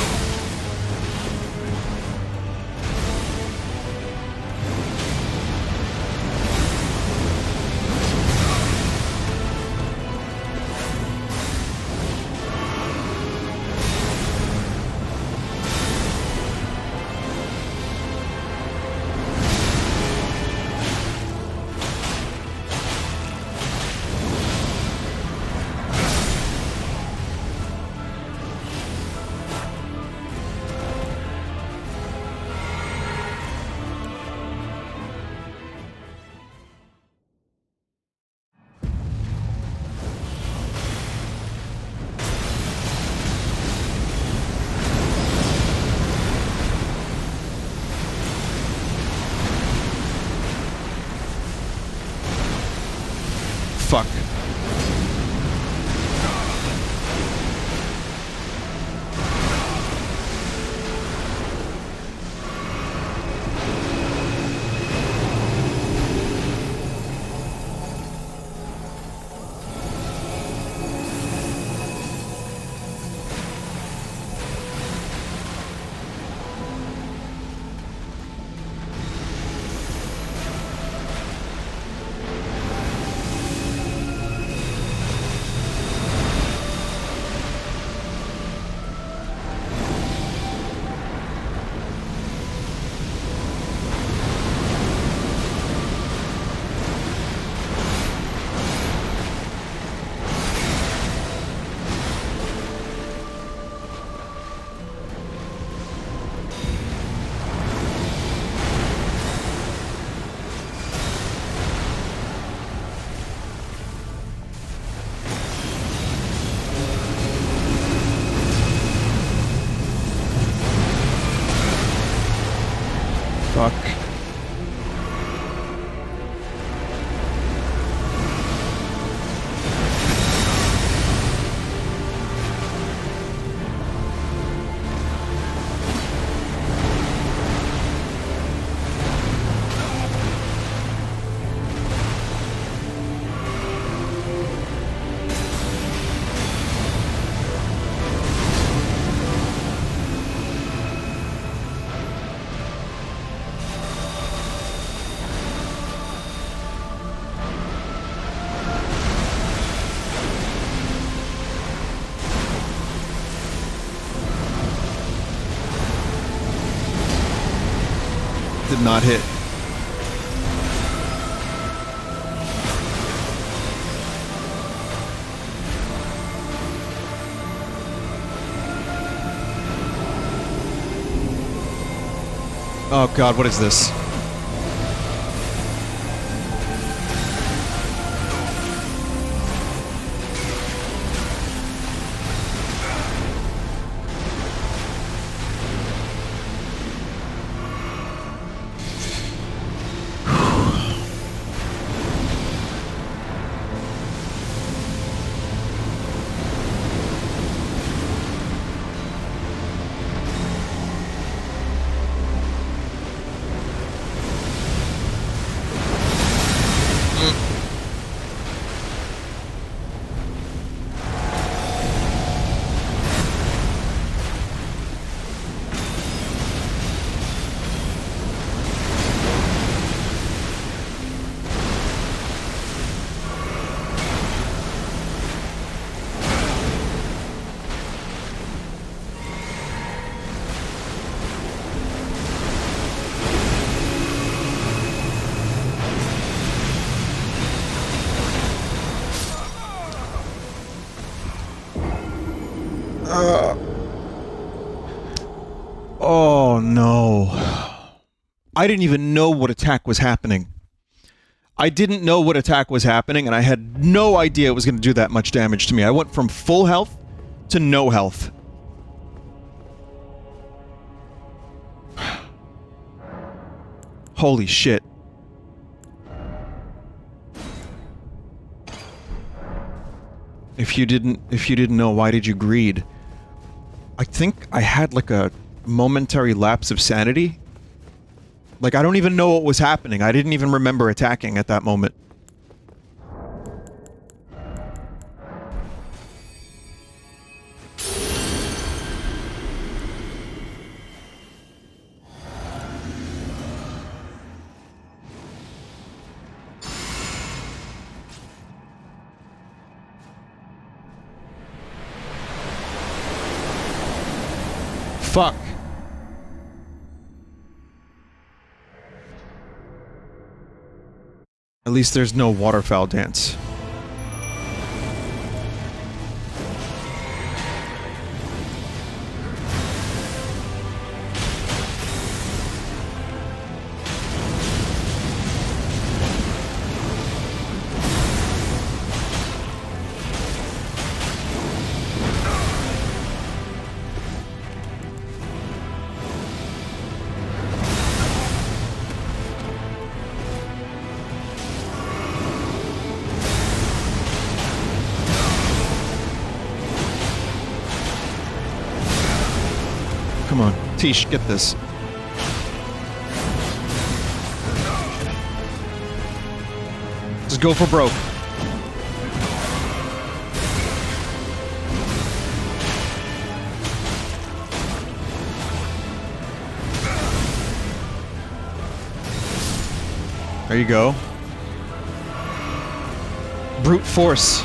Fuck. Fuck. Did not hit. Oh god, what is this? Oh no. I didn't even know what attack was happening. I didn't know what attack was happening, and I had no idea it was going to do that much damage to me. I went from full health to no health. Holy shit. If you didn't know, why did you greed? I think I had like a momentary lapse of sanity. Like, I don't even know what was happening. I didn't even remember attacking at that moment. Fuck. At least there's no waterfowl dance. Come on, Tish, get this. Just go for broke. There you go. Brute force.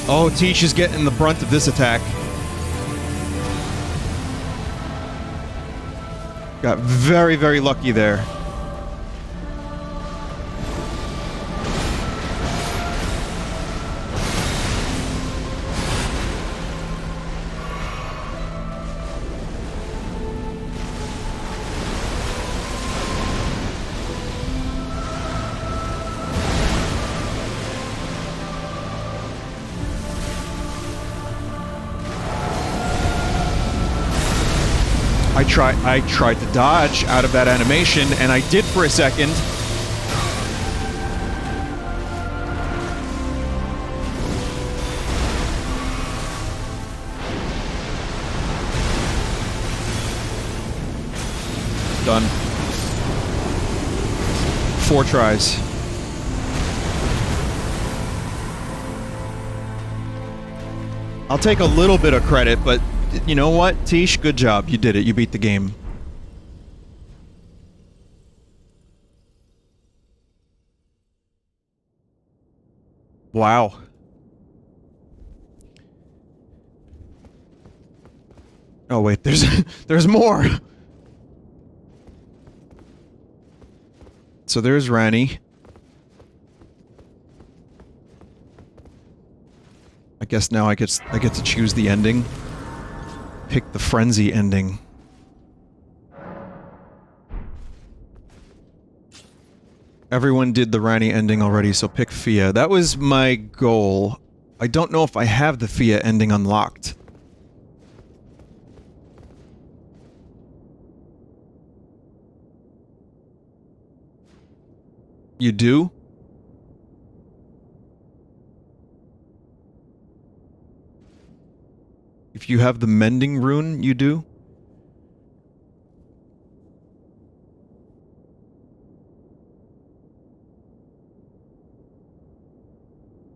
Oh, Teach is getting the brunt of this attack. Got very, very lucky there. I tried to dodge out of that animation, and I did for a second. Done. 4 tries. I'll take a little bit of credit, but you know what, Tish? Good job. You did it. You beat the game. Wow. Oh wait, there's more. So there's Rani. I guess now I get to choose the ending. Pick the frenzy ending. Everyone did the Rani ending already, so pick Fia. That was my goal. I don't know if I have the Fia ending unlocked. You do? If you have the mending rune, you do?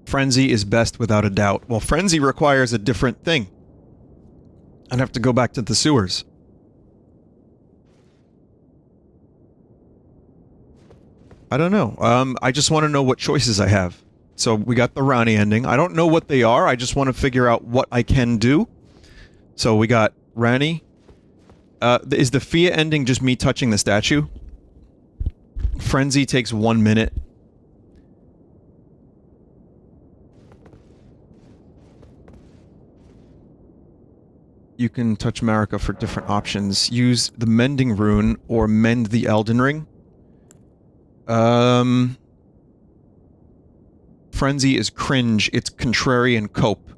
Frenzy is best without a doubt. Well, Frenzy requires a different thing. I'd have to go back to the sewers. I don't know. I just want to know what choices I have. So we got the Rani ending. I don't know what they are. I just want to figure out what I can do. So we got Rani. Is the Fia ending just me touching the statue? Frenzy takes 1 minute. You can touch Marika for different options. Use the mending rune or mend the Elden Ring. Frenzy is cringe. It's contrarian cope.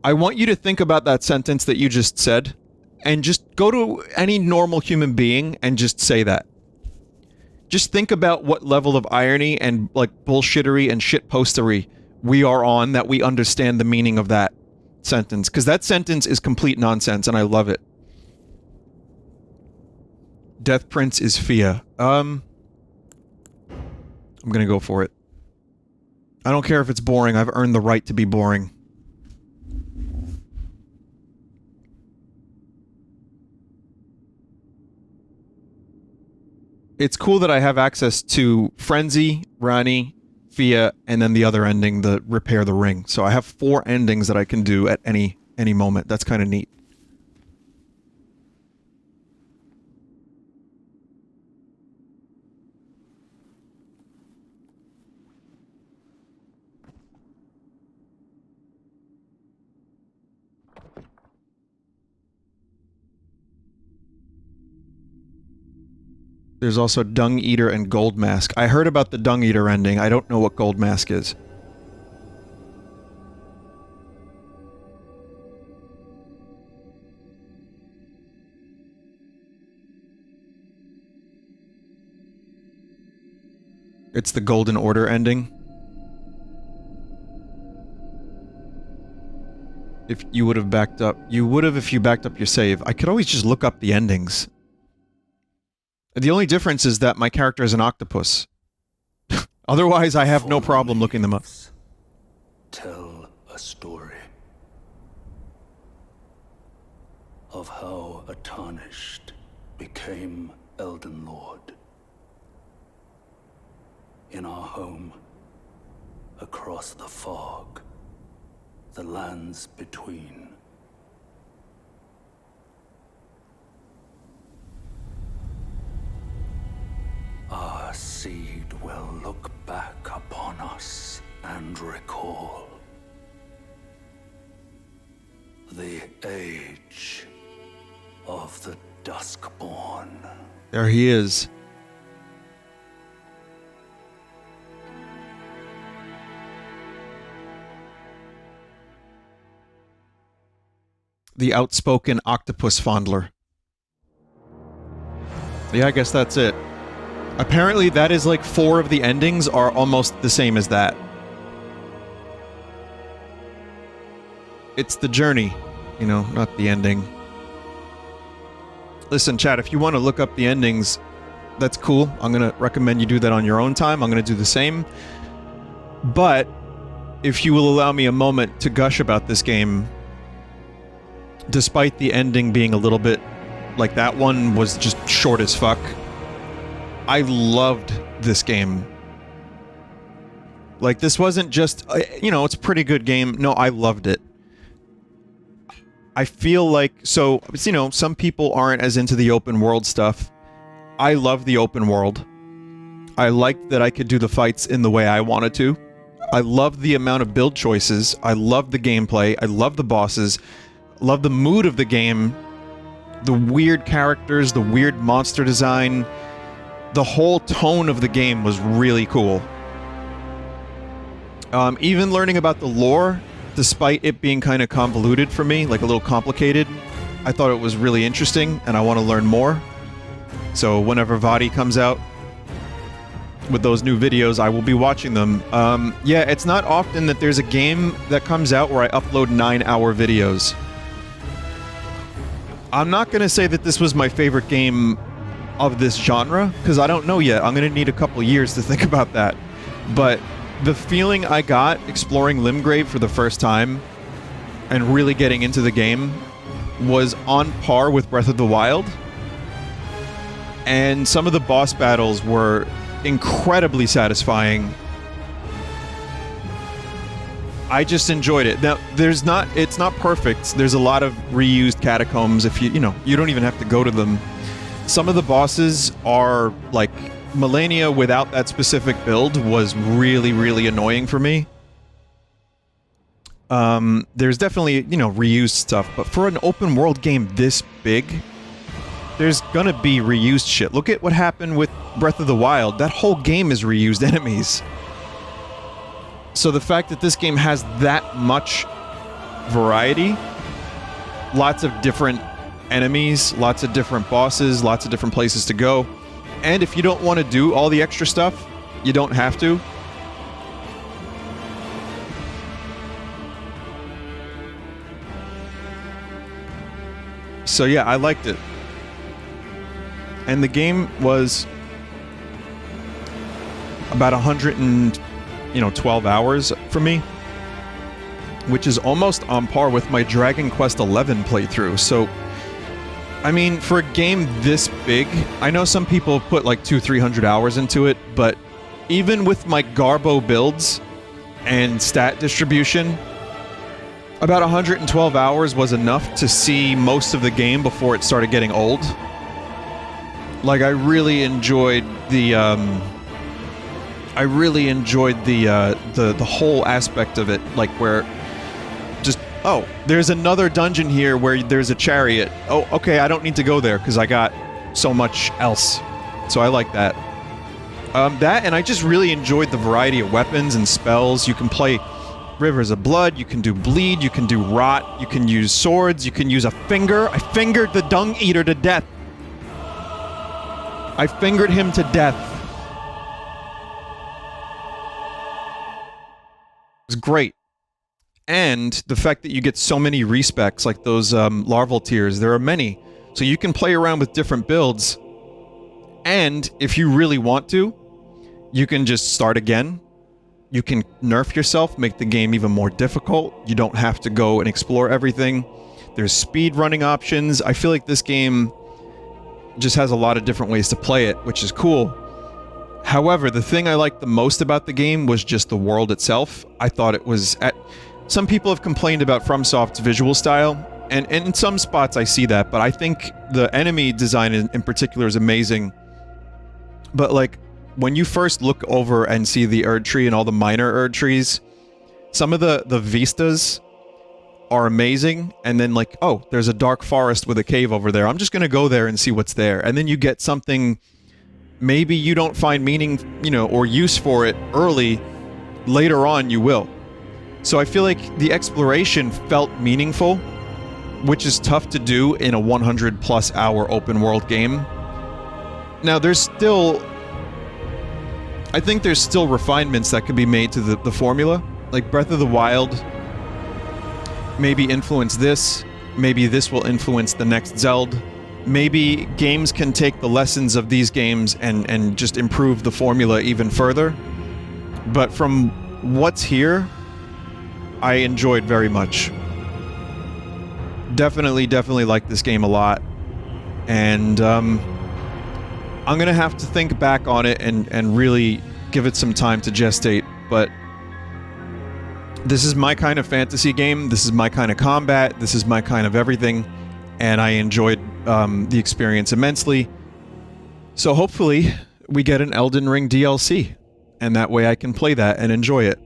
I want you to think about that sentence that you just said, and just go to any normal human being and just say that. Just think about what level of irony and, like, bullshittery and shitpostery we are on that we understand the meaning of that sentence. Because that sentence is complete nonsense, and I love it. Death Prince is Fia. I'm gonna go for it. I don't care if it's boring. I've earned the right to be boring. It's cool that I have access to Frenzy, Rani, Fia, and then the other ending, the Repair the Ring. So I have 4 endings that I can do at any moment. That's kind of neat. There's also Dung Eater and Gold Mask. I heard about the Dung Eater ending. I don't know what Gold Mask is. It's the Golden Order ending. If you would have backed up... You would have if you backed up your save. I could always just look up the endings. The only difference is that my character is an octopus. Otherwise, I have no problem looking them up. Tell a story of how a tarnished became Elden Lord. In our home, across the fog, the lands between. Our seed will look back upon us and recall the age of the Duskborn. There he is. The outspoken octopus fondler. Yeah, I guess that's it. Apparently that is like 4 of the endings are almost the same as that. It's the journey, you know, not the ending. Listen, chat, if you want to look up the endings, that's cool. I'm going to recommend you do that on your own time. I'm going to do the same. But if you will allow me a moment to gush about this game, despite the ending being a little bit like that one was just short as fuck, I loved this game. Like, this wasn't just, you know, it's a pretty good game. No, I loved it. I feel like, so, you know, some people aren't as into the open world stuff. I love the open world. I liked that I could do the fights in the way I wanted to. I loved the amount of build choices. I loved the gameplay. I loved the bosses. Love the mood of the game, the weird characters, the weird monster design. The whole tone of the game was really cool. Even learning about the lore, despite it being kind of convoluted for me, like a little complicated, I thought it was really interesting, and I want to learn more. So whenever Vadi comes out with those new videos, I will be watching them. Yeah, it's not often that there's a game that comes out where I upload 9-hour videos. I'm not going to say that this was my favorite game of this genre, because I don't know yet. I'm going to need a couple years to think about that. But the feeling I got exploring Limgrave for the first time and really getting into the game was on par with Breath of the Wild. And some of the boss battles were incredibly satisfying. I just enjoyed it. Now, it's not perfect. There's a lot of reused catacombs. If you know, you don't even have to go to them. Some of the bosses are, like, Malenia without that specific build was really, really annoying for me. There's definitely, you know, reused stuff, but for an open world game this big, there's gonna be reused shit. Look at what happened with Breath of the Wild. That whole game is reused enemies. So the fact that this game has that much variety, lots of different enemies, lots of different bosses, lots of different places to go, and if you don't want to do all the extra stuff, you don't have to. So yeah, I liked it. And the game was about 112 hours for me, which is almost on par with my Dragon Quest XI playthrough. So, I mean, for a game this big, I know some people put like 200-300 hours into it, but even with my Garbo builds and stat distribution, about 112 hours was enough to see most of the game before it started getting old. Like, I really enjoyed the whole aspect of it, like where just, oh, there's another dungeon here where there's a chariot. Oh, okay, I don't need to go there because I got so much else. So I like that. That, and I just really enjoyed the variety of weapons and spells. You can play Rivers of Blood, you can do Bleed, you can do Rot, you can use swords, you can use a finger. I fingered the Dung Eater to death. I fingered him to death. It was great. And the fact that you get so many respecs, like those larval tiers, there are many. So you can play around with different builds. And if you really want to, you can just start again. You can nerf yourself, make the game even more difficult. You don't have to go and explore everything. There's speed running options. I feel like this game just has a lot of different ways to play it, which is cool. However, the thing I liked the most about the game was just the world itself. I thought it was some people have complained about FromSoft's visual style, and in some spots I see that, but I think the enemy design in particular is amazing. But like, when you first look over and see the Erd Tree and all the minor Erd Trees, some of the vistas are amazing, and then like, oh, there's a dark forest with a cave over there. I'm just gonna go there and see what's there. And then you get something, maybe you don't find meaning, you know, or use for it early, later on you will. So I feel like the exploration felt meaningful, which is tough to do in a 100+ hour open world game. Now there's still, I think there's still refinements that can be made to the formula. Like Breath of the Wild maybe influence this, maybe this will influence the next Zelda. Maybe games can take the lessons of these games and just improve the formula even further. But from what's here, I enjoyed very much. Definitely like this game a lot. And I'm gonna have to think back on it and really give it some time to gestate, but this is my kind of fantasy game, this is my kind of combat, this is my kind of everything, and I enjoyed the experience immensely. So hopefully we get an Elden Ring DLC, and that way I can play that and enjoy it.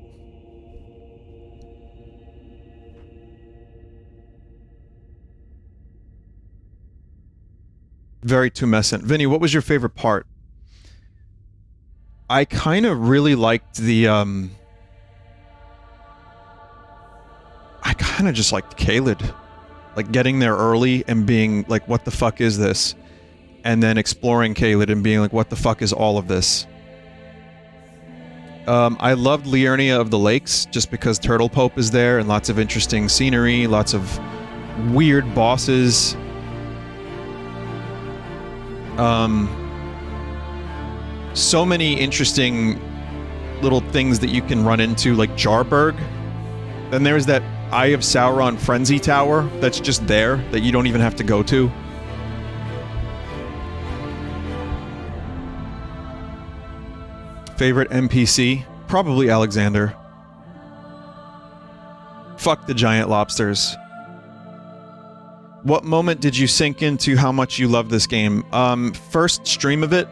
Very tumescent. Vinny, what was your favorite part? I kind of really liked the, I kind of just liked Caelid. Like, getting there early and being like, what the fuck is this? And then exploring Caelid and being like, what the fuck is all of this? I loved Liurnia of the Lakes, just because Turtle Pope is there, and lots of interesting scenery, lots of weird bosses. So many interesting little things that you can run into, like Jarburg. Then there's that Eye of Sauron Frenzy Tower that's just there, that you don't even have to go to. Favorite NPC? Probably Alexander. Fuck the giant lobsters. What moment did you sink into how much you love this game? First stream of it,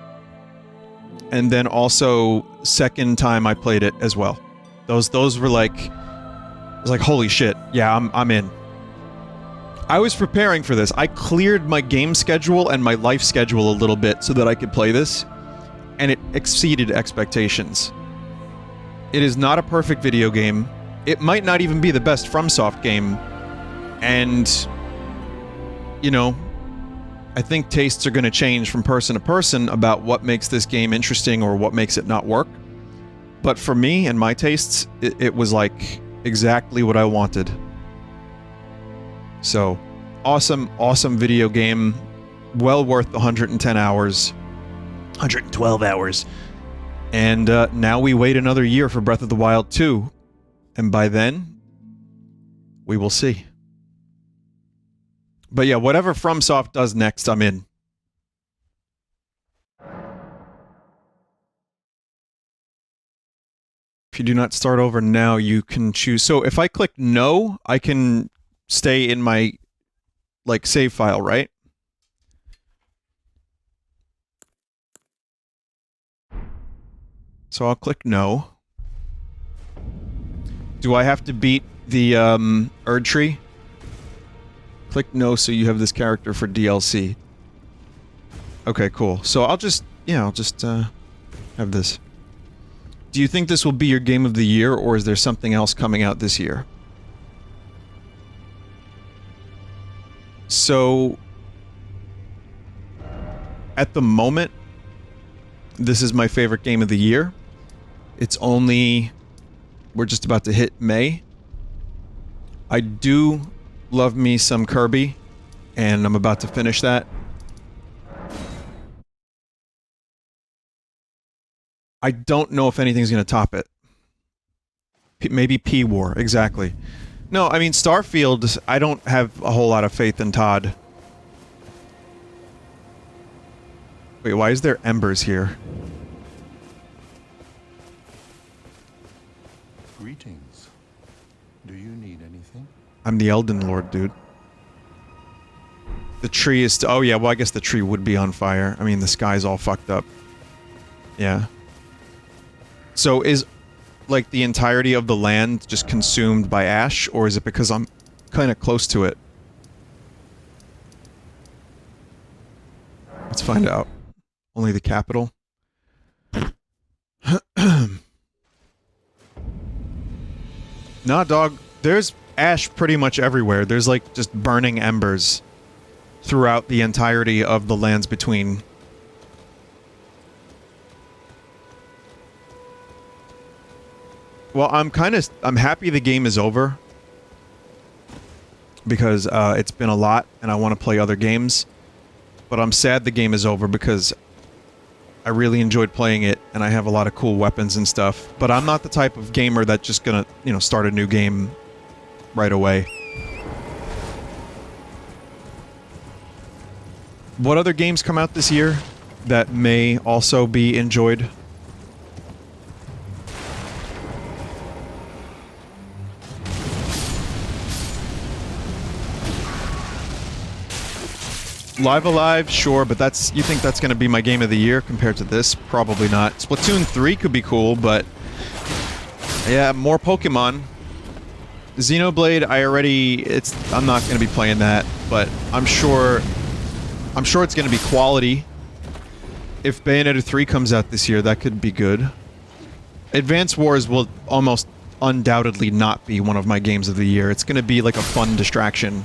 and then also second time I played it as well. Those were like, I was like, holy shit, yeah, I'm in. I was preparing for this. I cleared my game schedule and my life schedule a little bit so that I could play this, and it exceeded expectations. It is not a perfect video game. It might not even be the best FromSoft game, and you know, I think tastes are going to change from person to person about what makes this game interesting or what makes it not work. But for me and my tastes, it was like exactly what I wanted. So, awesome video game. Well worth the 110 hours. 112 hours. And now we wait another year for Breath of the Wild 2. And by then, we will see. But yeah, whatever FromSoft does next, I'm in. If you do not start over now, you can choose. So if I click no, I can stay in my, like, save file, right? So I'll click no. Do I have to beat the Erd Tree? Click no so you have this character for DLC. Okay, cool. So I'll just, yeah, I'll just have this. Do you think this will be your game of the year, or is there something else coming out this year? So, at the moment, this is my favorite game of the year. It's only... we're just about to hit May. I do love me some Kirby, and I'm about to finish that. I don't know if anything's going to top it. Maybe P-War, exactly. No, I mean, Starfield, I don't have a whole lot of faith in Todd. Wait, why is there embers here? Greetings. Do you need anything? I'm the Elden Lord, dude. The tree is... oh, yeah, well, I guess the tree would be on fire. I mean, the sky's all fucked up. Yeah. So is, like, the entirety of the land just consumed by ash, or is it because I'm kind of close to it? Let's find out. Only the capital. Nah, dog. There's ash pretty much everywhere. There's, like, just burning embers throughout the entirety of the lands between. Well, I'm happy the game is over. Because, it's been a lot, and I want to play other games. But I'm sad the game is over because I really enjoyed playing it, and I have a lot of cool weapons and stuff. But I'm not the type of gamer that's just gonna, you know, start a new game right away. What other games come out this year that may also be enjoyed? Live Alive, sure, but that's... you think that's gonna be my game of the year compared to this? Probably not. Splatoon 3 could be cool, but... yeah, more Pokemon. Xenoblade, I'm not gonna be playing that, but I'm sure it's gonna be quality. If Bayonetta 3 comes out this year, that could be good. Advance Wars will almost undoubtedly not be one of my games of the year. It's gonna be like a fun distraction.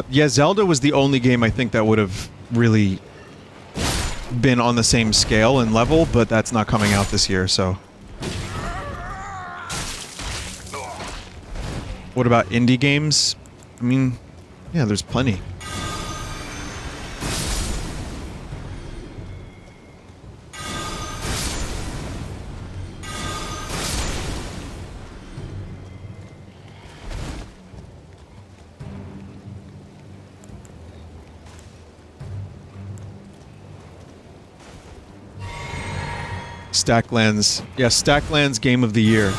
Yeah, Zelda was the only game I think that would have really been on the same scale and level, but that's not coming out this year, so... What about indie games? I mean, yeah, there's plenty. Stacklands. Yeah, Stacklands Game of the Year.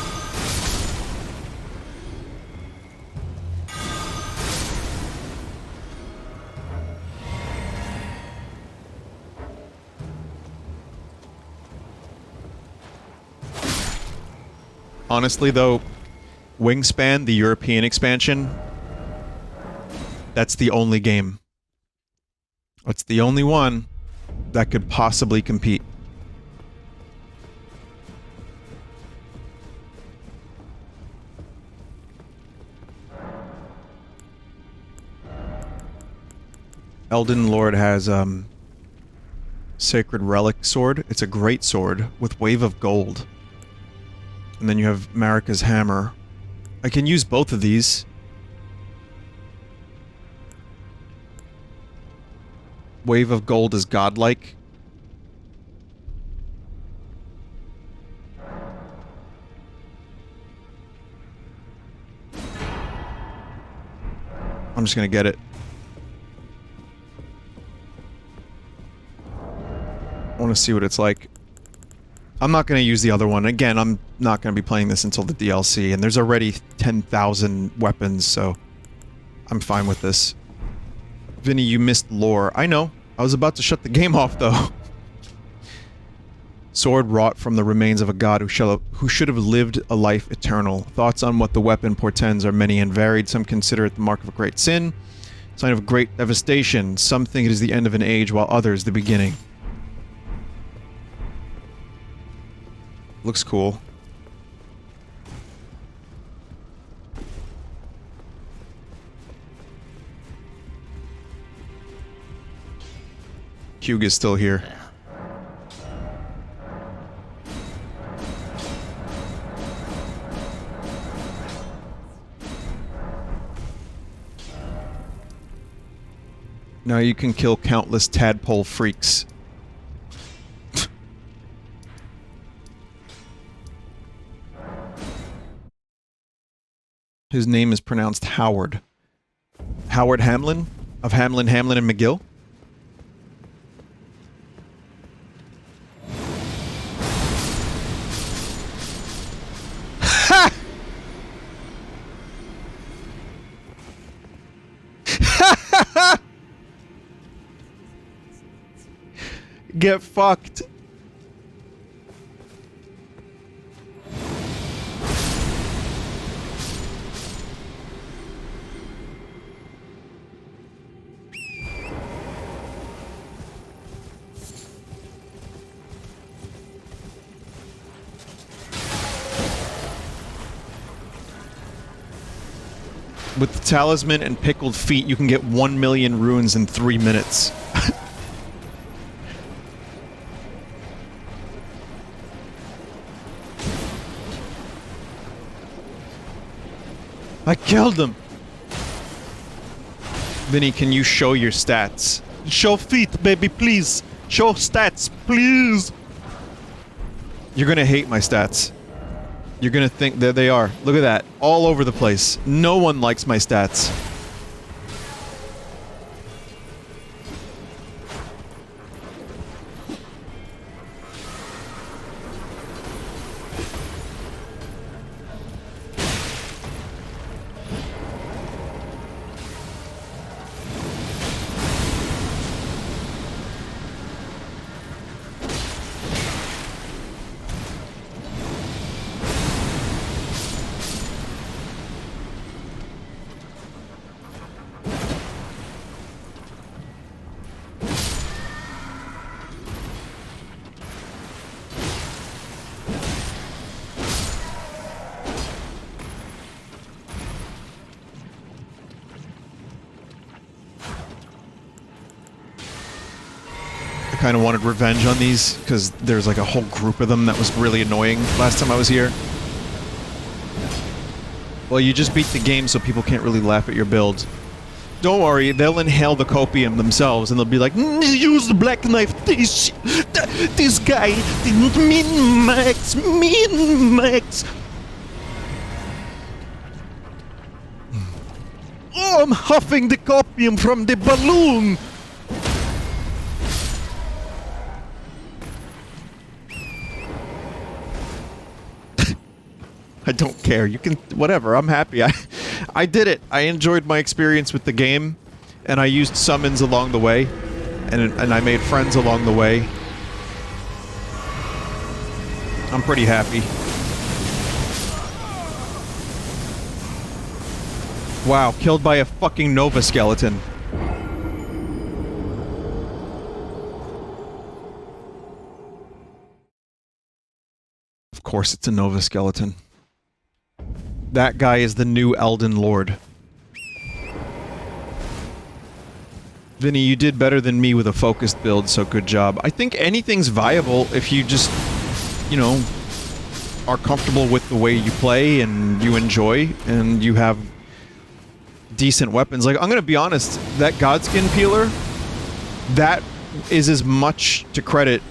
Honestly, though, Wingspan, the European expansion, that's the only game. It's the only one that could possibly compete. Elden Lord has, Sacred Relic Sword. It's a great sword with Wave of Gold. And then you have Marika's Hammer. I can use both of these. Wave of Gold is godlike. I'm just gonna get it. I want to see what it's like. I'm not going to use the other one. Again, I'm not going to be playing this until the DLC, and there's already 10,000 weapons, so I'm fine with this. Vinny, you missed lore. I know. I was about to shut the game off, though. Sword wrought from the remains of a god who should have lived a life eternal. Thoughts on what the weapon portends are many and varied. Some consider it the mark of a great sin, sign of great devastation. Some think it is the end of an age, while others the beginning. Looks cool. Hugh is still here. Now you can kill countless tadpole freaks. His name is pronounced Howard. Howard Hamlin? Of Hamlin, Hamlin, and McGill? Get fucked. With the talisman and pickled feet, you can get 1 million runes in 3 minutes. I killed him! Vinny, can you show your stats? Show feet, baby, please. Show stats, please. You're gonna hate my stats. You're gonna think... There they are. Look at that. All over the place. No one likes my stats. Kind of wanted revenge on these because there's like a whole group of them that was really annoying last time I was here. Well, you just beat the game so people can't really laugh at your build. Don't worry, they'll inhale the copium themselves and they'll be like, Use the black knife. This guy didn't min-max. Min-max. Oh, I'm huffing the copium from the balloon. I don't care. You can... Whatever. I'm happy. I did it. I enjoyed my experience with the game. And I used summons along the way. And I made friends along the way. I'm pretty happy. Wow. Killed by a fucking Nova skeleton. Of course it's a Nova skeleton. That guy is the new Elden Lord. Vinny, you did better than me with a focused build, so good job. I think anything's viable if you just, you know, are comfortable with the way you play and you enjoy and you have decent weapons. Like, I'm gonna be honest, that Godskin peeler, that is as much to credit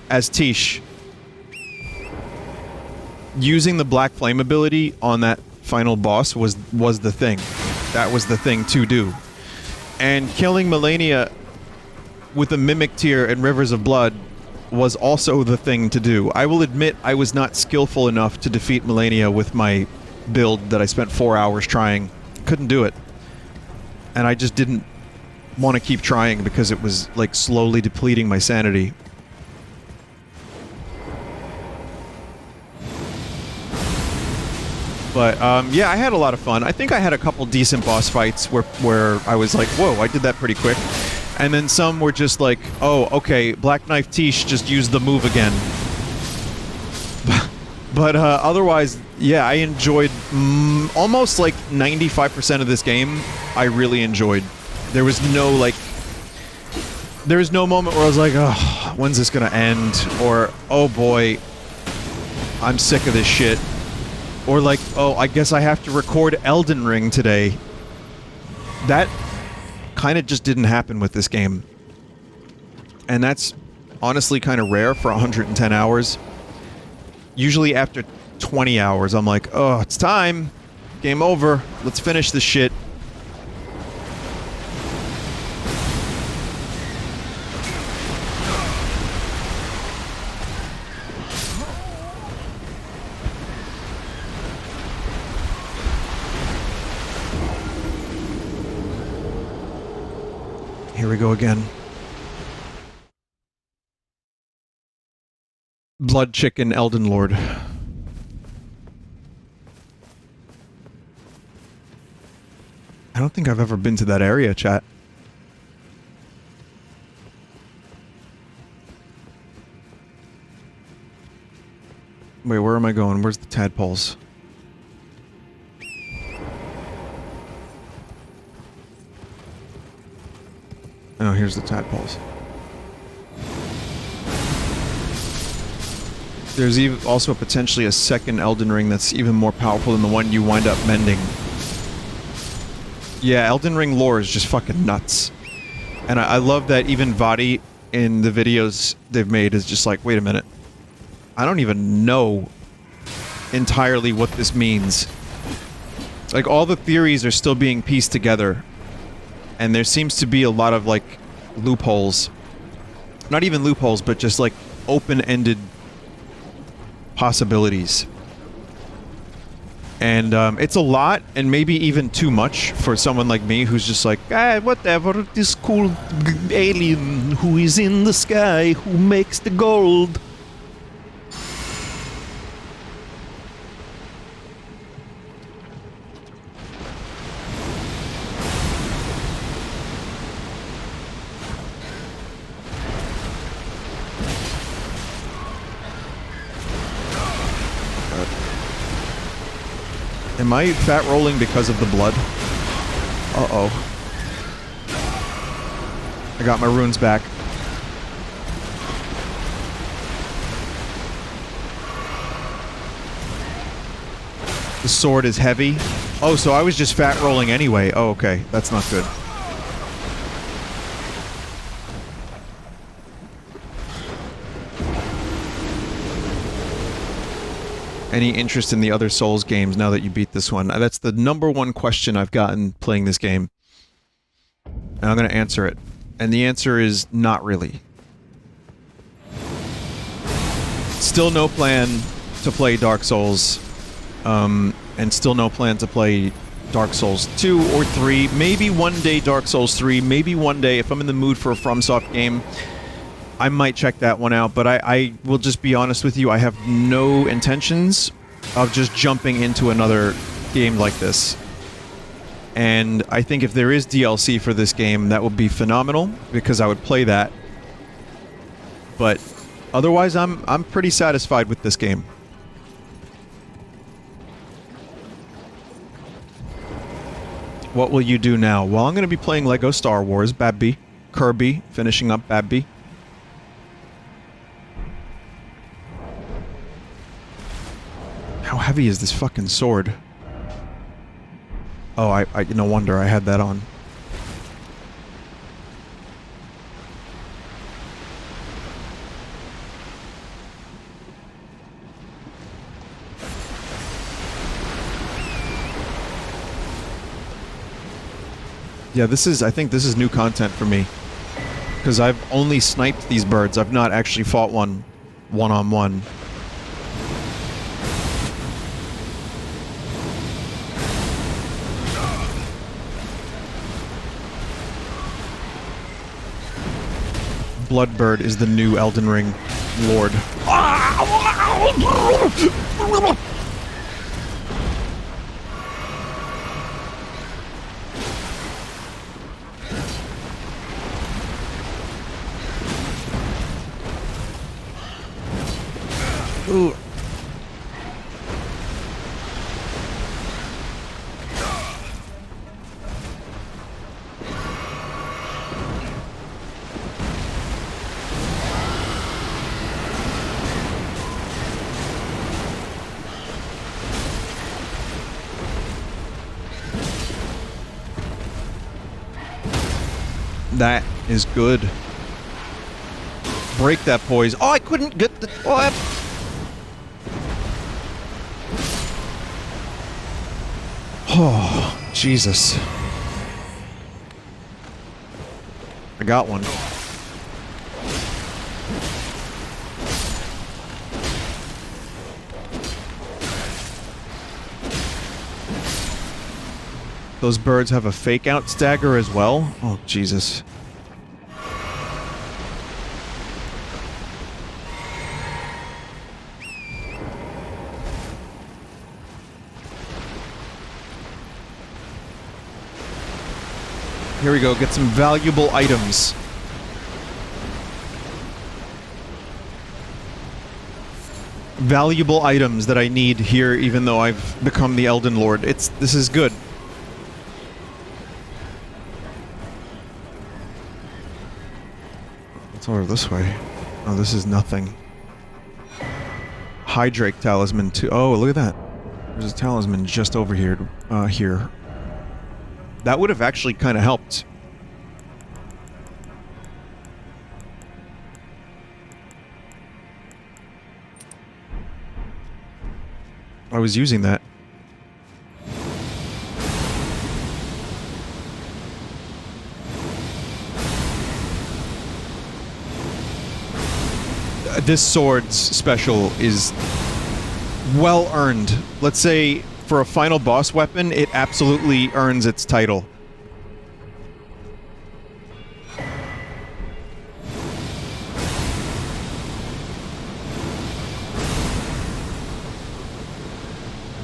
as Tish. Using the Black Flame ability on that final boss was the thing. That was the thing to do. And killing Melania with a Mimic Tear and Rivers of Blood was also the thing to do. I will admit I was not skillful enough to defeat Melania with my build that I spent 4 hours trying. Couldn't do it. And I just didn't want to keep trying because it was, like, slowly depleting my sanity. But, yeah, I had a lot of fun. I think I had a couple decent boss fights where I was like, whoa, I did that pretty quick. And then some were just like, oh, okay, Black Knife Tish just used the move again. But, otherwise, yeah, I enjoyed almost like 95% of this game. I really enjoyed. There was no, like... There was no moment where I was like, oh, when's this gonna end? Or, oh boy, I'm sick of this shit. Or like, oh, I guess I have to record Elden Ring today. That kind of just didn't happen with this game. And that's honestly kind of rare for 110 hours. Usually after 20 hours, I'm like, oh, it's time. Game over. Let's finish this shit. Here we go again. Blood Chicken Elden Lord. I don't think I've ever been to that area, chat. Wait, where am I going? Where's the tadpoles? Oh, here's the tadpoles. There's even also potentially a second Elden Ring that's even more powerful than the one you wind up mending. Yeah, Elden Ring lore is just fucking nuts. And I love that even Vadi in the videos they've made is just like, wait a minute. I don't even know entirely what this means. Like, all the theories are still being pieced together. And there seems to be a lot of, like, loopholes. Not even loopholes, but just, like, open-ended possibilities. And, it's a lot, and maybe even too much for someone like me who's just like, whatever, this cool alien who is in the sky, who makes the gold. Am I fat rolling because of the blood? Uh-oh. I got my runes back. The sword is heavy. Oh, so I was just fat rolling anyway. Oh, okay. That's not good. Any interest in the other Souls games now that you beat this one? That's the #1 question I've gotten playing this game. And I'm gonna answer it. And the answer is not really. Still no plan to play Dark Souls. And still no plan to play Dark Souls 2 or 3. Maybe one day Dark Souls 3. Maybe one day, if I'm in the mood for a FromSoft game, I might check that one out, but I will just be honest with you, I have no intentions of just jumping into another game like this. And I think if there is DLC for this game, that would be phenomenal, because I would play that. But otherwise, I'm pretty satisfied with this game. What will you do now? Well, I'm going to be playing Lego Star Wars, Babby. Kirby, finishing up Babby. How heavy is this fucking sword? Oh, I no wonder I had that on. Yeah, I think this is new content for me. Because I've only sniped these birds. I've not actually fought one-on-one. Bloodbird is the new Elden Ring Lord. Ooh. That is good. Break that poise. Oh, I couldn't get the... Oh, Jesus. I got one. Those birds have a fake out stagger as well? Oh, Jesus. Here we go, get some valuable items. Valuable items that I need here, even though I've become the Elden Lord. This is good. It's over this way. Oh, this is nothing. Hydrake talisman too. Oh, look at that. There's a talisman just over here. Here. That would have actually kind of helped. I was using that. This sword's special is well earned. Let's say for a final boss weapon, it absolutely earns its title.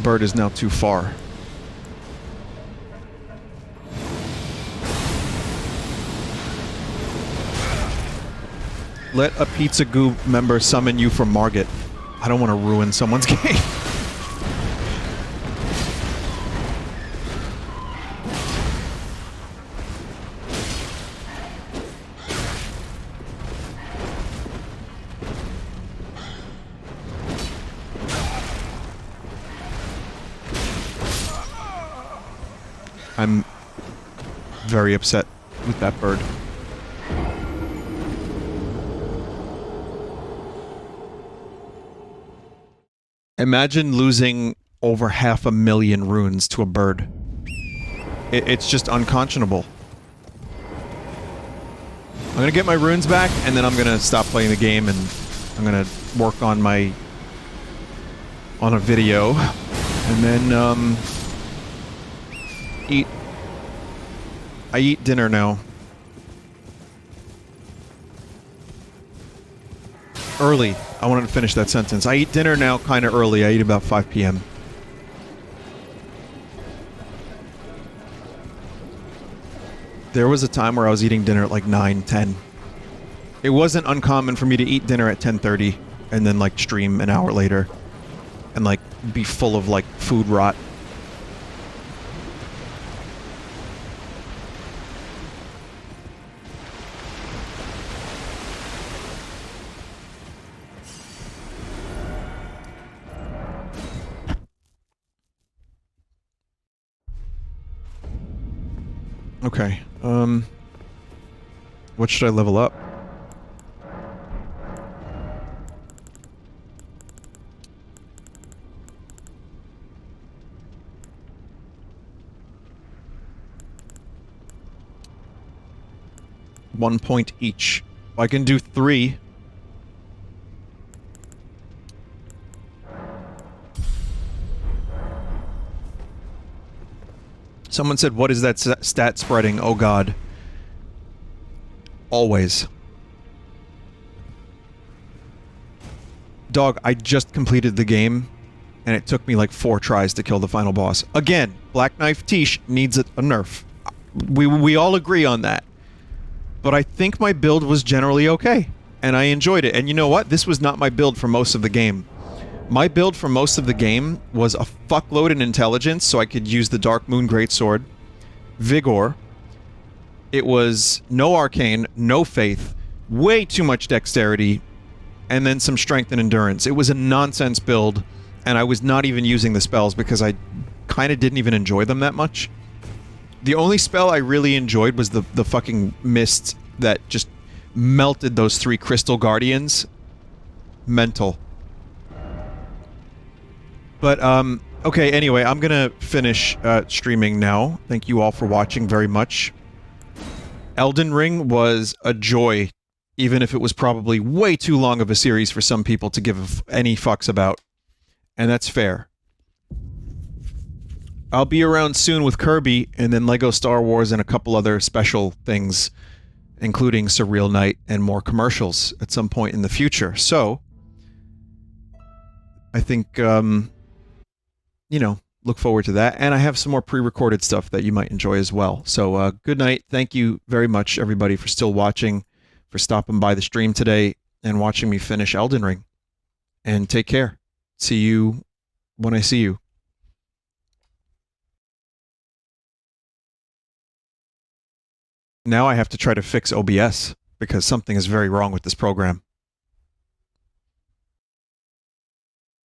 Bird is now too far. Let a Pizza Goo member summon you from Margit. I don't want to ruin someone's game. I'm very upset with that bird. Imagine losing over 500,000 runes to a bird. It's just unconscionable. I'm gonna get my runes back, and then I'm gonna stop playing the game, and I'm gonna work on my... on a video. And then, eat... I eat dinner now. Early. I wanted to finish that sentence. I eat dinner now kind of early. I eat about 5 p.m. There was a time where I was eating dinner at like 9, 10. It wasn't uncommon for me to eat dinner at 10:30 and then like stream an hour later and like be full of like food rot. Okay, what should I level up? One point each. I can do 3. Someone said, what is that stat spreading? Oh god. Always. Dog, I just completed the game, and it took me like 4 tries to kill the final boss. Again, Black Knife Tish needs a nerf. We all agree on that. But I think my build was generally okay, and I enjoyed it. And you know what? This was not my build for most of the game. My build for most of the game was a fuckload in intelligence, so I could use the Dark Moon Greatsword, Vigor. It was no arcane, no faith, way too much dexterity, and then some strength and endurance. It was a nonsense build, and I was not even using the spells because I kind of didn't even enjoy them that much. The only spell I really enjoyed was the fucking mist that just melted those 3 crystal guardians. Mental. But, okay, anyway, I'm gonna finish streaming now. Thank you all for watching very much. Elden Ring was a joy, even if it was probably way too long of a series for some people to give any fucks about. And that's fair. I'll be around soon with Kirby, and then LEGO Star Wars and a couple other special things, including Surreal Night and more commercials at some point in the future. So, I think, you know, look forward to that. And I have some more pre-recorded stuff that you might enjoy as well. So good night. Thank you very much, everybody, for still watching, for stopping by the stream today and watching me finish Elden Ring. And take care. See you when I see you. Now I have to try to fix OBS because something is very wrong with this program.